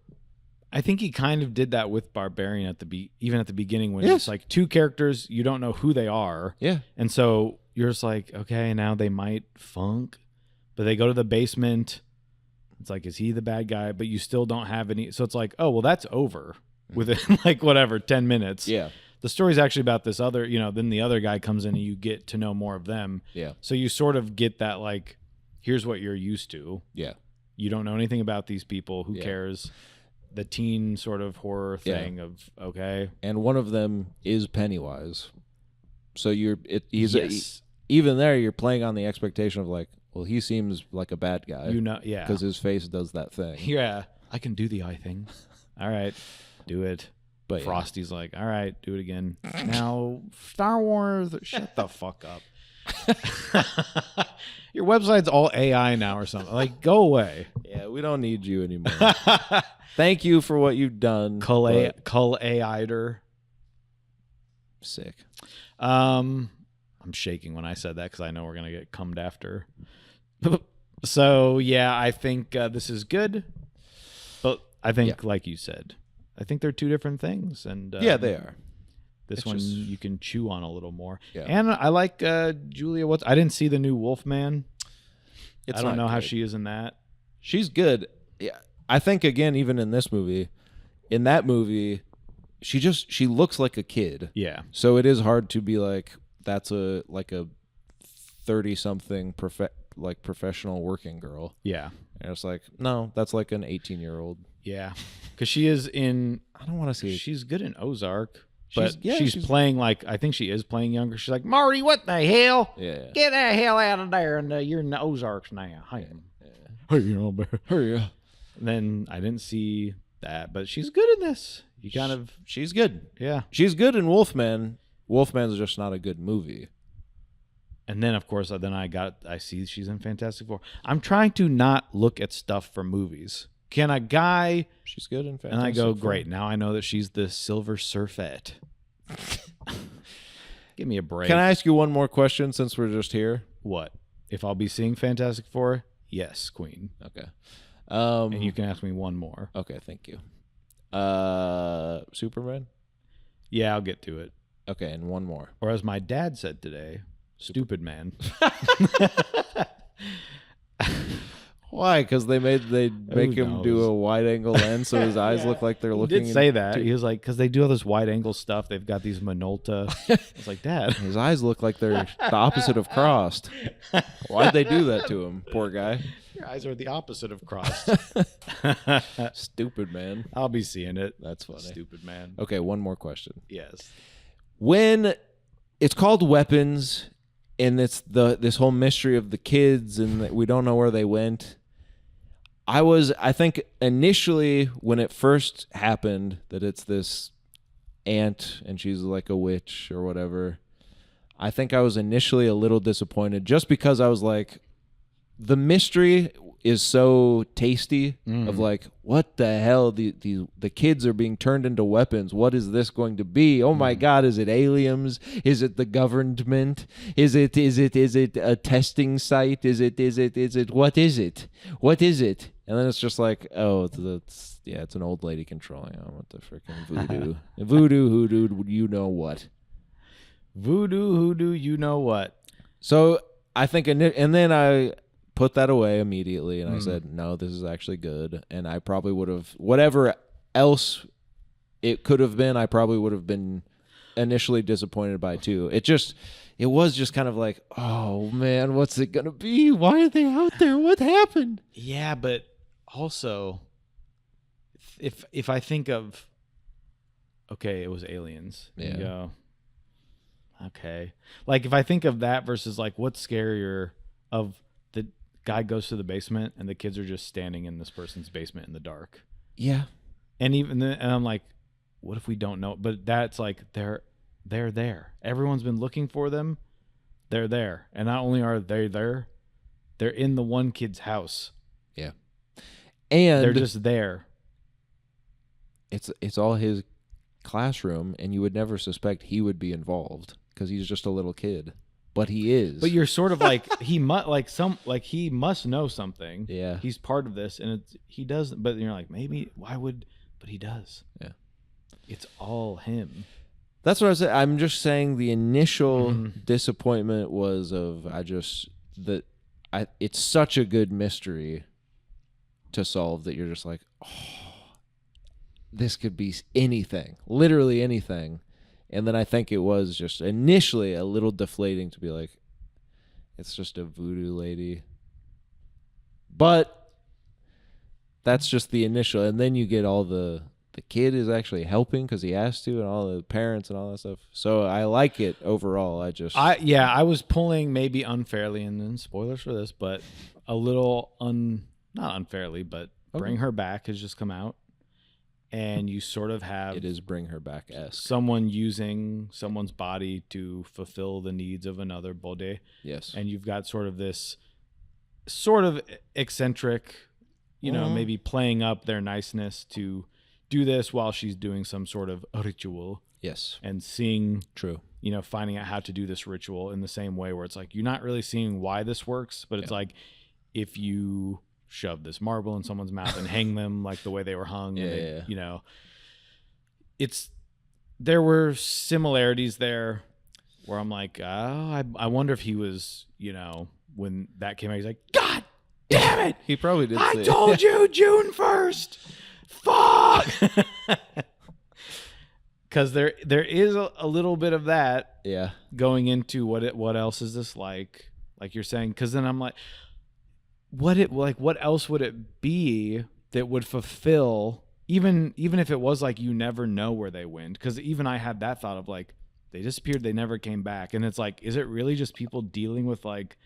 I think he kind of did that with Barbarian even at the beginning when it's like two characters, you don't know who they are. Yeah. And so you're just like, okay, now they might funk, but they go to the basement It's like, is he the bad guy? But you still don't have any. So it's like, oh, well, that's over within like whatever, 10 minutes. Yeah. The story's actually about this other, then the other guy comes in and you get to know more of them. Yeah. So you sort of get that, like, here's what you're used to. Yeah. You don't know anything about these people. Who cares? The teen sort of horror thing of, okay. And one of them is Pennywise. So he's even there, you're playing on the expectation of like, well, he seems like a bad guy. Yeah. Because his face does that thing. Yeah. I can do the eye thing. All right. Do it. But Frosty's like, all right, do it again. Now, Star Wars, shut the fuck up. Your website's all AI now or something. Like, go away. Yeah, we don't need you anymore. Thank you for what you've done. Cull AI-der. Sick. I'm shaking when I said that because I know we're going to get cummed after. So, yeah, I think this is good. But I think, like you said, I think they're two different things. And yeah, they are. This one you can chew on a little more. Yeah. And I like Julia. I didn't see the new Wolfman. I don't know how good. she is in that. She's good. Yeah, I think again, even in this movie, in that movie, she looks like a kid. Yeah. So it is hard to be like that's a 30-something professional working girl. Yeah. And it's like, no, that's like an 18-year-old. Yeah. Because she is in. I don't want to see. She's good in Ozark. But she's playing like, I think she is playing younger. She's like, Marty, what the hell? Yeah. Get the hell out of there. And you're in the Ozarks now. Hey, Hurry up. Then I didn't see that, but she's good in this. She's good. Yeah. She's good in Wolfman. Wolfman's just not a good movie. And then, of course, I see she's in Fantastic Four. I'm trying to not look at stuff for movies. Can a guy... She's good in Fantastic And I go, Four. great. Now I know that she's the Silver Surfette. Give me a break. Can I ask you one more question since we're just here? What? If I'll be seeing Fantastic Four? Yes, Queen. Okay. And you can ask me one more. Okay, thank you. Superman? Yeah, I'll get to it. Okay, and one more. Or as my dad said today, stupid man. Why? Because they make him do a wide angle lens so his eyes look like they're looking. He did say that. He was like, because they do all this wide angle stuff. They've got these Minolta. I was like, Dad. His eyes look like they're the opposite of crossed. Why'd they do that to him? Poor guy. Your eyes are the opposite of crossed. Stupid man. I'll be seeing it. That's funny. Stupid man. Okay, one more question. Yes. When it's called Weapons, and it's this whole mystery of the kids, and we don't know where they went. I think initially when it first happened that it's this aunt and she's like a witch or whatever, I think I was initially a little disappointed just because I was like, the mystery is so tasty of like, what the hell? The kids are being turned into weapons. What is this going to be? Oh my God, is it aliens? Is it the government? Is it a testing site? Is it what is it? What is it? And then it's just like, oh, it's an old lady controlling. Oh, what the freaking voodoo. Voodoo, hoodoo, you know what. Voodoo, hoodoo, you know what. So I think, and then I put that away immediately, and I said, no, this is actually good. And I probably would have, whatever else it could have been, I probably would have been initially disappointed by too. It was just kind of like, oh man, what's it gonna be? Why are they out there? What happened? Yeah, but also, if I think of, okay, it was aliens. Yeah. You go, okay. Like if I think of that versus like what's scarier of the guy goes to the basement and the kids are just standing in this person's basement in the dark. Yeah. And even then, and I'm like, what if we don't know? But that's like they're there. Everyone's been looking for them. They're there. And not only are they there, they're in the one kid's house. Yeah. And they're just there. It's all his classroom, and you would never suspect he would be involved because he's just a little kid. But he is. But you're sort of like he must know something. Yeah. He's part of this, and he does. But you're like, maybe why would? But he does. Yeah. It's all him. That's what I said. I'm just saying the initial disappointment was it's such a good mystery to solve that you're just like, oh, this could be anything, literally anything. And then I think it was just initially a little deflating to be like, it's just a voodoo lady. But that's just the initial. And then you get all the kid is actually helping because he has to, and all the parents and all that stuff. So I like it overall. I was pulling maybe unfairly, and then spoilers for this, but a little not unfairly, but Bring Her Back has just come out, and you sort of have it is Bring Her Back-esque. Someone using someone's body to fulfill the needs of another bode. Yes, and you've got sort of this sort of eccentric, maybe playing up their niceness to do this while she's doing some sort of ritual. Yes. And seeing, true, finding out how to do this ritual in the same way where it's like, you're not really seeing why this works, but it's like, if you shove this marble in someone's mouth and hang them like the way they were hung, there were similarities there where I'm like, oh, I wonder if he was, when that came out, he's like, God damn it. He probably did. I told you June 1st. Fuck. Because there is a little bit of that. Yeah. Going into what else is this like you're saying? Because then I'm like, what else would it be that would fulfill even if it was like you never know where they went? Because even I had that thought of like, they disappeared, they never came back, and it's like, is it really just people dealing with like,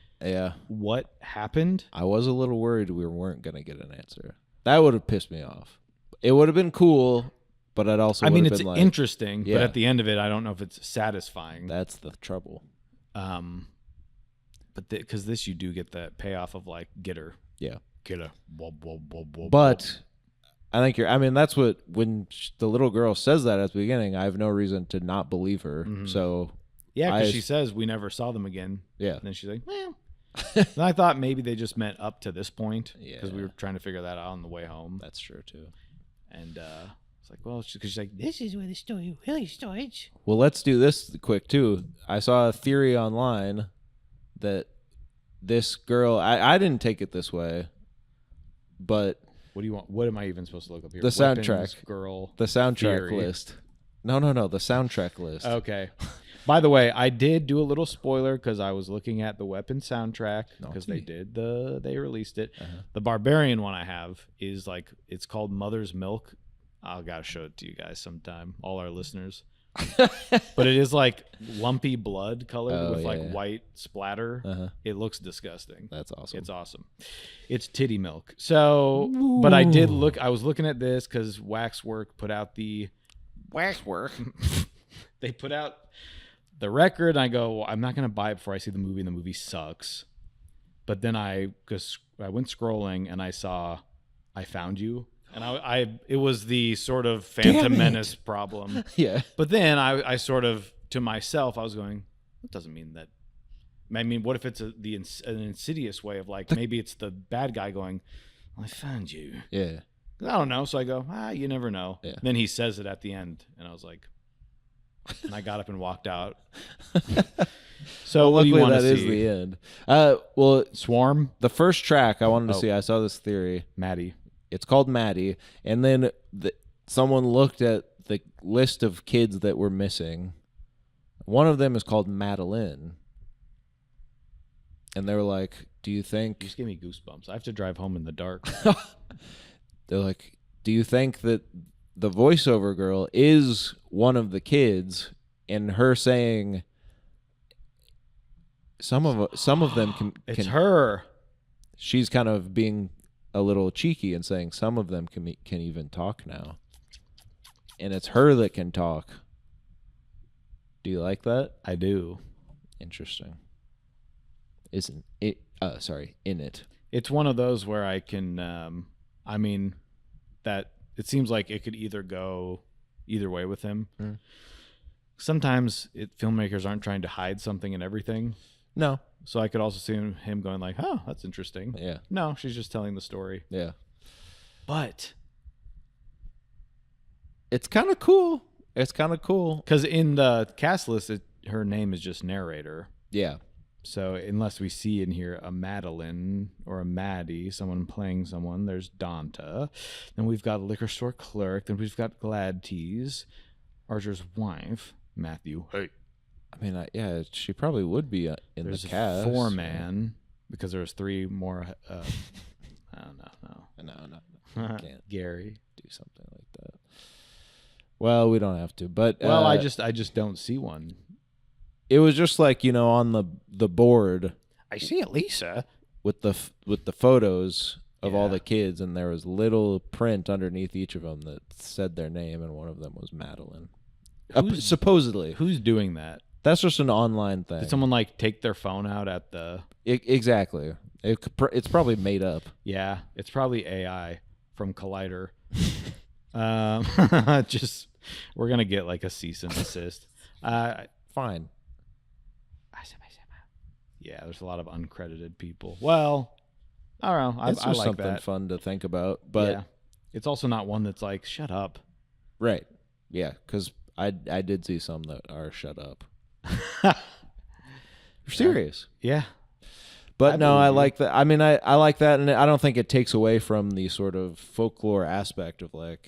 what happened? I was a little worried we weren't gonna get an answer. That would have pissed me off. It would have been cool, but I'd also. It's interesting, but at the end of it, I don't know if it's satisfying. That's the trouble. But because this, you do get that payoff of like, get her. Yeah. Get her. But I think that's what, when the little girl says that at the beginning, I have no reason to not believe her. Mm-hmm. So. Yeah, because she says we never saw them again. Yeah. And then she's like, well. And I thought maybe they just meant up to this point. Because we were trying to figure that out on the way home. That's true, too. And it's like, well, because she's like, this is where the story really starts. Well, let's do this quick, too. I saw a theory online that this girl, I didn't take it this way, but. What do you want? What am I even supposed to look up here? The soundtrack. Girl. The soundtrack theory. list. No. The soundtrack list. Okay. By the way, I did do a little spoiler because I was looking at the Weapon soundtrack because they released it. Uh-huh. The Barbarian one I have is like, it's called Mother's Milk. I'll gotta show it to you guys sometime, all our listeners. But it is like lumpy blood colored with white splatter. Uh-huh. It looks disgusting. That's awesome. It's awesome. It's titty milk. So, ooh. But I was looking at this because Waxwork put out the they put out the record, and I go, well, I'm not going to buy it before I see the movie, and the movie sucks. But then I went scrolling, and I saw I Found You, and it was the sort of Phantom Menace problem. Yeah. But then I sort of, to myself, I was going, that doesn't mean that. I mean, what if it's an insidious way of like, maybe it's the bad guy going, well, I found you. Yeah. I don't know. So I go, you never know. Yeah. Then he says it at the end, and I was like, and I got up and walked out. So well, luckily that is the end. Well, Swarm. The first track I wanted to see, I saw this theory. Maddie. It's called Maddie, and then someone looked at the list of kids that were missing. One of them is called Madeline, and they were like, "Do you think?" You just gave me goosebumps. I have to drive home in the dark. They're like, "Do you think that the voiceover girl is one of the kids?" And her saying, "Some of them can." It's her. She's kind of being a little cheeky and saying some of them can even talk now, and it's her that can talk. Do you like that? I do. Interesting. Isn't it? In it. It's one of those where I can. That it seems like it could either go either way with him. Mm. Sometimes filmmakers aren't trying to hide something in everything. No. So I could also see him going like, oh, that's interesting. Yeah. No, she's just telling the story. Yeah. But it's kind of cool. It's kind of cool. Because in the cast list, her name is just narrator. Yeah. So unless we see in here a Madeline or a Maddie, someone playing someone, there's Donta. Then we've got a liquor store clerk. Then we've got Glad Tease, Archer's wife, Matthew. Hey. I mean, yeah, she probably would be in There's the a cast. foreman because there's 3 more. I don't know. No. I can't Gary. do something like that. Well, we don't have to, but Well, I just don't see one. it was just like, you know, on the board I see it, Lisa. with the photos of all Yeah. the kids, and there was little print underneath each of them that said their name, and one of them was Madeline. Supposedly, Who's doing that? that's just an online thing. Did someone like take their phone out at the? Exactly. It's probably made up. Yeah, it's probably AI from Collider. Just we're gonna get like a cease and desist. Fine. Yeah, there's a lot of uncredited people. Well, I don't know. It's I just like something that. fun to think about, but yeah, it's also not one that's like shut up. right. Yeah, because I did see some that are shut up. You're serious. Yeah, But I no, I believe you. like that. I mean, I like that, and I don't think it takes away from the sort of folklore aspect of like,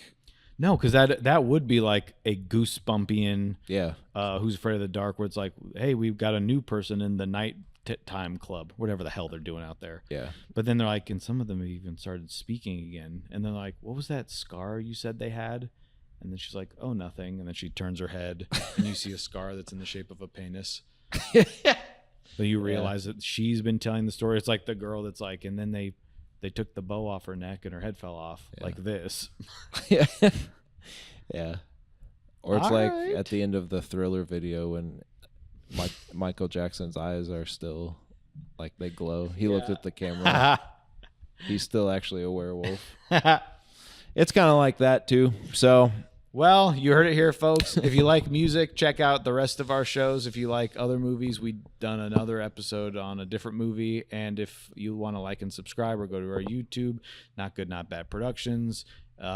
no, because that would be like a goosebumpian. yeah, Who's Afraid of the Dark? Where it's like, hey, we've got a new person in the night time club, whatever the hell they're doing out there. yeah, But then they're like, and some of them even started speaking again. And then they're like, what was that scar you said they had? And then she's like, oh, nothing. And then she turns her head and you see a scar that's in the shape of a penis. So you realize that she's been telling the story. It's like the girl that's like, and then they took the bow off her neck and her head fell off like this. yeah, yeah. Or it's All like right. at the end of the Thriller video when Michael Jackson's eyes are still like they glow. He looked at the camera. He's still actually a werewolf. It's kind of like that too. So, Well, you heard it here, folks. If you like music, check out the rest of our shows. If you like other movies, we've done another episode on a different movie. And if you want to like and subscribe or go to our YouTube, Not Good, Not Bad Productions, rate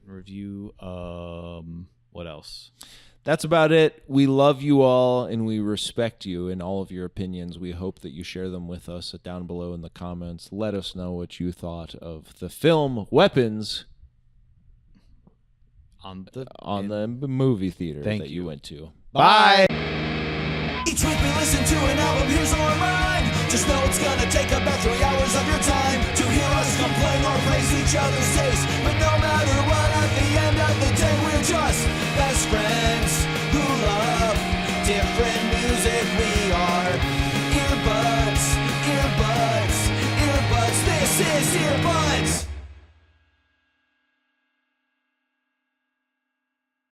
and review. What else? that's about it. We love you all and we respect you in all of your opinions. We hope that you share them with us down below in the comments. Let us know what you thought of the film Weapons On the the movie theater Thank that you. you went to. Bye. Each week we listen to an album, here's our rhyme. Just know it's gonna take about 3 hours of your time to hear us complain or praise each other's taste. But no matter what, at the end of the day, we're just best friends who love different music. We are earbuds, earbuds, earbuds. This is Earbuds.